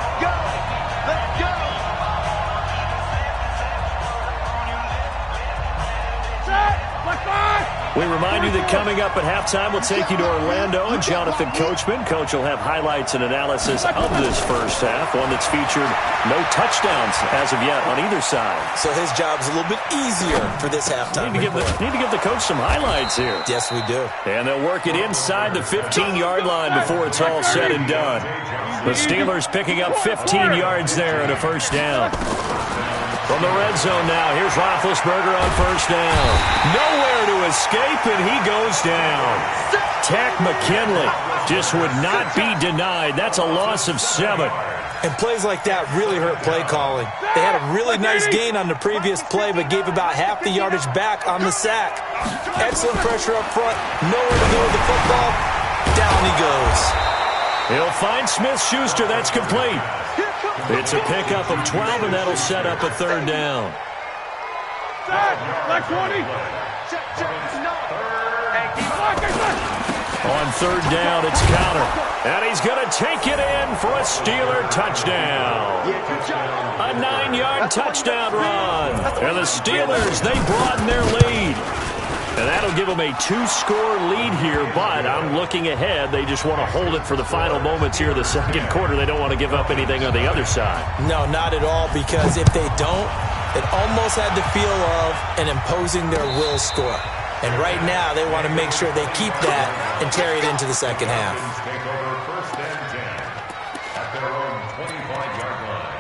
We remind you that coming up at halftime, we'll take you to Orlando and Jonathan Coachman. Coach will have highlights and analysis of this first half, one that's featured no touchdowns as of yet on either side.
So his job's a little bit easier for this halftime.
Need to give the coach some highlights here.
Yes, we do.
And they'll work it inside the 15-yard line before it's all said and done. The Steelers picking up 15 yards there and a first down. From the red zone now, here's Roethlisberger on first down. Nowhere to escape, and he goes down. Tack McKinley just would not be denied. That's a loss of 7.
And plays like that really hurt play calling. They had a really nice gain on the previous play, but gave about half the yardage back on the sack. Excellent pressure up front. Nowhere to go with the football. Down he goes.
He'll find Smith-Schuster. That's complete. It's a pickup of 12, and that'll set up a third down.
Like 20.
On third down, it's Counter. And he's going to take it in for a Steeler touchdown. A 9-yard touchdown run. And the Steelers, they broaden their lead. And that'll give them a 2-score lead here, but I'm looking ahead. They just want to hold it for the final moments here of the second quarter. They don't want to give up anything on the other side.
No, not at all, because if they don't, it almost had the feel of an imposing their will score. And right now, they want to make sure they keep that and carry it into the second half.
Take over first and 10 at their own 25-yard line.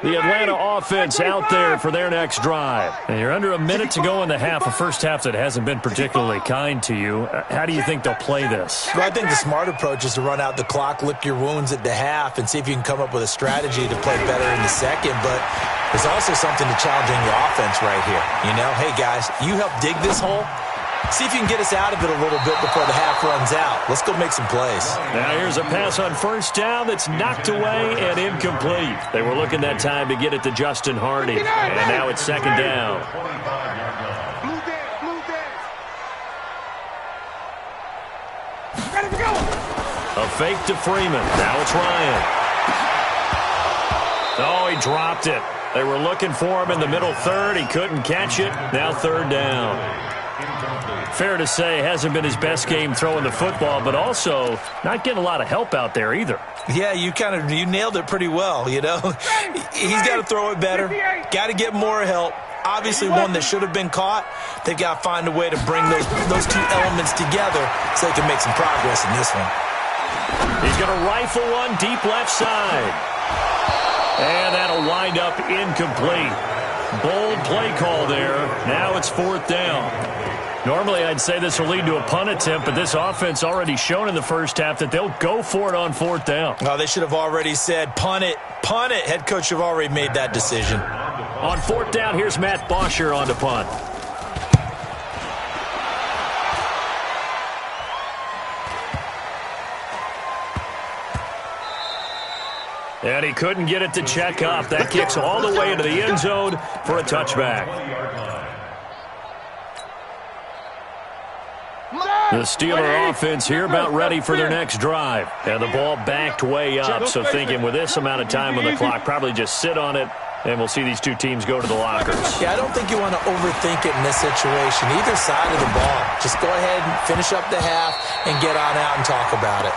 The Atlanta offense out there for their next drive. And you're under a minute to go in the half, a first half that hasn't been particularly kind to you. How do you think they'll play this?
Well, I think the smart approach is to run out the clock, lick your wounds at the half, and see if you can come up with a strategy to play better in the second. But there's also something to challenging your offense right here. You know, hey, guys, you help dig this hole. See if you can get us out of it a little bit before the half runs out. Let's go make some plays.
Now here's a pass on first down that's knocked away and incomplete. They were looking that time to get it to Justin Hardy. And now it's second down. A fake to Freeman. Now it's Ryan. Oh, he dropped it. They were looking for him in the middle third. He couldn't catch it. Now third down. Fair to say, hasn't been his best game throwing the football, but also not getting a lot of help out there either.
Yeah, you nailed it pretty well, you know. He's got to throw it better. Got to get more help. Obviously one that should have been caught. They've got to find a way to bring those two elements together so they can make some progress in this one.
He's going to rifle one deep left side. And that'll wind up incomplete. Bold play call there. Now it's fourth down. Normally, I'd say this will lead to a punt attempt, but this offense already shown in the first half that they'll go for it on fourth down.
Oh, they should have already said, punt it, punt it. Head coach have already made that decision.
On fourth down, here's Matt Bosher on to punt. And he couldn't get it to check up. That kicks all the way into the end zone for a touchback. The Steeler offense here about ready for their next drive. And the ball backed way up, so thinking with this amount of time on the clock, probably just sit on it, and we'll see these two teams go to the lockers.
Yeah, I don't think you want to overthink it in this situation. Either side of the ball. Just go ahead and finish up the half and get on out and talk about it.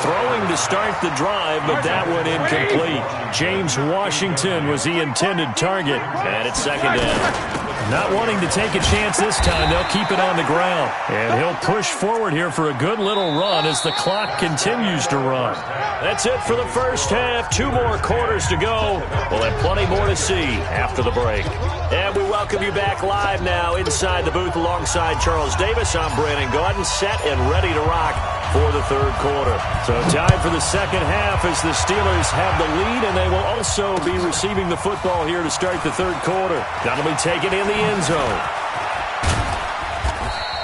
Throwing to start the drive, but that one incomplete. James Washington was the intended target, and it's second down. Not wanting to take a chance this time, they'll keep it on the ground. And he'll push forward here for a good little run as the clock continues to run. That's it for the first half. 2 more quarters to go. We'll have plenty more to see after the break. And we welcome you back live now inside the booth alongside Charles Davis. I'm Brandon Gaudin, set and ready to rock for the third quarter. So time for the second half as the Steelers have the lead, and they will also be receiving the football here to start the third quarter. That'll be taken in the end zone.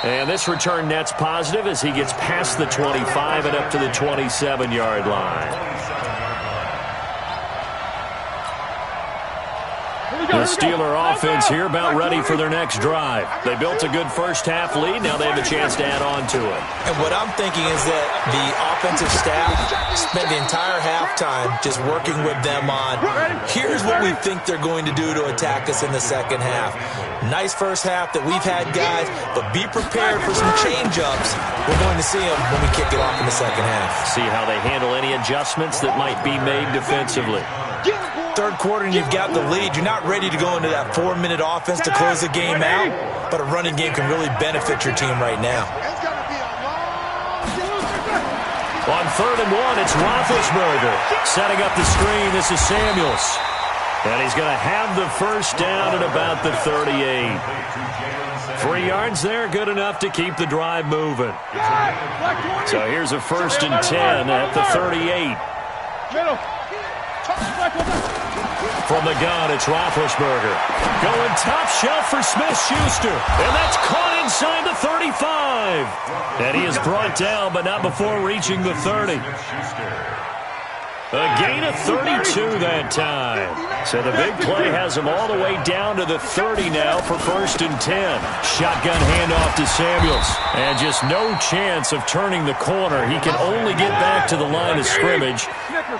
And this return net's positive as he gets past the 25 and up to the 27-yard line. The Steeler offense here about ready for their next drive. They built a good first-half lead. Now they have a chance to add on to it.
And what I'm thinking is that the offensive staff spent the entire halftime just working with them on, here's what we think they're going to do to attack us in the second half. Nice first half that we've had, guys, but be prepared for some change-ups. We're going to see them when we kick it off in the second half.
See how they handle any adjustments that might be made defensively.
Third quarter and you've got the lead. You're not ready to go into that 4-minute offense to close the game out, but a running game can really benefit your team right now.
On 3rd and 1, it's Roethlisberger. Setting up the screen, this is Samuels. And he's going to have the first down at about the 38. 3 yards there, good enough to keep the drive moving. So here's a 1st and 10 at the 38. From the gun, it's Roethlisberger. Going top shelf for Smith-Schuster. And that's caught inside the 35. And he is brought down, but not before reaching the 30. A gain of 32 that time. So the big play has him all the way down to the 30 now for 1st and 10. Shotgun handoff to Samuels. And just no chance of turning the corner. He can only get back to the line of scrimmage.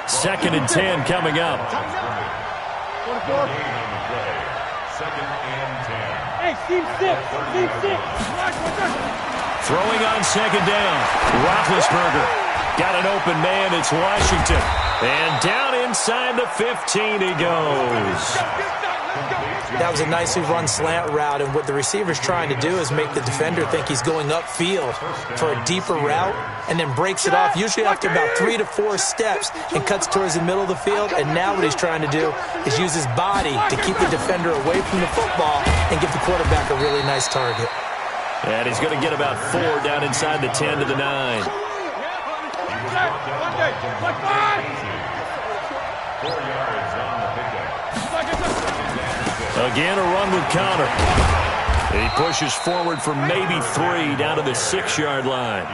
2nd and 10 coming up.
Hey, team 6.
Throwing on 2nd down. Roethlisberger. Got an open man. It's Washington. And down inside the 15 he goes.
That was a nicely run slant route, and what the receiver's trying to do is make the defender think he's going upfield for a deeper route, and then breaks it off, usually after about 3 to 4 steps, and cuts towards the middle of the field. And now what he's trying to do is use his body to keep the defender away from the football and give the quarterback a really nice target.
And he's going to get about 4 down inside the 10 to the 9.
4 yards on the pickup.
Again, a run with Connor. He pushes forward for maybe 3 down to the 6-yard line.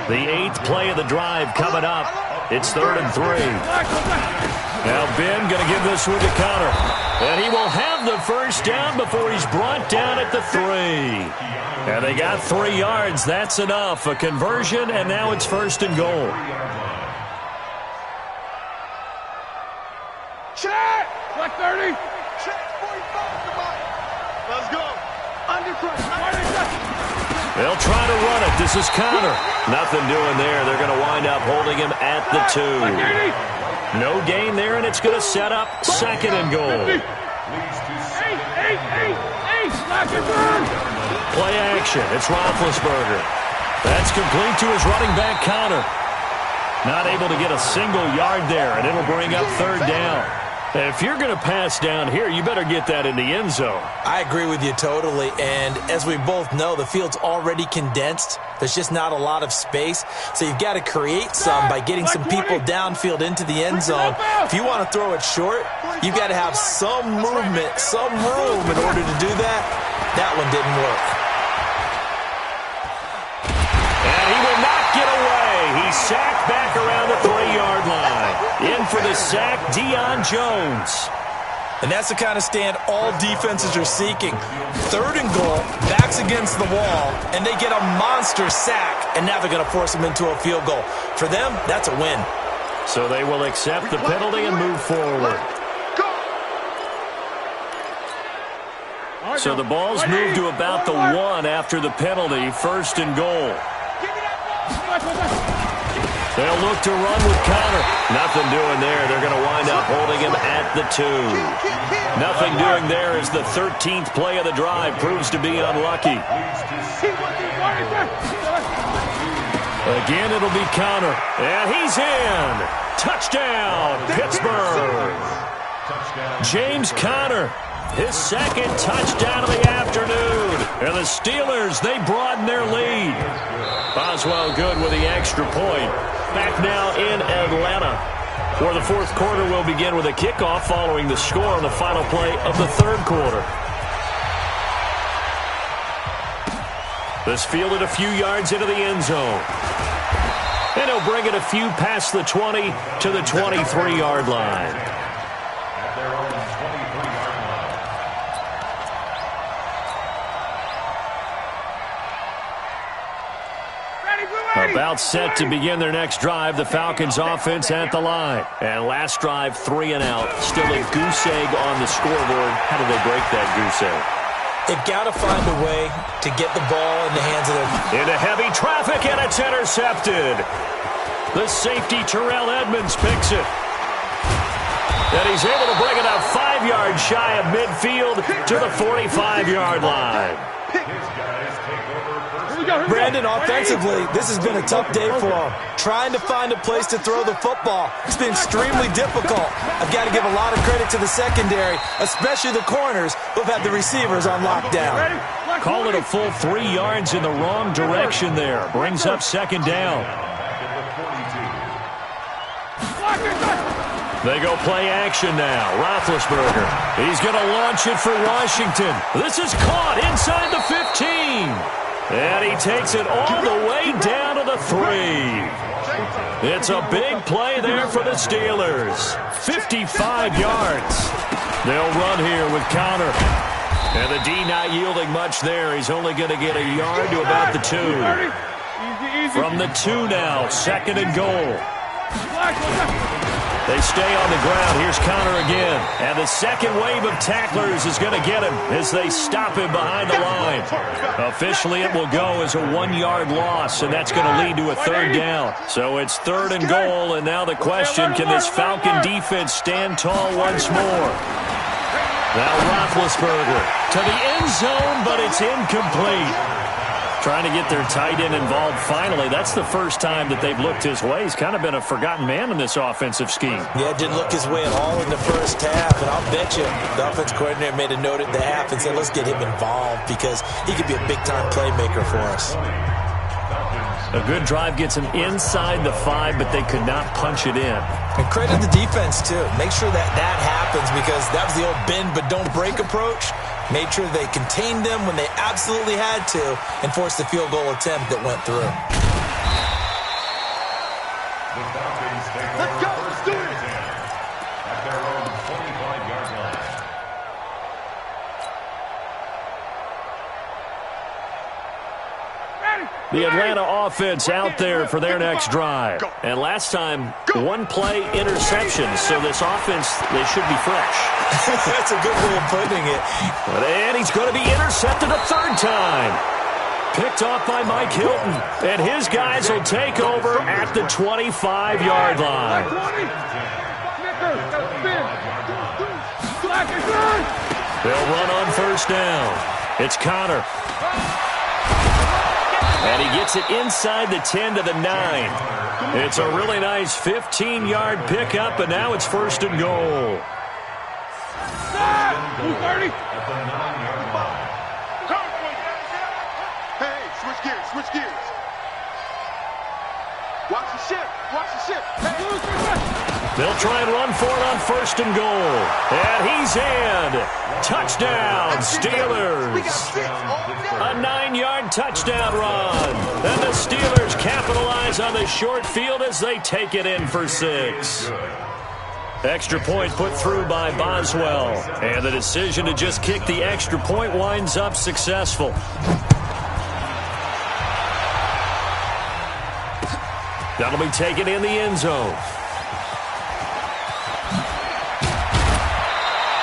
The 8th play of the drive coming up. It's 3rd and 3. Now Ben going to give this one to Connor. And he will have the first down before he's brought down at the 3. And they got 3 yards. That's enough. A conversion, and now it's 1st and goal.
Check! Black 30. Check 45. Come on. Let's go. Under pressure.
They'll try to run it. This is Connor. Nothing doing there. They're going to wind up holding him at the 2. No gain there, and it's going to set up 2nd and goal. Play action. It's Roethlisberger. That's complete to his running back, Connor. Not able to get a single yard there, and it'll bring up 3rd down. If you're going to pass down here, you better get that in the end zone.
I agree with you totally, and as we both know, the field's already condensed. There's just not a lot of space, so you've got to create some by getting some people downfield into the end zone. If you want to throw it short, you've got to have some movement, some room in order to do that. That one didn't work.
And he will not get away. He's sacked back around the 3-yard line. In for the sack, Deion Jones.
And that's the kind of stand all defenses are seeking. 3rd and goal, backs against the wall, and they get a monster sack, and now they're going to force them into a field goal. For them, that's a win.
So they will accept the penalty and move forward. So the ball's moved to about the 1 after the penalty, 1st and goal. They'll look to run with Connor. Nothing doing there. They're going to wind up holding him at the 2. Nothing doing there as the 13th play of the drive proves to be unlucky. Again, it'll be Connor. And he's in. Touchdown, Pittsburgh. James Conner, his 2nd touchdown of the afternoon. And the Steelers, they broaden their lead. Boswell good with the extra point. Back now in Atlanta, where the 4th quarter will begin with a kickoff following the score on the final play of the 3rd quarter. This fielded a few yards into the end zone. And he'll bring it a few past the 20 to the 23-yard line.
At their own 23-yard line.
About set to begin their next drive, the Falcons offense at the line. And last drive, 3 and out. Still a goose egg on the scoreboard. How do they break that goose egg?
They've got to find a way to get the ball in the hands of their...
Into heavy traffic, and it's intercepted. The safety, Terrell Edmonds, picks it. And he's able to bring it up 5 yards shy of midfield to the 45-yard line.
Brandon, offensively, this has been a tough day for him. Trying to find a place to throw the football. It's been extremely difficult. I've got to give a lot of credit to the secondary, especially the corners who've had the receivers on lockdown.
Call it a full 3 yards in the wrong direction there. Brings up second down. They go play action now. Roethlisberger. He's going to launch it for Washington. This is caught inside the 15. And he takes it all the way down to the 3. It's a big play there for the Steelers. 55 yards. They'll run here with Connor. And the D not yielding much there. He's only going to get a yard to about the 2. From the 2 now, second and goal. They stay on the ground. Here's Connor again. And the second wave of tacklers is going to get him as they stop him behind the line. Officially, it will go as a 1-yard loss, and that's going to lead to a third down. So it's third and goal, and now the question, can this Falcon defense stand tall once more? Now Roethlisberger to the end zone, but it's incomplete. Trying to get their tight end involved finally. That's the first time that they've looked his way. He's kind of been a forgotten man in this offensive scheme.
Yeah, didn't look his way at all in the first half, and I'll bet you the offense coordinator made a note at the half and said, let's get him involved because he could be a big-time playmaker for us.
A good drive gets him inside the 5, but they could not punch it in.
And credit the defense, too. Make sure that happens because that was the old bend but don't break approach. Made sure they contained them when they absolutely had to and forced the field goal attempt that went through.
The Falcons take over first and 10 at their own 25-yard line.
The Atlanta offense out there for their next drive. And last time, 1 play interception. So this offense, they should be fresh.
That's a good way of putting it.
And he's going to be intercepted a third time. Picked off by Mike Hilton. And his guys will take over at the 25-yard line. They'll run on first down. It's Connor. And he gets it inside the 10 to the 9. It's a really nice 15-yard pickup, and now it's first and goal.
230.
At the 9-yard line.
Hey, switch gears. Watch the ship. Hey.
They'll try and run for it on first and goal. And he's in. Touchdown, Steelers. A 9-yard touchdown run. And the Steelers capitalize on the short field as they take it in for 6. Extra point put through by Boswell. And the decision to just kick the extra point winds up successful. That'll be taken in the end zone.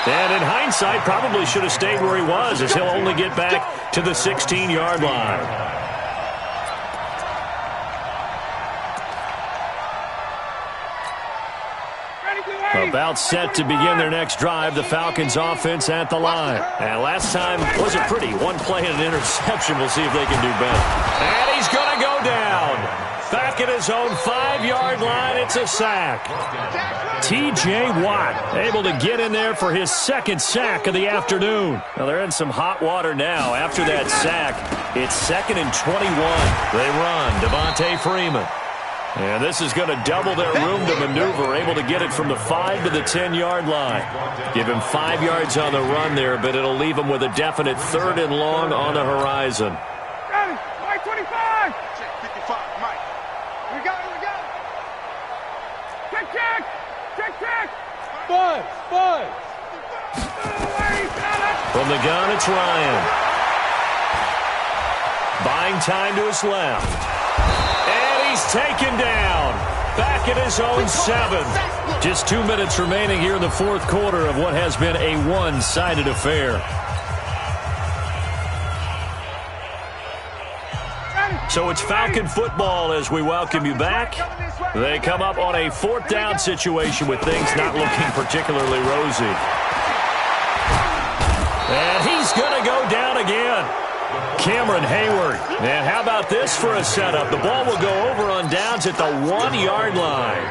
And in hindsight, probably should have stayed where he was as he'll only get back to the 16-yard line. About set to begin their next drive, the Falcons offense at the line. And last time wasn't pretty. 1 play and an interception. We'll see if they can do better. And he's going to go down. Back at his own 5-yard line, it's a sack. T.J. Watt able to get in there for his second sack of the afternoon. Now they're in some hot water now. After that sack, it's 2nd and 21. They run. Devontae Freeman. And this is going to double their room to maneuver, able to get it from the 5 to the 10-yard line. Give him 5 yards on the run there, but it'll leave him with a definite 3rd and long on the horizon.
Check 25.
Check 55, Mike.
We got it. Check. Five.
From the gun, it's Ryan. Buying time to his left. And he's taken down. Back at his own 7. Just 2 minutes remaining here in the fourth quarter of what has been a one-sided affair. So it's Falcon football as we welcome you back. They come up on a 4th down situation with things not looking particularly rosy. And he's going to go down again. Cameron Hayward. And how about this for a setup? The ball will go over on downs at the 1-yard line.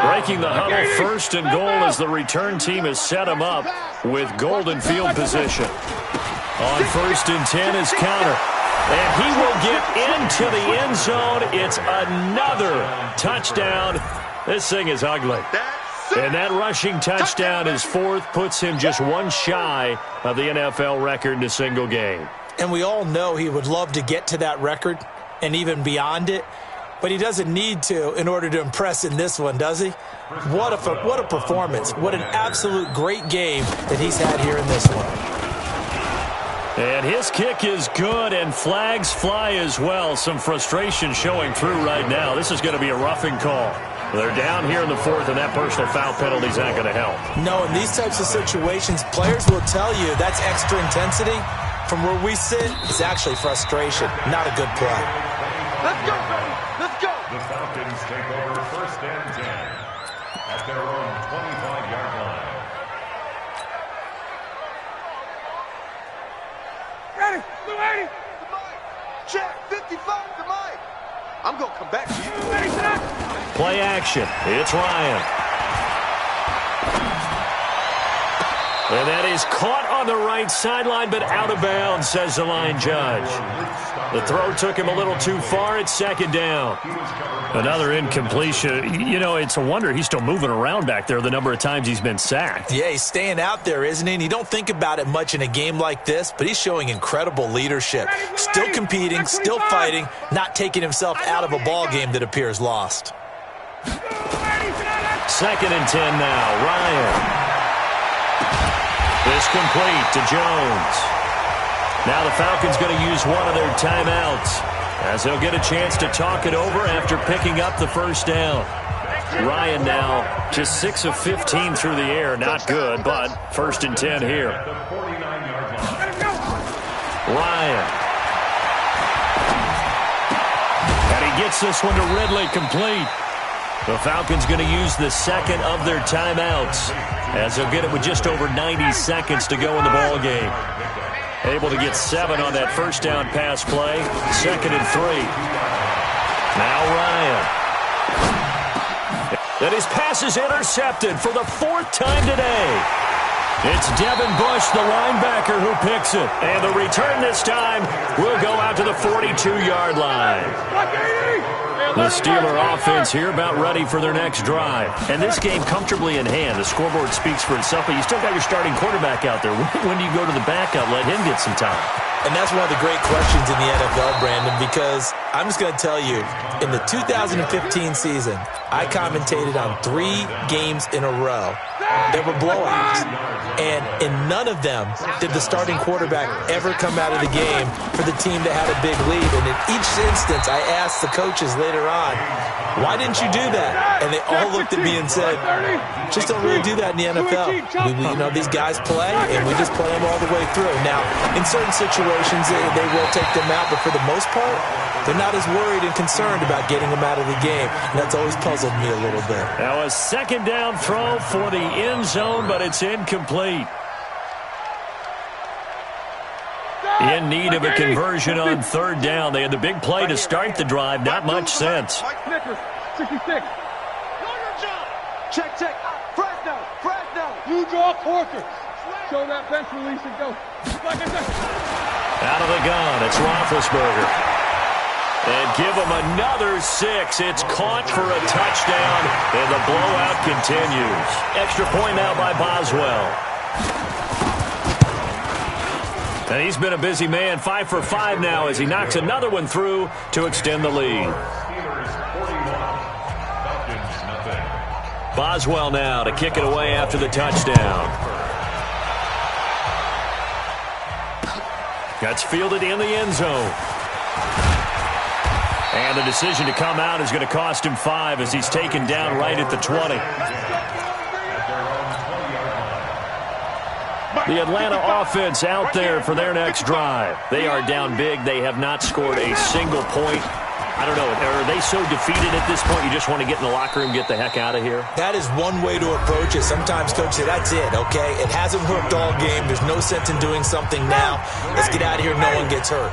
Breaking the huddle, 1st and goal as the return team has set him up with golden field position. On 1st and 10 is counter. And he will get into the end zone. It's another touchdown. This thing is ugly. And that rushing touchdown, his 4th, puts him just one shy of the NFL record in a single game.
And we all know he would love to get to that record and even beyond it. But he doesn't need to in order to impress in this one, does he? What a performance. What an absolute great game that he's had here in this one.
And his kick is good, and flags fly as well. Some frustration showing through right now. This is going to be a roughing call. They're down here in the 4th, and that personal foul penalty is not going to help.
No, in these types of situations, players will tell you that's extra intensity. From where we sit, it's actually frustration, not a good play.
Let's go, baby. Let's go.
The Falcons take over 1st and 10 at their own 25-yard line.
Ready. Blue 80.
Check 55 to Mike. I'm going to come back to you.
Play action. It's Ryan. And that is caught on the right sideline, but out of bounds, says the line judge. The throw took him a little too far. It's 2nd down. Another incompletion. You know, it's a wonder he's still moving around back there the number of times he's been sacked.
Yeah, he's staying out there, isn't he? And you don't think about it much in a game like this, but he's showing incredible leadership. Still competing, still fighting, not taking himself out of a ball game that appears lost.
2nd and 10 now. Ryan. This complete to Jones. Now the Falcons going to use one of their timeouts as they'll get a chance to talk it over after picking up the 1st down. Ryan now just 6 of 15 through the air. Not good, but 1st and 10 here. Ryan. And he gets this one to Ridley complete. The Falcons going to use the 2nd of their timeouts as they'll get it with just over 90 seconds to go in the ball game. Able to get 7 on that 1st down pass play. 2nd and 3. Now Ryan. And his pass is intercepted for the 4th time today. It's Devin Bush, the linebacker, who picks it. And the return this time will go out to the 42-yard line. The Steeler offense here about ready for their next drive. And this game comfortably in hand. The scoreboard speaks for itself, but you still got your starting quarterback out there. When do you go to the backup? Let him get some time.
And that's one of the great questions in the NFL, Brandon, because I'm just going to tell you, in the 2015 season, I commentated on 3 games in a row. There were blowouts. And in none of them did the starting quarterback ever come out of the game for the team that had a big lead. And in each instance, I asked the coaches later on, why didn't you do that? And they all looked at me and said, just don't really do that in the NFL. You know, these guys play, and we just play them all the way through. Now, in certain situations, they will take them out, but for the most part, they're not as worried and concerned about getting them out of the game. And that's always puzzled me a little bit.
Now a 2nd down throw for the end zone, but it's incomplete. In need of a conversion on 3rd down. They had the big play to start the drive. Not much sense.
66.
Check. Fresno.
You draw Corker. Show that bench release and go.
Out of the gun, it's Roethlisberger. And give him another 6. It's caught for a touchdown, and the blowout continues. Extra point now by Boswell. And he's been a busy man, 5 for 5 now as he knocks another one through to extend the lead. Boswell now to kick it away after the touchdown. That's fielded in the end zone. And the decision to come out is going to cost him 5 as he's taken down right at the 20. The Atlanta offense out there for their next drive. They are down big. They have not scored a single point. I don't know. Are they so defeated at this point you just want to get in the locker room and get the heck out of here?
That is one way to approach it. Sometimes coaches say, that's it, okay? It hasn't worked all game. There's no sense in doing something now. Let's get out of here. No one gets hurt.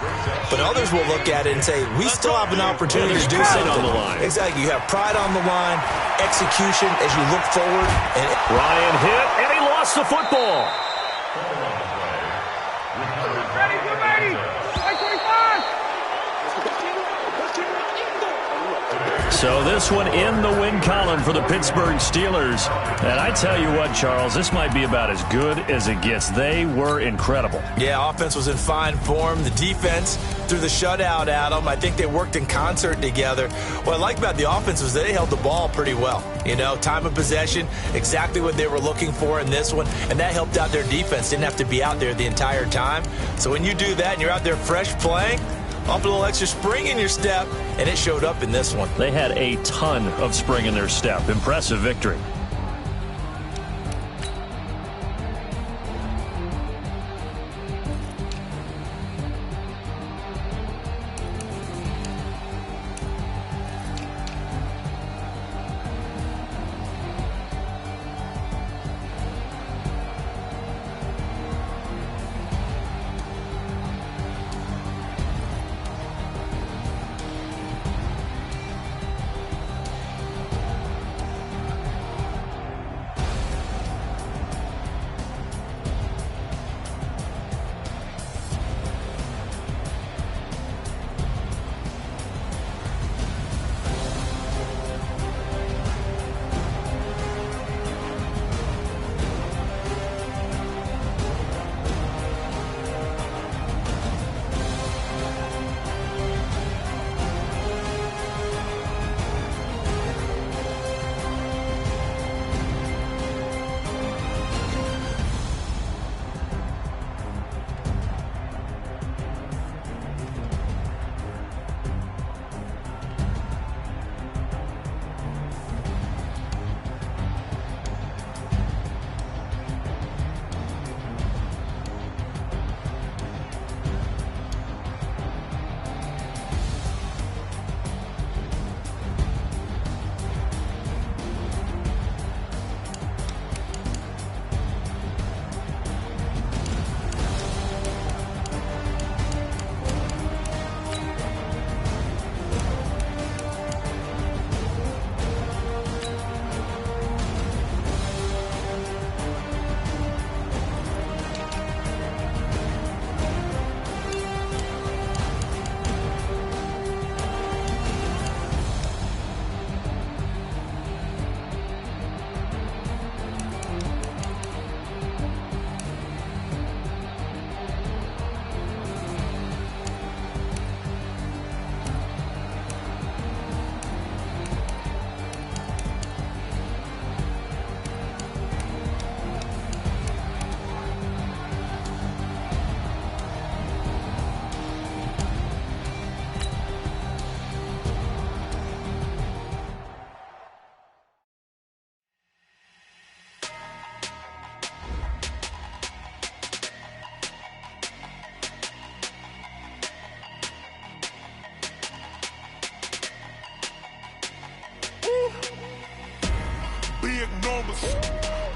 But others will look at it and say, we still have an opportunity to do something.
On the line.
Exactly. You have pride on the line, execution as you look forward. And
Ryan hit, and he lost the football. So this one in the win column for the Pittsburgh Steelers. And I tell you what, Charles, this might be about as good as it gets. They were incredible.
Yeah, offense was in fine form. The defense threw the shutout at them. I think they worked in concert together. What I like about the offense was they held the ball pretty well. You know, time of possession, exactly what they were looking for in this one. And that helped out their defense. Didn't have to be out there the entire time. So when you do that and you're out there fresh playing, up a little extra spring in your step, and it showed up in this one.
They had a ton of spring in their step. Impressive victory.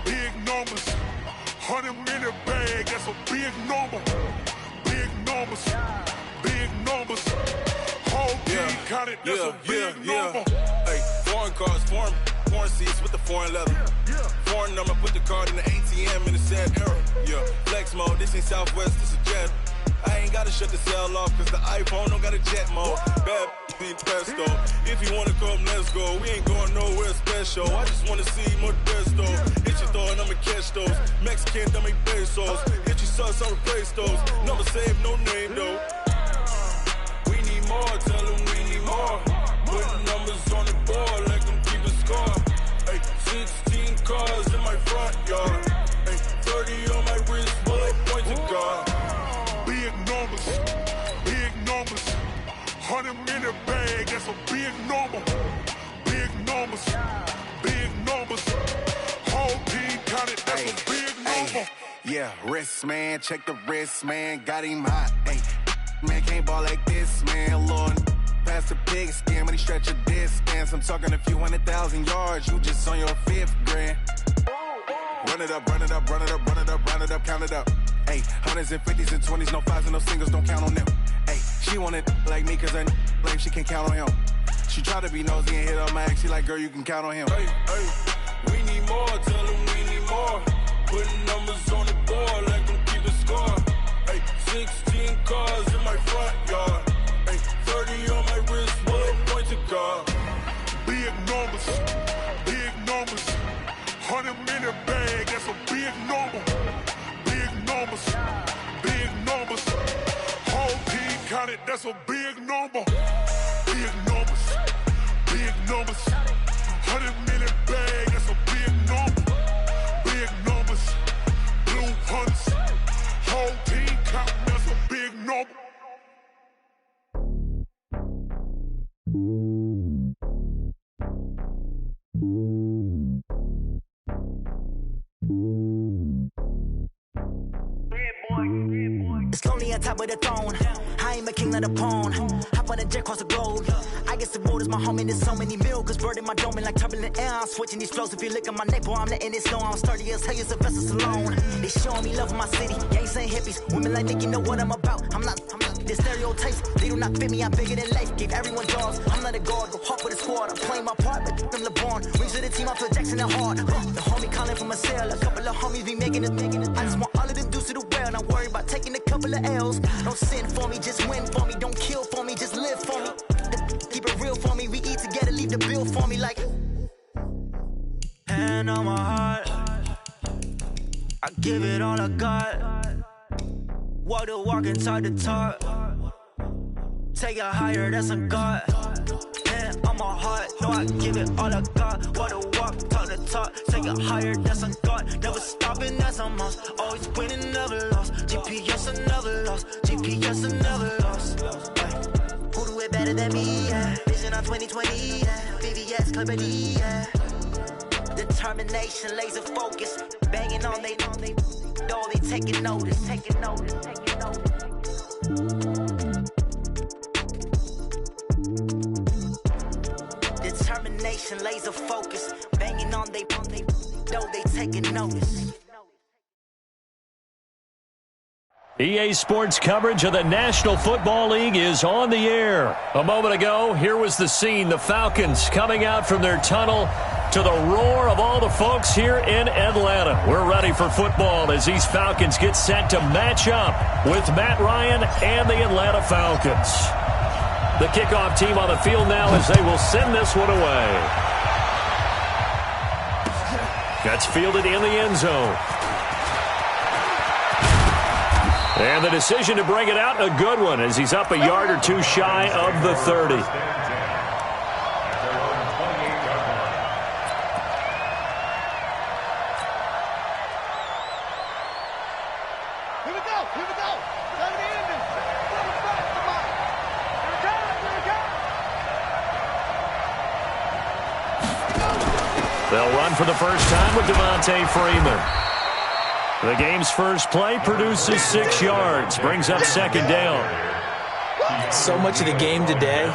Big numbers. 100-minute bag, that's a big number. Big numbers. Big numbers. Whole team counted, that's a big number.
Hey, foreign cars, foreign seats with the foreign leather. Foreign number, put the card in the ATM in the sad era. Yeah, flex mode, this ain't Southwest, this is Jet. I ain't gotta shut the cell off, cause the iPhone don't got a jet mode. Bad think pesto. If you wanna come, let's go. We ain't going nowhere special. I just wanna see Modesto. Hit your throw and I'ma catch those. Mexican, don't make pesos. Hit your sus, I'll replace those. Number save, no name though. We need more, tell them we need more. Putting numbers on the board, let them keep a score. Ay, 16 cars in my front yard. Ay, 30 on my wrist, bullet point to God.
Big numbers, big numbers. 100 minute bag, that's a big number. Big numbers, big numbers. Whole team counted, that's a big number.
Yeah, wrist man, check the wrist man, got him hot. Ay, man can't ball like this, man. Lord, past the pig skin when he stretch a distance. I'm talking a few 100,000 yards, you just on your 5th grand. Run it up, run it up, run it up, run it up, run it up, count it up. Ay, 100s and 50s and 20s, no 5s and no singles, don't count on them. Ay, she want it like me, cause her lame, she can't count on him. She try to be nosy and hit up my ex, she like, girl, you can count on him.
Hey, hey, we need more, tell them we need more. Putting numbers on the board, let them keep a score. Hey, 16 cars in my front yard. Hey, 30 on my wrist, bullet point to God.
Big numbers, big numbers. 100 minute bag, that's a big number. Big numbers, big numbers. Whole team counted, that's a big number. Big numbers, big numbers. 100 minute bag, that's a big number. Big numbers, blue hunts. Whole team counting, that's a big number.
It's lonely on top of the throne. I ain't a king of the pawn. Hop on a jet across the globe. I guess the road is my home and there's so many milkers burning my dome like turbulent air. I'm switching these flows. If you look at my neck, boy, I'm letting it slow. I'm sturdy as hell, Sylvester Stallone. They showing me love in my city. Gangs ain't hippies. Women like Nick, you know what I'm about. I'm not the stereotypes. They do not fit me. I'm bigger than life. Give everyone jobs. I'm not a guard. Go hard with the squad. I'm playing my part, but them LeBron. Rings to the team. I feel Jackson and hard. The homie calling from a cell. A couple of homies be making it. I just want all of them dudes to do well. Not worry about taking a couple of L's. Don't sin for me, just win for me. Don't kill for me, just live for me. Keep it real for me. We eat together, leave the bill for me like. Hand on my heart, I give it all I got. Walk the walk and talk the talk. Take it higher, that's a God. Hand on my heart, no, I give it all I got. Walk the walk, talk the talk. Take it higher, that's a God. Never stopping, that's a must. Always winning, never lost. GPS, I never lost. GPS, I never lost. Who do it better than me? Yeah. Vision on 2020. Yeah. VVS, Clippity. Yeah. Determination, laser focus. Banging on they door, they taking notice. Taking notice, taking notice. Determination, laser focus. Banging on they door, they taking notice.
EA Sports coverage of the National Football League is on the air. A moment ago, here was the scene. The Falcons coming out from their tunnel to the roar of all the folks here in Atlanta. We're ready for football as these Falcons get set to match up with Matt Ryan and the Atlanta Falcons. The kickoff team on the field now as they will send this one away. That's fielded in the end zone. And the decision to bring it out, a good one, as he's up a yard or two shy of the 30. They'll run for the first time with Devontae Freeman. The game's first play produces 6 yards, brings up second down.
So much of the game today,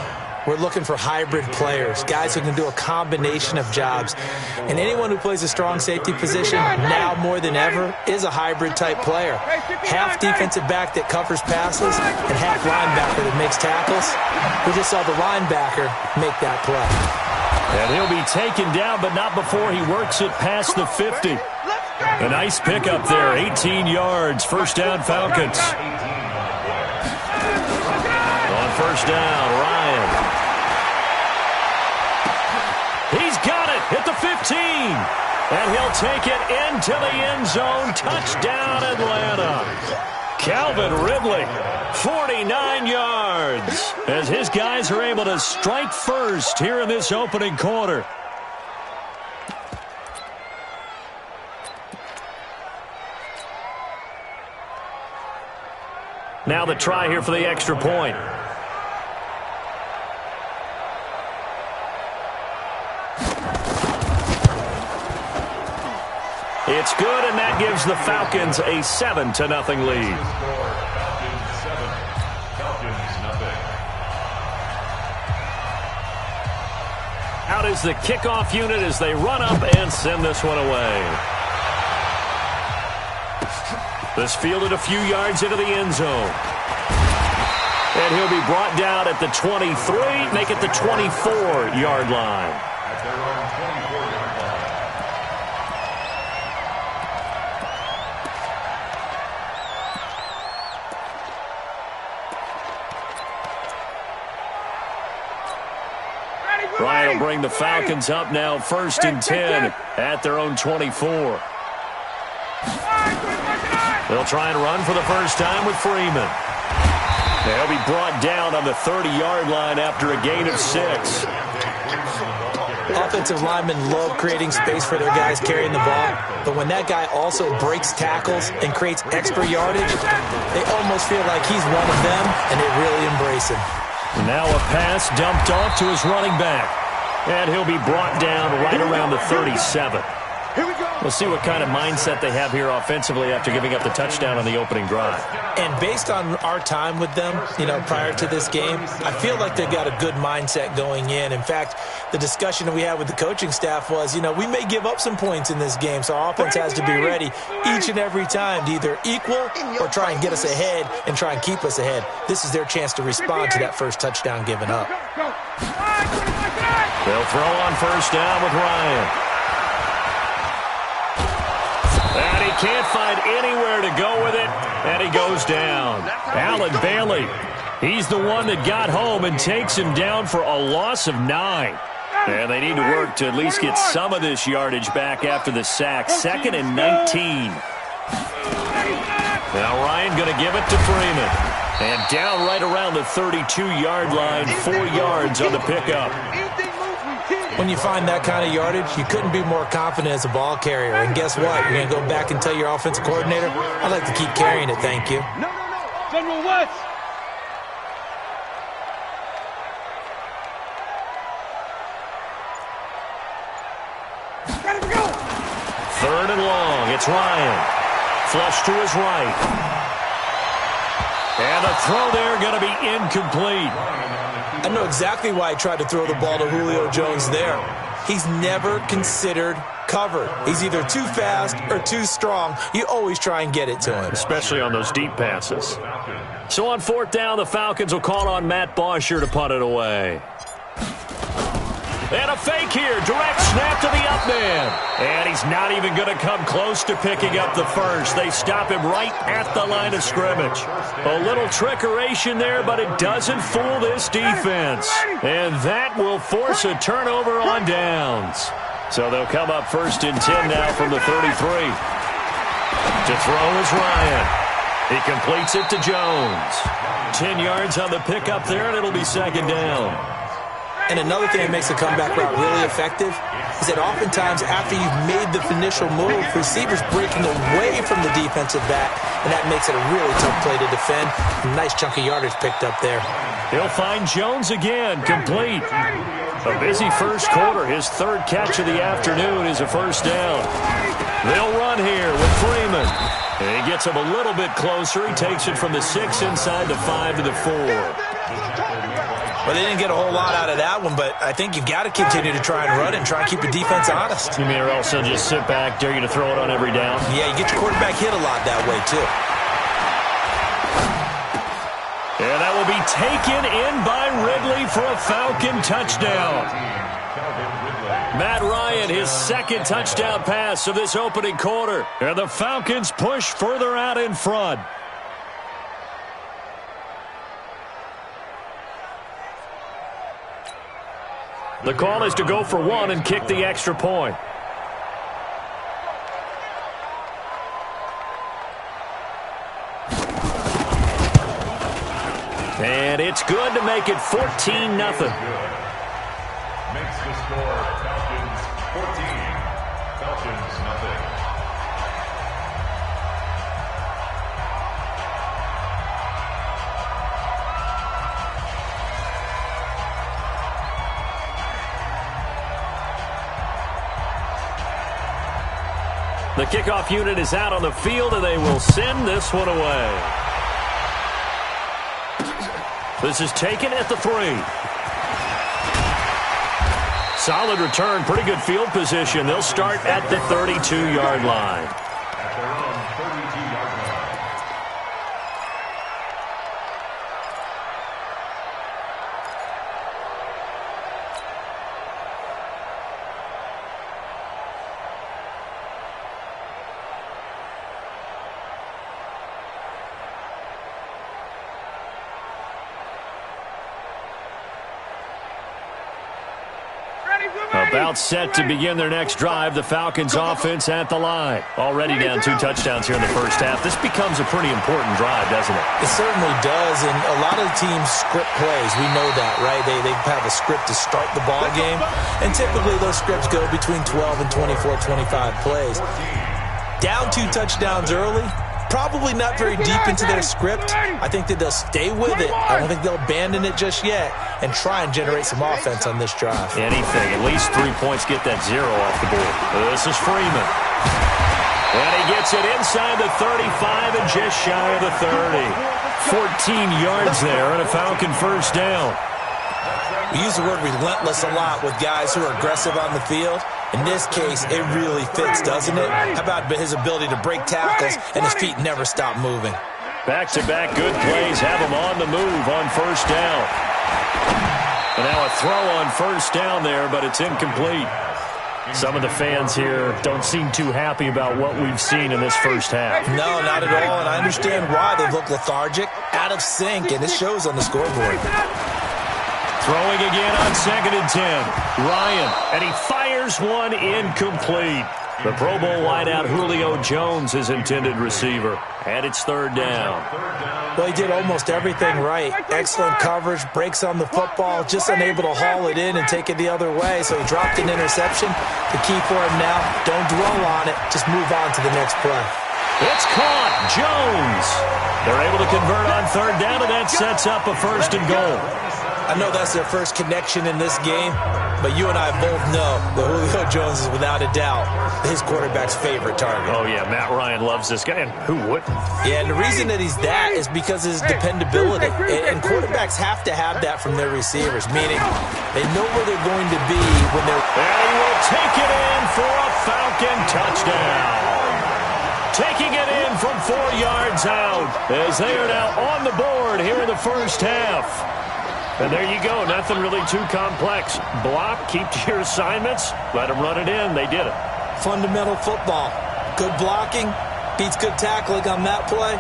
we're looking for hybrid players, guys who can do a combination of jobs. And anyone who plays a strong safety position, now more than ever, is a hybrid type player. Half defensive back that covers passes and half linebacker that makes tackles. We just saw the linebacker make that play.
And he'll be taken down, but not before he works it past the 50. A nice pickup there, 18 yards, first down Falcons. On first down, Ryan And he'll take it into the end zone. Touchdown, Atlanta. Calvin Ridley, 49 yards, as his guys are able to strike first here in this opening quarter. Now the try here for the extra point. It's good, and that gives the Falcons a 7-0 lead. Out is the kickoff unit as they run up and send this one away. This fielded a few yards into the end zone. And he'll be brought down at the 23, make it the 24-yard line.
At their own 24-yard line.
Ryan will bring the Falcons up now 1st and 10 at their own 24. They'll try and run for the first time with Freeman. They'll be brought down on the 30-yard line after a gain of 6.
Offensive linemen love creating space for their guys carrying the ball, but when that guy also breaks tackles and creates extra yardage, they almost feel like he's one of them, and they really embrace him.
Now a pass dumped off to his running back, and he'll be brought down right around the 37. We'll see what kind of mindset they have here offensively after giving up the touchdown on the opening drive.
And based on our time with them, prior to this game, I feel like they've got a good mindset going in. In fact, the discussion that we had with the coaching staff was, we may give up some points in this game, so our offense has to be ready each and every time to either equal or try and get us ahead and try and keep us ahead. This is their chance to respond to that first touchdown given up.
They'll throw on first down with Ryan. And he can't find anywhere to go with it, and he goes down. Allen Bailey, he's the one that got home and takes him down for a loss of 9. And they need to work to at least get some of this yardage back after the sack. 2nd and 19. Now Ryan going to give it to Freeman. And down right around the 32-yard line, 4 yards on the pickup.
When you find that kind of yardage, you couldn't be more confident as a ball carrier. And guess what? You're going to go back and tell your offensive coordinator, I'd like to keep carrying it, thank you.
No. General West. Gotta go.
3rd and long. It's Ryan. Flush to his right. And the throw there going to be incomplete.
I know exactly why he tried to throw the ball to Julio Jones there. He's never considered covered. He's either too fast or too strong. You always try and get it to him.
Especially on those deep passes. So on 4th down, the Falcons will call on Matt Bosher to punt it away. And a fake here. Direct snap to the up man. And he's not even going to come close to picking up the first. They stop him right at the line of scrimmage. A little trickeration there, but it doesn't fool this defense. And that will force a turnover on downs. So they'll come up 1st and 10 now from the 33. To throw is Ryan. He completes it to Jones. 10 yards on the pickup there, and it'll be 2nd down.
And another thing that makes the comeback route really effective is that oftentimes after you've made the initial move, receivers breaking away from the defensive back, and that makes it a really tough play to defend. A nice chunk of yardage picked up there.
He'll find Jones again, complete. A busy first quarter. His 3rd catch of the afternoon is a 1st down. They'll run here with Freeman. And he gets him a little bit closer. He takes it from the 6 inside the 5 to the 4.
Well, they didn't get a whole lot out of that one, but I think you've got to continue to try and run and try and keep your defense honest.
You mean or else they'll just sit back, dare you to throw it on every down?
Yeah, you get your quarterback hit a lot that way, too.
And that will be taken in by Ridley for a Falcon touchdown. Matt Ryan, his 2nd touchdown pass of this opening quarter. And the Falcons push further out in front. The call is to go for 1 and kick the extra point. good to make it 14-0.
Makes the score Falcons 14, Falcons nothing.
The kickoff unit is out on the field, and they will send this one away. This is taken at the 3. Solid return, pretty good field position. They'll start at the 32-yard line.
At their own 32-yard line.
About set to begin their next drive. The Falcons offense at the line. Already down 2 touchdowns here in the first half. This becomes a pretty important drive, doesn't it?
It certainly does, and a lot of the teams script plays. We know that, right? They have a script to start the ball game, and typically those scripts go between 12 and 24, 25 plays. Down 2 touchdowns early, probably not very deep into their script. I think that they'll stay with it. I don't think they'll abandon it just yet and try and generate some offense on this drive.
Anything. At least 3 points, get that 0 off the board. This is Freeman. And he gets it inside the 35 and just shy of the 30. 14 yards there and a Falcon first down.
We use the word relentless a lot with guys who are aggressive on the field. In this case, it really fits, doesn't it? How about his ability to break tackles and his feet never stop moving?
Back-to-back good plays have him on the move on first down. And now a throw on first down there, but it's incomplete. Some of the fans here don't seem too happy about what we've seen in this first half.
No, not at all, and I understand why. They look lethargic, out of sync, and it shows on the scoreboard.
Throwing again on 2nd and 10. Ryan, and he fires one incomplete. The Pro Bowl wideout Julio Jones is intended receiver. And it's 3rd down.
Well, he did almost everything right. Excellent coverage, breaks on the football, just unable to haul it in and take it the other way. So he dropped an interception. The key for him now, don't dwell on it. Just move on to the next play.
It's caught. Jones. They're able to convert on 3rd down, and that sets up a 1st and goal.
I know that's their first connection in this game, but you and I both know that Julio Jones is without a doubt his quarterback's favorite target.
Oh, yeah, Matt Ryan loves this guy, and who wouldn't?
Yeah, and the reason that he's that is because of his dependability. And quarterbacks have to have that from their receivers, meaning they know where they're going to be when they're...
And he will take it in for a Falcon touchdown. Taking it in from 4 yards out as they are now on the board here in the first half. And there you go. Nothing really too complex. Block, keep to your assignments, let them run it in. They did it.
Fundamental football. Good blocking, beats good tackling on that play.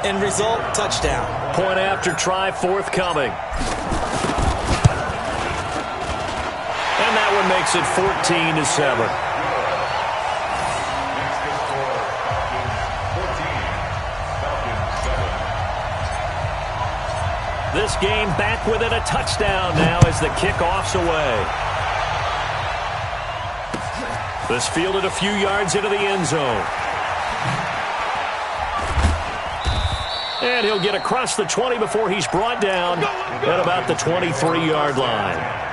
End result, touchdown.
Point after try forthcoming. And that one makes it 14-7. This game back within a touchdown now as the kickoff's away. This fielded a few yards into the end zone. And he'll get across the 20 before he's brought down at about the 23-yard line.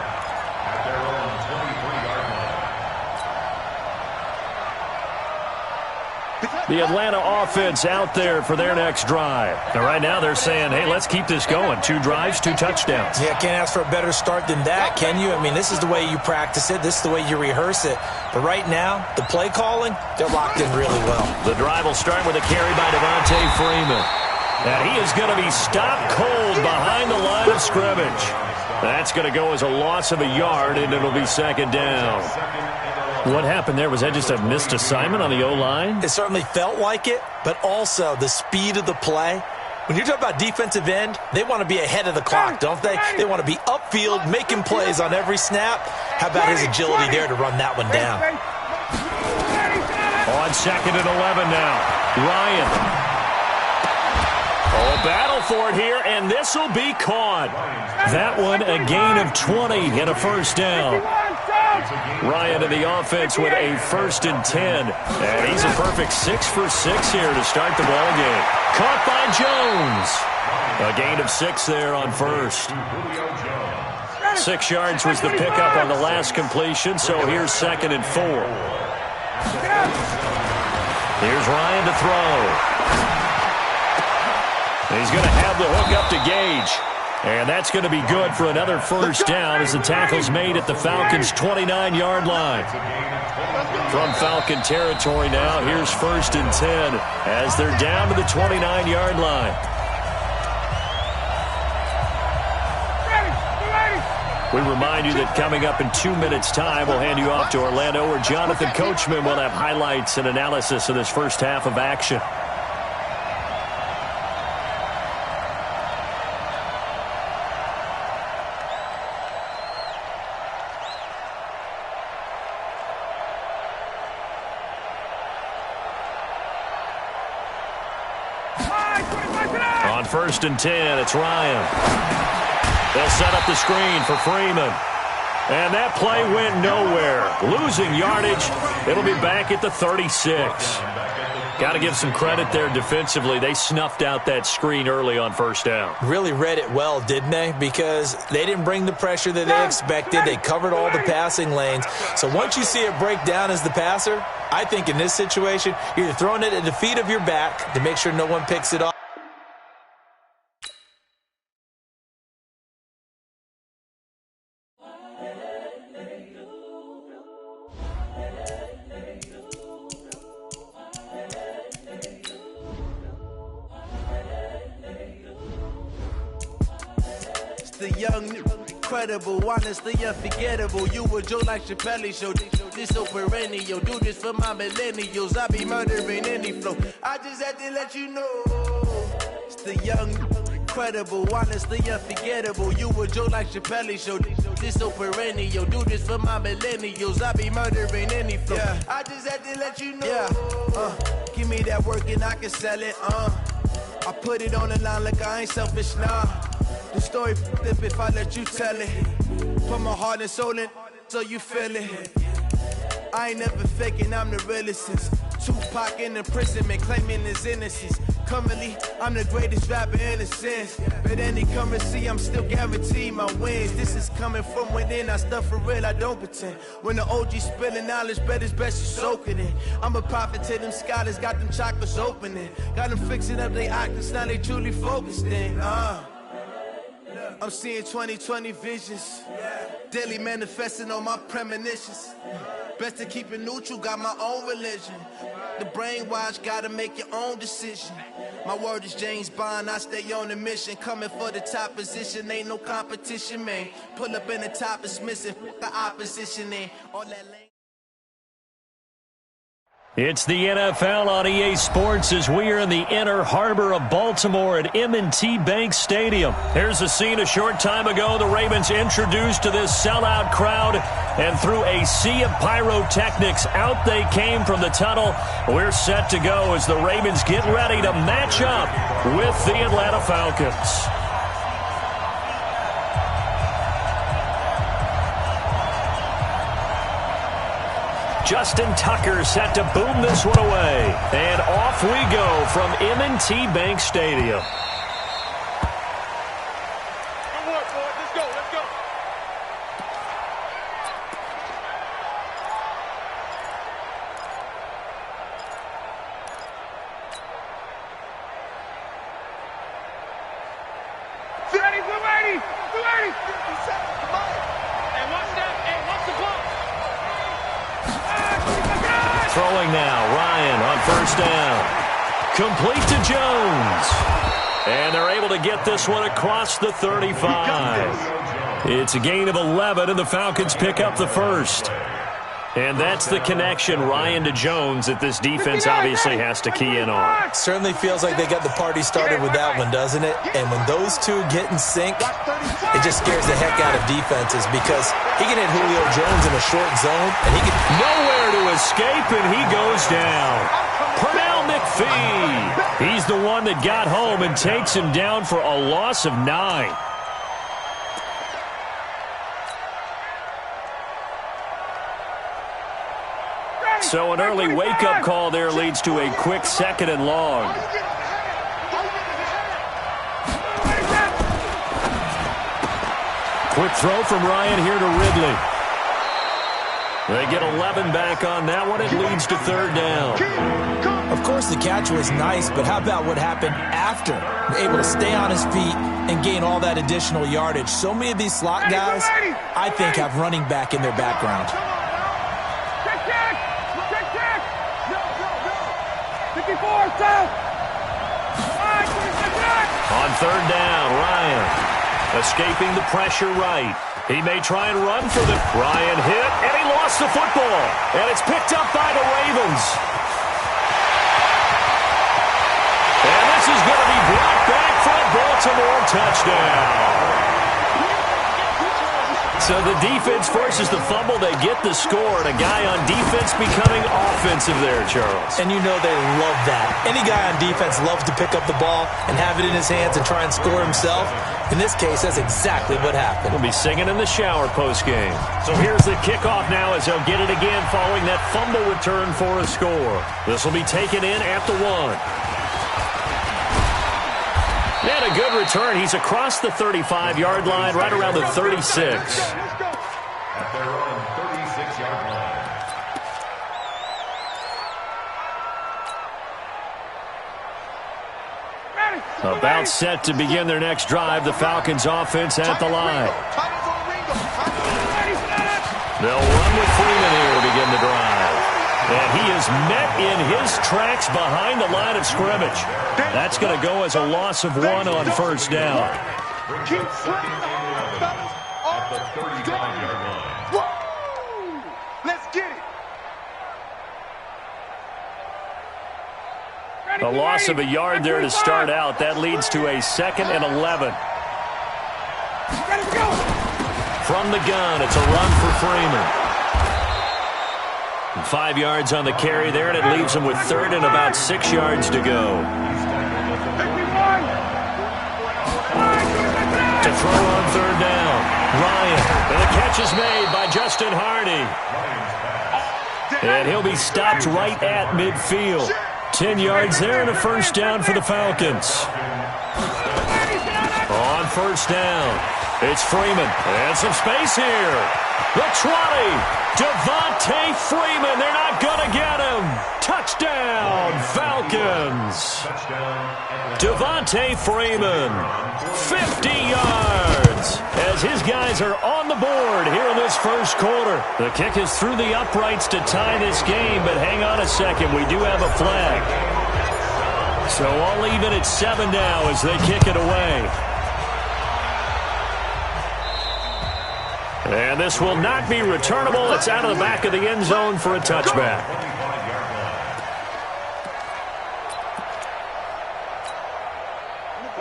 The Atlanta offense out there for their next drive. And right now they're saying, hey, let's keep this going. 2 drives, 2 touchdowns.
Yeah, can't ask for a better start than that, can you? I mean, this is the way you practice it. This is the way you rehearse it. But right now, the play calling, they're locked in really well.
The drive will start with a carry by Devontae Freeman. And he is going to be stopped cold behind the line of scrimmage. That's going to go as a loss of a yard, and it'll be 2nd down. What happened there? Was that just a missed assignment on the O-line?
It certainly felt like it, but also the speed of the play. When you're talking about defensive end, they want to be ahead of the clock, don't they? They want to be upfield, making plays on every snap. How about his agility there to run that one down?
On 2nd and 11 now. Ryan. Oh, battle for it here, and this will be caught. That one, a gain of 20 and a first down. Ryan in the offense with a 1st and 10. And he's a perfect 6 for 6 here to start the ball game. Caught by Jones. A gain of 6 there on first. 6 yards was the pickup on the last completion, so here's 2nd and 4. Here's Ryan to throw. He's going to have the hook up to Gage. And that's going to be good for another first down as the tackle's made at the Falcons' 29-yard line. From Falcon territory now, here's 1st and 10 as they're down to the 29-yard line. We remind you that coming up in 2 minutes' time, we'll hand you off to Orlando, where Jonathan Coachman will have highlights and analysis of this first half of action. On 1st and 10, it's Ryan. They'll set up the screen for Freeman. And that play went nowhere. Losing yardage. It'll be back at the 36. Got to give some credit there defensively. They snuffed out that screen early on first down.
Really read it well, didn't they? Because they didn't bring the pressure that they expected. They covered all the passing lanes. So once you see it break down as the passer, I think in this situation, you're throwing it at the feet of your back to make sure no one picks it off.
The young, incredible, honestly unforgettable. You a Joe like Chappelle show. This so perennial. Do this for my millennials. I be murdering any flow. I just had to let you know. It's the young, incredible, honestly unforgettable. You a Joe like Chappelle show. This so perennial. Do this for my millennials. I be murdering any flow. Yeah. I just had to let you know. Yeah. Give me that work and I can sell it. I put it on the line like I ain't selfish, nah. The story flip if I let you tell it. Put my heart and soul in so you feel it. I ain't never faking, I'm the realest since Tupac in imprisonment, claiming his innocence. Currently, I'm the greatest rapper in a sense. But any currency, I'm still guaranteed my wins. This is coming from within, I stuff for real, I don't pretend. When the OG spilling knowledge, bet it's best you soak it in. I'm a prophet to them scholars, got them chakras opening. Got them fixing up they octaves, now they truly focused in. I'm seeing 2020 visions. Daily manifesting on my premonitions. Best to keep it neutral, got my own religion. The brainwash, gotta make your own decision. My word is James Bond, I stay on the mission. Coming for the top position, ain't no competition, man. Pull up in the top, it's missing, the opposition in. All that lane.
It's the NFL on EA Sports as we are in the inner harbor of Baltimore at M&T Bank Stadium. Here's a scene a short time ago. The Ravens introduced to this sellout crowd, and through a sea of pyrotechnics, out they came from the tunnel. We're set to go as the Ravens get ready to match up with the Atlanta Falcons. Justin Tucker set to boom this one away. And off we go from M&T Bank Stadium.
Good work, boys. Let's go. Let's go. Ready, we're ready. We're ready. And watch that. And watch the clock.
Throwing now, Ryan on first down. Complete to Jones. And they're able to get this one across the 35. It's a gain of 11, and the Falcons pick up the first. And that's the connection, Ryan to Jones, that this defense obviously has to key in on.
Certainly feels like they got the party started with that one, doesn't it? And when those two get in sync, it just scares the heck out of defenses because he can hit Julio Jones in a short zone, and he can
nowhere to escape, and he goes down. Pernell McPhee. He's the one that got home and takes him down for a loss of 9. So an early wake-up call there leads to a quick 2nd and long. Quick throw from Ryan here to Ridley. They get 11 back on that one. It leads to 3rd down.
Of course, the catch was nice, but how about what happened after? Able to stay on his feet and gain all that additional yardage. So many of these slot guys, I think, have running back in their background.
On 3rd down, Ryan escaping the pressure right. He may try and run for the Ryan hit, and he lost the football. And it's picked up by the Ravens. And this is going to be brought back for a Baltimore touchdown. So the defense forces the fumble. They get the score, and a guy on defense becoming offensive there, Charles.
And you know they love that. Any guy on defense loves to pick up the ball and have it in his hands and try and score himself. In this case, that's exactly what happened.
He'll be singing in the shower post-game. So here's the kickoff now as they'll get it again following that fumble return for a score. This will be taken in at the 1. And a good return. He's across the 35-yard line, right around the 36.
At their own 36-yard line.
About set to begin their next drive. The Falcons offense at the line. They'll run with Freeman here to begin the drive. And he is met in his tracks behind the line of scrimmage. That's going to go as a loss of 1 on 1st down.
Keep playing at the 35-yard line.
Woo! Let's get it.
A loss of a yard there to start out. That leads to a 2nd and 11. From the gun, it's a run for Freeman. 5 yards on the carry there, and it leaves him with 3rd and about 6 yards to go. To throw on 3rd down, Ryan. And the catch is made by Justin Hardy. And he'll be stopped right at midfield. 10 yards there and a 1st down for the Falcons. On 1st down, it's Freeman. And some space here. The 20. Devontae Freeman. They're not going to get him. Touchdown, Falcons. Devontae Freeman. 50 yards. As his guys are on the board here in this 1st quarter. The kick is through the uprights to tie this game, but hang on a second. We do have a flag. So all even at 7 now as they kick it away. And this will not be returnable. It's out of the back of the end zone for a touchback.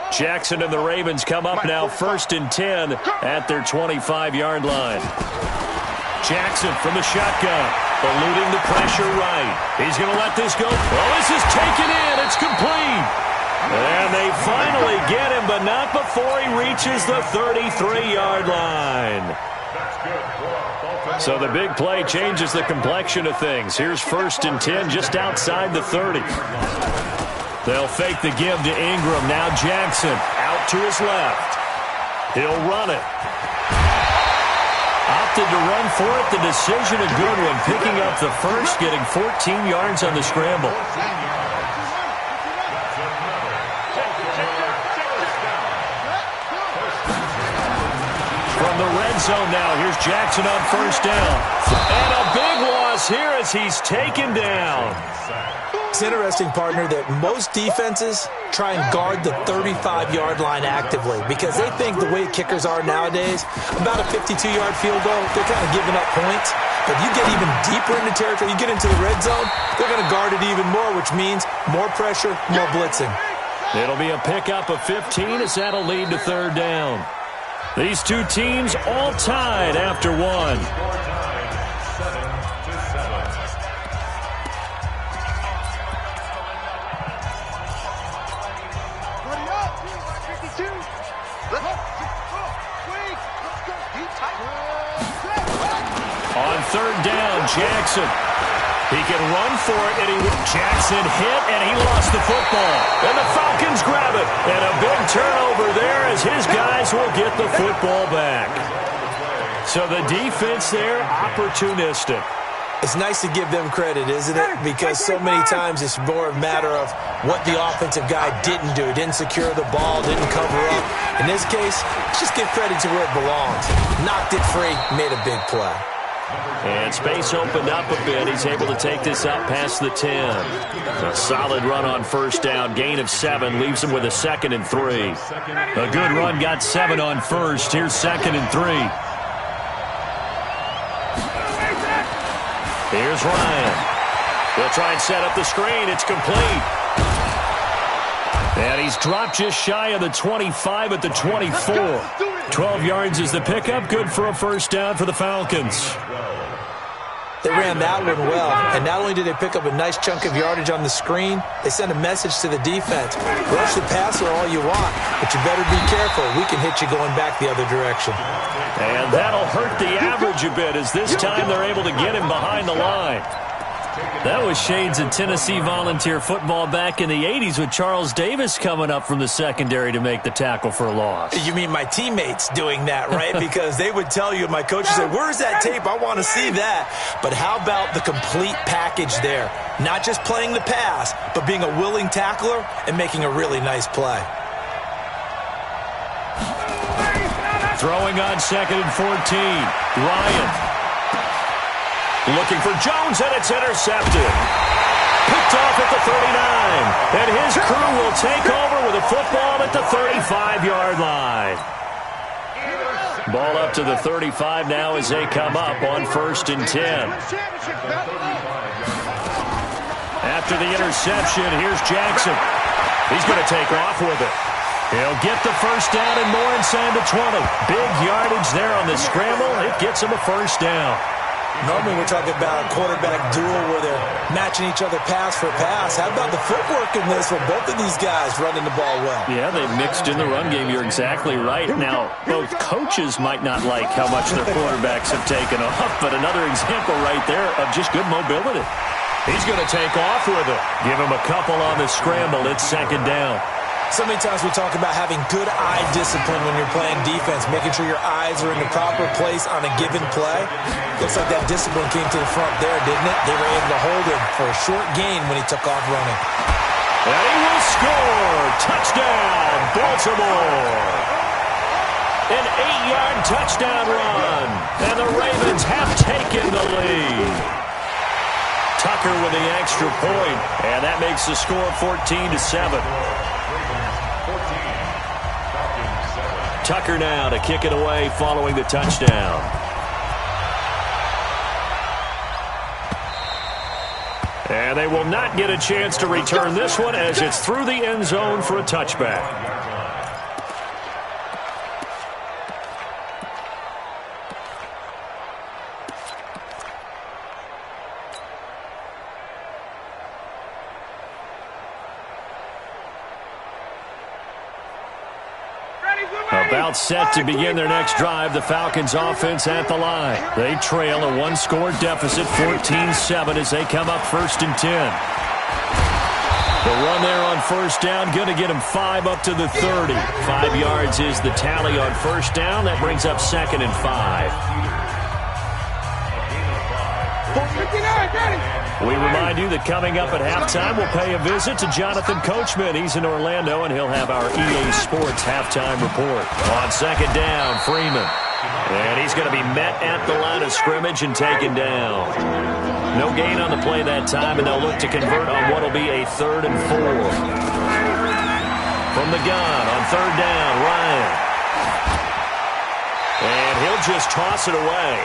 Jackson and the Ravens come up now 1st and 10 at their 25-yard line. Jackson from the shotgun, eluding the pressure right. He's going to let this go. Well, this is taken in. It's complete. And they finally get him, but not before he reaches the 33-yard line. So the big play changes the complexion of things. Here's 1st and 10 just outside the 30. They'll fake the give to Ingram. Now Jackson out to his left. He'll run it. Opted to run for it. The decision a good one. Picking up the 1st, getting 14 yards on the scramble. From the red zone now, here's Jackson on 1st down. And a big loss here as he's taken down.
It's interesting, partner, that most defenses try and guard the 35-yard line actively because they think the way kickers are nowadays, about a 52-yard field goal, they're kind of giving up points. But you get even deeper into territory, you get into the red zone, they're going to guard it even more, which means more pressure, more blitzing.
It'll be a pickup of 15 as that'll lead to 3rd down. These two teams all tied after 1. On third down, Jackson. He can run for it, and Jackson hit, and he lost the football. And the Falcons grab it. And a big turnover there as his guys will get the football back. So the defense there, opportunistic.
It's nice to give them credit, isn't it? Because so many times it's more a matter of what the offensive guy didn't do. Didn't secure the ball, didn't cover up. In this case, let's just give credit to where it belongs. Knocked it free, made a big play.
And space opened up a bit. He's able to take this out past the 10. A solid run on first down. Gain of 7 leaves him with a 2nd and 3. A good run got 7 on first. Here's 2nd and 3. Here's Ryan. He'll try and set up the screen. It's complete. And he's dropped just shy of the 25 at the 24. 12 yards is the pickup. Good for a first down for the Falcons.
They ran that one well, and not only did they pick up a nice chunk of yardage on the screen, they sent a message to the defense. Rush the passer all you want, but you better be careful. We can hit you going back the other direction.
And that'll hurt the average a bit as this time they're able to get him behind the line. That was shades of Tennessee volunteer football back in the 80s with Charles Davis coming up from the secondary to make the tackle for a loss.
You mean my teammates doing that, right? Because they would tell you, my coach would say, where's that tape? I want to see that. But how about the complete package there? Not just playing the pass, but being a willing tackler and making a really nice play.
Throwing on 2nd and 14. Ryan. Looking for Jones, and it's intercepted. Picked off at the 39. And his crew will take over with a football at the 35-yard line. Ball up to the 35 now as they come up on 1st and 10. After the interception, here's Jackson. He's going to take off with it. He'll get the first down and more inside the 20. Big yardage there on the scramble. It gets him a first down.
Normally we're talking about a quarterback duel where they're matching each other pass for pass. How about the footwork in this with both of these guys running the ball well?
Yeah, they've mixed in the run game. You're exactly right. Now, both coaches might not like how much their quarterbacks have taken off, but another example right there of just good mobility. He's going to take off with it. Give him a couple on the scramble. It's 2nd down.
So many times we talk about having good eye discipline when you're playing defense, making sure your eyes are in the proper place on a given play. Looks like that discipline came to the front there, didn't it? They were able to hold him for a short gain when he took off running.
And he will score! Touchdown, Baltimore! An 8-yard touchdown run, and the Ravens have taken the lead. Tucker with the extra point, and that makes the score 14-7. Tucker now to kick it away following the touchdown. And they will not get a chance to return this one as it's through the end zone for a touchback. About set to begin their next drive, the Falcons offense at the line. They trail a one-score deficit, 14-7 as they come up 1st and 10. The run there on first down, going to get him 5 up to the 30. 5 yards is the tally on first down. That brings up 2nd and 5. We remind you that coming up at halftime, we'll pay a visit to Jonathan Coachman. He's in Orlando, and he'll have our EA Sports halftime report. On 2nd down, Freeman. And he's going to be met at the line of scrimmage and taken down. No gain on the play that time, and they'll look to convert on what will be a 3rd and 4. From the gun on 3rd down, Ryan. And he'll just toss it away.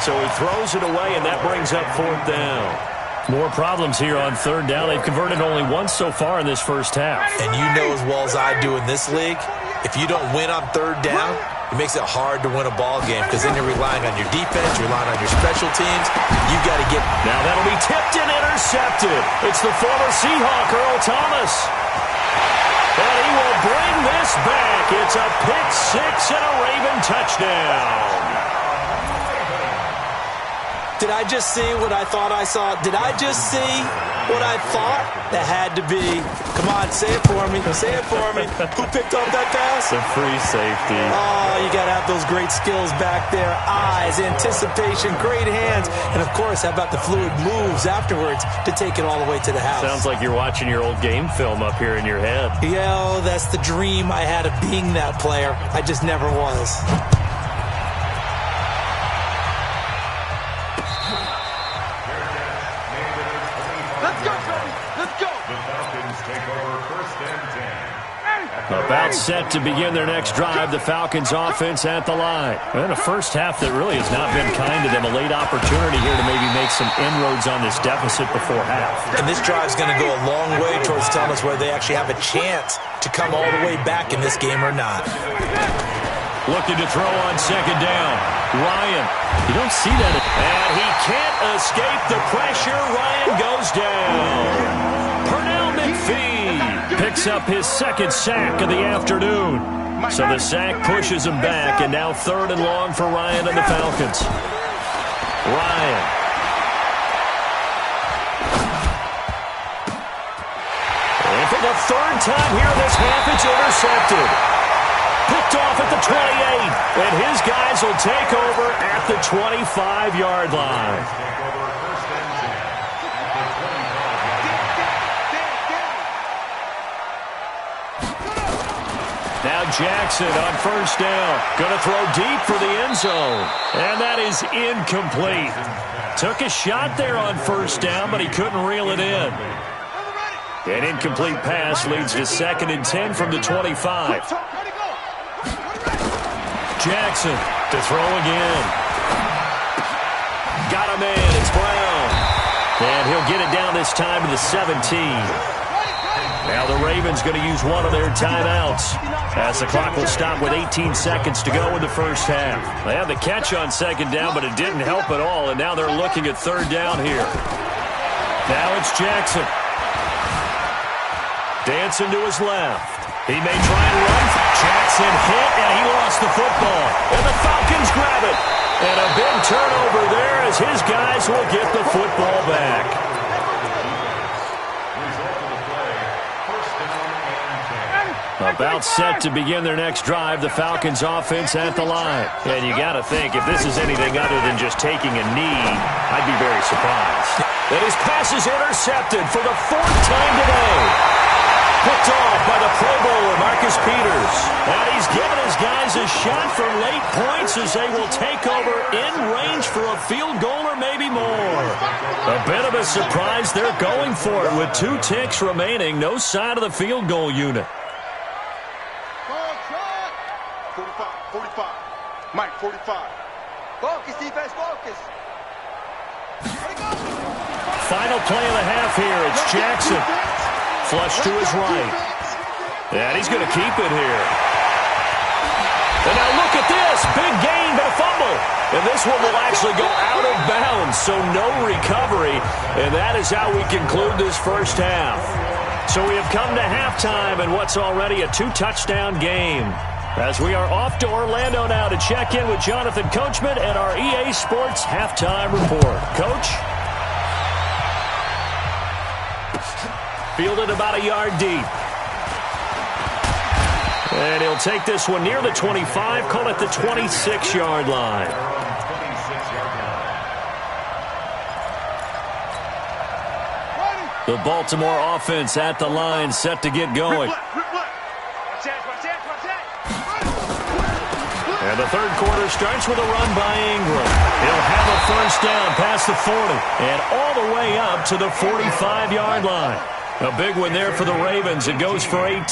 So he throws it away, and that brings up 4th down. More problems here on 3rd down. They've converted only once so far in this first half.
And you know as well as I do in this league, if you don't win on 3rd down, it makes it hard to win a ball game because then you're relying on your defense, you're relying on your special teams. You've got to get...
Now that'll be tipped and intercepted. It's the former Seahawk, Earl Thomas. And he will bring this back. It's a pick 6 and a Raven touchdown.
Did I just see what I thought I saw? Did I just see what I thought? That had to be. Come on, say it for me. Say it for me. Who picked up that pass?
The free safety.
Oh, you got to have those great skills back there. Eyes, anticipation, great hands. And, of course, how about the fluid moves afterwards to take it all the way to the house?
Sounds like you're watching your old game film up here in your head.
Yeah, that's the dream I had of being that player. I just never was.
About set to begin their next drive, the Falcons offense at the line. And a first half that really has not been kind to them. A late opportunity here to maybe make some inroads on this deficit before half.
And this drive's going to go a long way towards telling us whether they actually have a chance to come all the way back in this game or not.
Looking to throw on second down. Ryan. You don't see that. And he can't escape the pressure. Ryan goes down. Pernell McPhee picks up his second sack of the afternoon. So the sack pushes him back, and now 3rd and long for Ryan and the Falcons. Ryan. And for the 3rd time here this half, it's intercepted. Picked off at the 28, and his guys will take over at the 25-yard line. Now Jackson on first down. Going to throw deep for the end zone. And that is incomplete. Took a shot there on first down, but he couldn't reel it in. An incomplete pass leads to 2nd and 10 from the 25. Jackson to throw again. Got a man. It's Brown. And he'll get it down this time to the 17. Now the Ravens going to use one of their timeouts as the clock will stop with 18 seconds to go in the first half. They had the catch on second down, but it didn't help at all, and now they're looking at 3rd down here. Now it's Jackson. Dancing to his left. He may try and run. Jackson hit, and he lost the football. And the Falcons grab it. And a big turnover there as his guys will get the football back. About set to begin their next drive, the Falcons offense at the line. And you got to think, if this is anything other than just taking a knee, I'd be very surprised. And his pass is intercepted for the 4th time today. Picked off by the Pro Bowler, Marcus Peters. And he's given his guys a shot for late points as they will take over in range for a field goal or maybe more. A bit of a surprise. They're going for it with 2 ticks remaining. No sign of the field goal unit.
45. Mike, 45. Focus, defense, focus.
Final play of the half here. It's Jackson. Flush to his right. And he's going to keep it here. And now look at this. Big gain, but a fumble. And this one will actually go out of bounds, so no recovery. And that is how we conclude this first half. So we have come to halftime in what's already a 2-touchdown game. As we are off to Orlando now to check in with Jonathan Coachman and our EA Sports Halftime Report. Coach? Fielded about a yard deep. And he'll take this one near the 25, call it the 26-yard line. The Baltimore offense at the line, set to get going. And the 3rd quarter starts with a run by Ingram. He'll have a first down past the 40 and all the way up to the 45-yard line. A big one there for the Ravens. It goes for 18.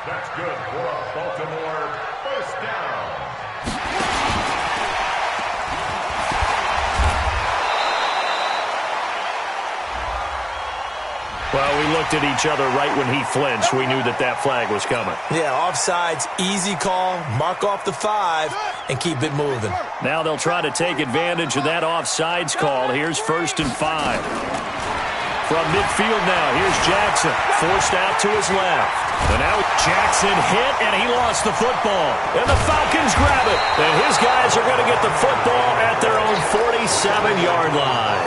That's good for a Baltimore first down.
Well, we looked at each other right when he flinched. We knew that flag was coming.
Yeah, offsides, easy call, mark off the 5, and keep it moving.
Now they'll try to take advantage of that offsides call. Here's 1st and 5. From midfield now, here's Jackson, forced out to his left. And now Jackson hit, and he lost the football. And the Falcons grab it. And his guys are going to get the football at their own 46. 7-yard line.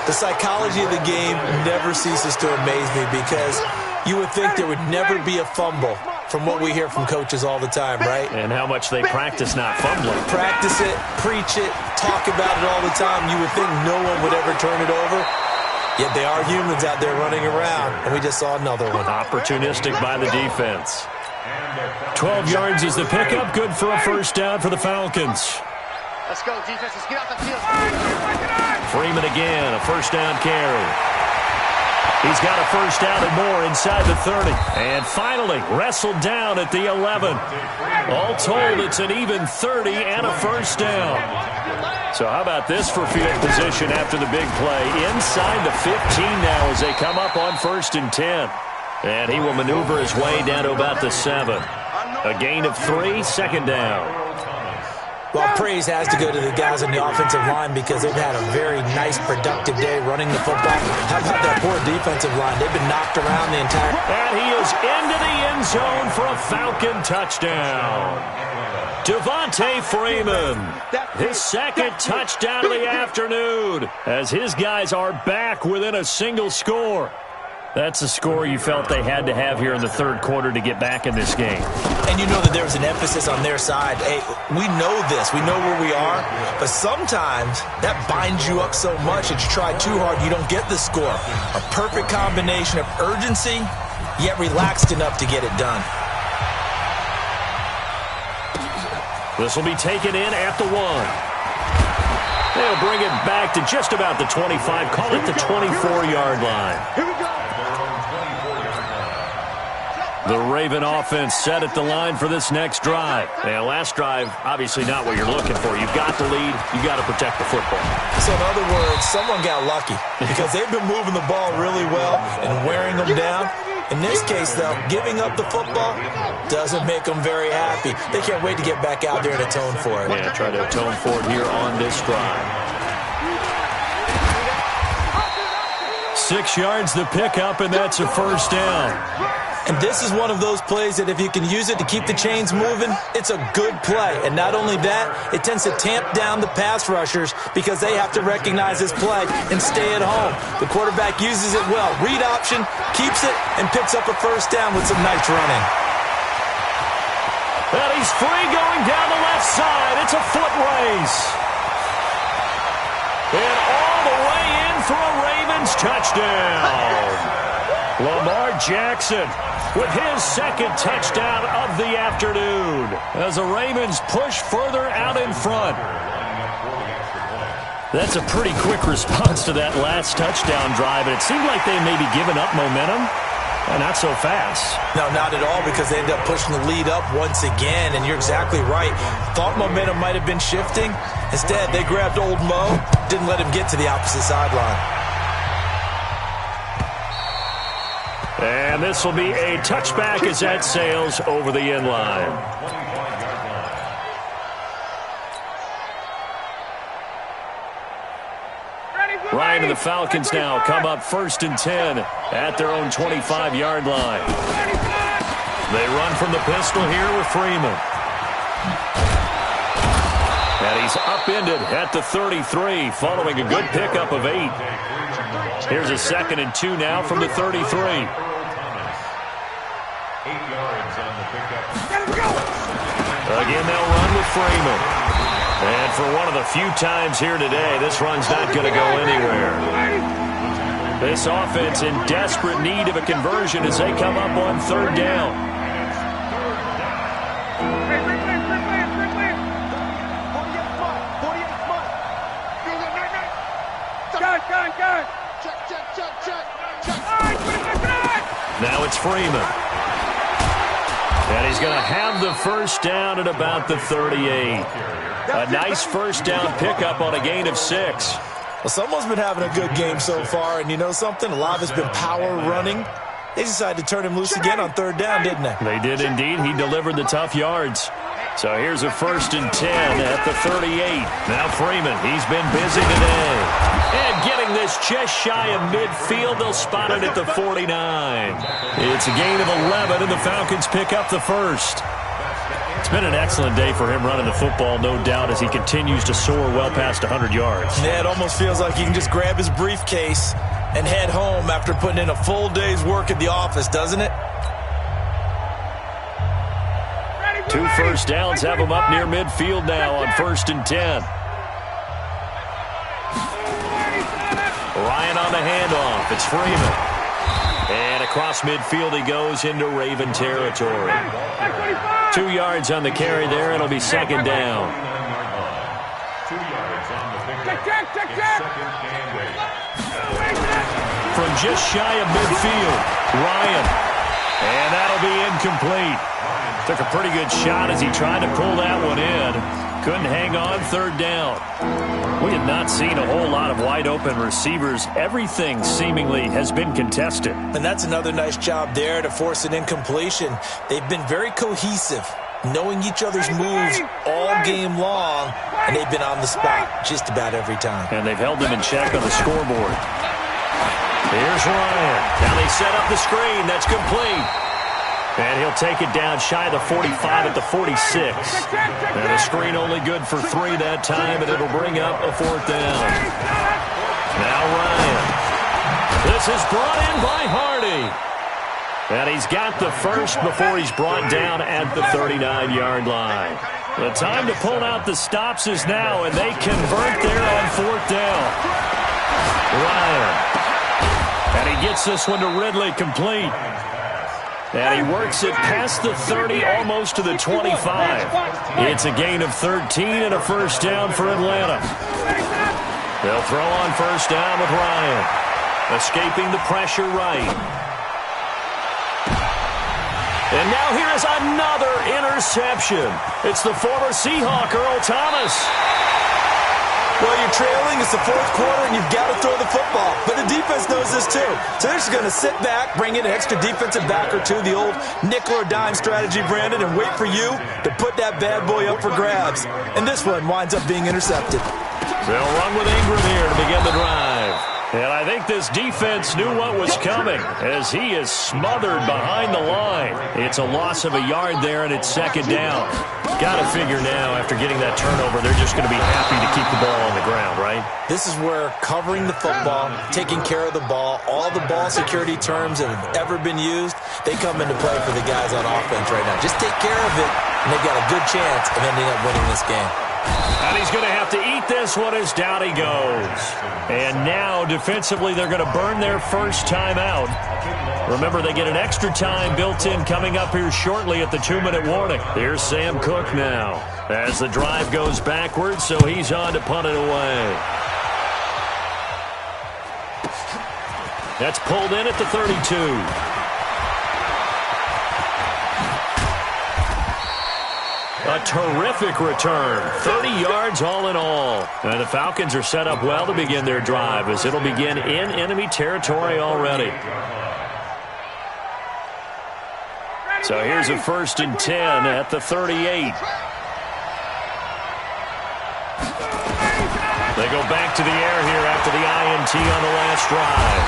The psychology of the game never ceases to amaze me because you would think there would never be a fumble from what we hear from coaches all the time, right?
And how much they practice not fumbling.
Practice it, preach it, talk about it all the time. You would think no one would ever turn it over. Yet they are humans out there running around, and we just saw another one.
Opportunistic by the defense. 12 yards is the pickup. Good for a first down for the Falcons.
Let's go, defense. Let's get out the field.
Freeman again, a first down carry. He's got a first down and more inside the 30. And finally, wrestled down at the 11. All told, it's an even 30 and a first down. So how about this for field position after the big play? Inside the 15 now as they come up on 1st and 10. And he will maneuver his way down to about the 7. A gain of 3, second down.
Well, praise has to go to the guys on the offensive line because they've had a very nice, productive day running the football. How about that poor defensive line? They've been knocked around the entire...
And he is into the end zone for a Falcon touchdown. Devontae Freeman, his second touchdown of the afternoon, as his guys are back within a single score. That's a score you felt they had to have here in the third quarter to get back in this game.
And you know that there was an emphasis on their side. Hey, we know this. We know where we are. But sometimes that binds you up so much that you try too hard, you don't get the score. A perfect combination of urgency, yet relaxed enough to get it done.
This will be taken in at the 1. They'll bring it back to just about the 25. Call it the 24-yard line.
Here we go.
The Raven offense set at the line for this next drive. And last drive, obviously not what you're looking for. You've got the lead. You've got to protect the football.
So in other words, someone got lucky because they've been moving the ball really well and wearing them down. In this case, though, giving up the football doesn't make them very happy. They can't wait to get back out there and atone for it.
Yeah, try to atone for it here on this drive. 6 yards the pickup, and that's a first down.
And this is one of those plays that if you can use it to keep the chains moving, it's a good play. And not only that, it tends to tamp down the pass rushers because they have to recognize this play and stay at home. The quarterback uses it well. Read option, keeps it, and picks up a first down with some nice running.
And he's free going down the left side. It's a foot race. And all the way in for a Ravens touchdown. Lamar Jackson with his second touchdown of the afternoon as the Ravens push further out in front. That's a pretty quick response to that last touchdown drive, and it seemed like they may be giving up momentum. Not so fast.
No, not at all, because they end up pushing the lead up once again, and you're exactly right. Thought momentum might have been shifting. Instead, they grabbed old Mo, didn't let him get to the opposite sideline.
And this will be a touchback as that sails over the end line. Ryan and the Falcons now come up 1st and 10 at their own 25-yard line. They run from the pistol here with Freeman. And he's upended at the 33 following a good pickup of 8. Here's a 2nd and 2 now from the 33.
8 yards on the pickup.
Again, they'll run with Freeman. And for one of the few times here today, this run's not going to go anywhere. This offense in desperate need of a conversion as they come up on 3rd down. Now it's Freeman. And he's going to have the first down at about the 38. A nice first down pickup on a gain of 6.
Well, someone's been having a good game so far, and you know something? A lot of it's been power running. They decided to turn him loose again on 3rd down, didn't they?
They did indeed. He delivered the tough yards. So here's a 1st and 10 at the 38. Now Freeman, he's been busy today. And getting this just shy of midfield, they'll spot it at the 49. It's a gain of 11, and the Falcons pick up the first. It's been an excellent day for him running the football, no doubt, as he continues to soar well past 100 yards.
Yeah, it almost feels like he can just grab his briefcase and head home after putting in a full day's work at the office, doesn't it?
2 first downs have him up near midfield now on 1st and 10. Ryan on the handoff. It's Freeman. And across midfield he goes into Raven territory. 2 yards on the carry there. It'll be 2nd down.
2 yards on the pickup. Second and 8.
From just shy of midfield, Ryan. And that'll be incomplete. Took a pretty good shot as he tried to pull that one in. Couldn't hang on, 3rd down. We have not seen a whole lot of wide-open receivers. Everything seemingly has been contested.
And that's another nice job there to force an incompletion. They've been very cohesive, knowing each other's moves all game long, and they've been on the spot just about every time.
And they've held them in check on the scoreboard. Here's Ryan. Now they set up the screen. That's complete. And he'll take it down shy of the 45 at the 46. And a screen only good for 3 that time, and it'll bring up a 4th down. Now Ryan. This is brought in by Hardy. And he's got the first before he's brought down at the 39-yard line. The time to pull out the stops is now, and they convert there on 4th down. Ryan. And he gets this one to Ridley complete. And he works it past the 30, almost to the 25. It's a gain of 13 and a 1st down for Atlanta. They'll throw on 1st down with Ryan. Escaping the pressure right. And now here is another interception. It's the former Seahawk, Earl Thomas.
Well, you're trailing. It's the 4th quarter, and you've got to throw the football. But the defense knows this, too. So they're just going to sit back, bring in an extra defensive back or 2, the old nickel or dime strategy, Brandon, and wait for you to put that bad boy up for grabs. And this one winds up being intercepted.
They'll run with Ingram here to begin the drive. And I think this defense knew what was coming as he is smothered behind the line. It's a loss of a yard there, and it's 2nd down. Got to figure now, after getting that turnover, they're just going to be happy to keep the ball on the ground, right?
This is where covering the football, taking care of the ball, all the ball security terms that have ever been used, they come into play for the guys on offense right now. Just take care of it, and they've got a good chance of ending up winning this game.
And he's going to have to eat this one as down he goes. And now, defensively, they're going to burn their first timeout. Remember, they get an extra time built in coming up here shortly at the 2-minute warning. Here's Sam Cook now as the drive goes backwards, so he's on to punt it away. That's pulled in at the 32. A terrific return. 30 yards all in all. And the Falcons are set up well to begin their drive as it'll begin in enemy territory already. So here's a 1st and 10 at the 38. They go back to the air here after the INT on the last drive.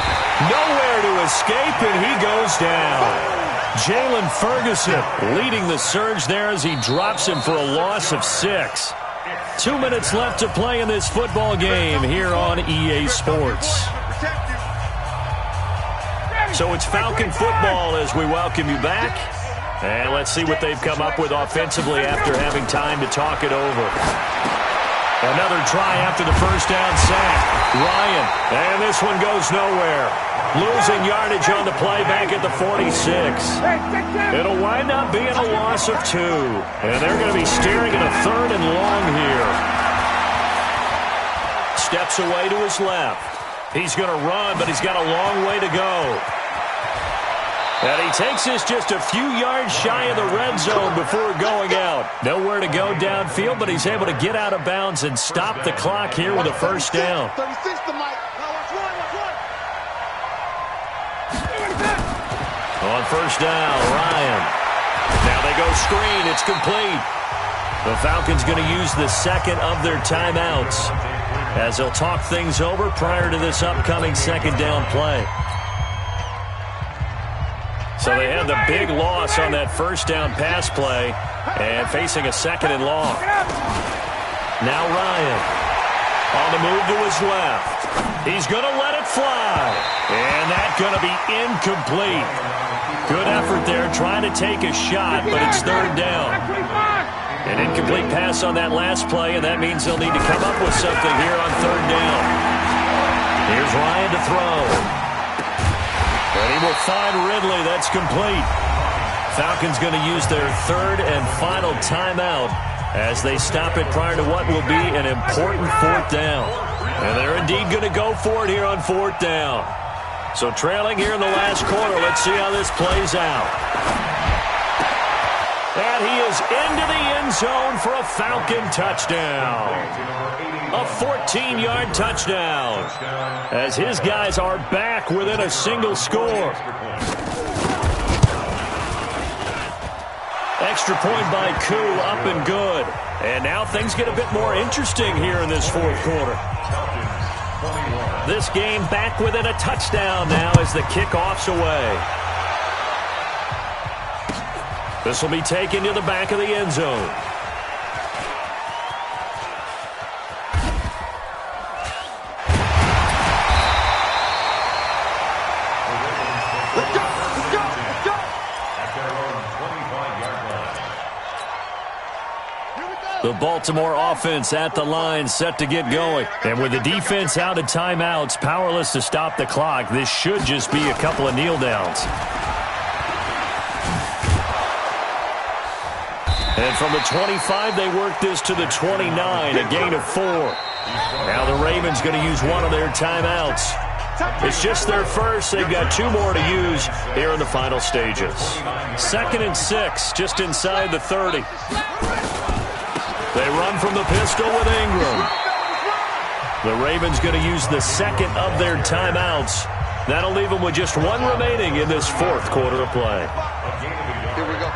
Nowhere to escape, and he goes down. Jalen Ferguson leading the surge there as he drops him for a loss of 6. 2 minutes left to play in this football game here on EA Sports. So it's Falcon football as we welcome you back. And let's see what they've come up with offensively after having time to talk it over. Another try after the 1st down sack. Ryan, and this one goes nowhere. Losing yardage on the play back at the 46. It'll wind up being a loss of 2. And they're going to be staring at a 3rd and long here. Steps away to his left. He's going to run, but he's got a long way to go. And he takes this just a few yards shy of the red zone before going out. Nowhere to go downfield, but he's able to get out of bounds and stop the clock here with a 1st down.
36 to Mike.
On 1st down, Ryan. Now they go screen. It's complete. The Falcons going to use the 2nd of their timeouts as they'll talk things over prior to this upcoming 2nd down play. So they had the big loss on that first down pass play and facing a second and long. Now Ryan on the move to his left. He's going to let it fly. And that's going to be incomplete. Good effort there trying to take a shot, but it's third down. An incomplete pass on that last play, and that means they'll need to come up with something here on third down. Here's Ryan to throw. And he will find Ridley. That's complete. Falcons going to use their third and final timeout as they stop it prior to what will be an important fourth down. And they're indeed going to go for it here on fourth down. So trailing here in the last quarter. Let's see how this plays out. And he is into the end zone for a Falcon touchdown. A 14-yard touchdown as his guys are back within a single score. Extra point by Koo, up and good. And now things get a bit more interesting here in this fourth quarter. This game back within a touchdown now as the kickoff's away. This will be taken to the back of the end zone. The Baltimore offense at the line, set to get going. And with the defense out of timeouts, powerless to stop the clock, this should just be a couple of kneel downs. And from the 25, they work this to the 29, a gain of 4. Now the Ravens going to use one of their timeouts. It's just their first. They've got 2 more to use here in the final stages. 2nd and 6, just inside the 30. They run from the pistol with Ingram. The Ravens going to use the second of their timeouts. That'll leave them with just 1 remaining in this fourth quarter of play.
Here we go.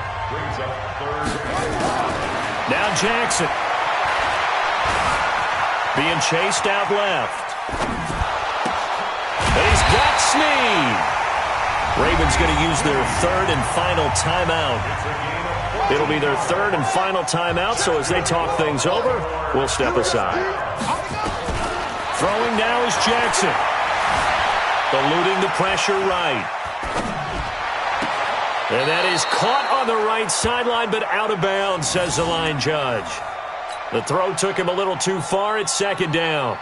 Now Jackson. Being chased out left. And he's got Snead. Ravens going to use their third and final timeout. It'll be their third and final timeout, so as they talk things over, we'll step aside. Throwing now is Jackson. Eluding the pressure right. And that is caught on the right sideline, but out of bounds, says the line judge. The throw took him a little too far. It's second down.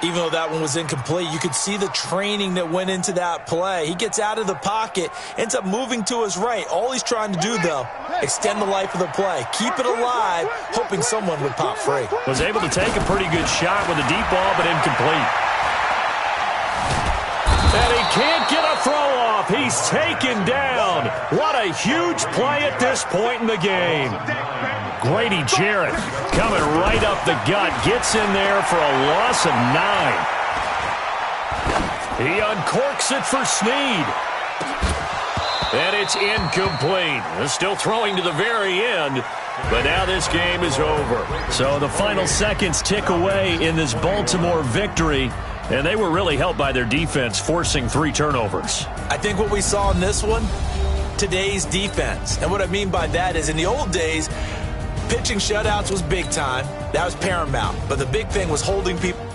Even though that one was incomplete, you could see the training that went into that play. He gets out of the pocket, ends up moving to his right. All he's trying to do, though, extend the life of the play. Keep it alive, hoping someone would pop free.
Was able to take a pretty good shot with a deep ball, but incomplete. And he can't get a throw off. He's taken down. What a huge play at this point in the game. Grady Jarrett coming right up the gut. Gets in there for a loss of 9. He uncorks it for Snead. And it's incomplete. They're still throwing to the very end. But now this game is over. So the final seconds tick away in this Baltimore victory. And they were really helped by their defense, forcing 3 turnovers.
I think what we saw in this one, today's defense. And what I mean by that is in the old days, pitching shutouts was big time. That was paramount. But the big thing was holding people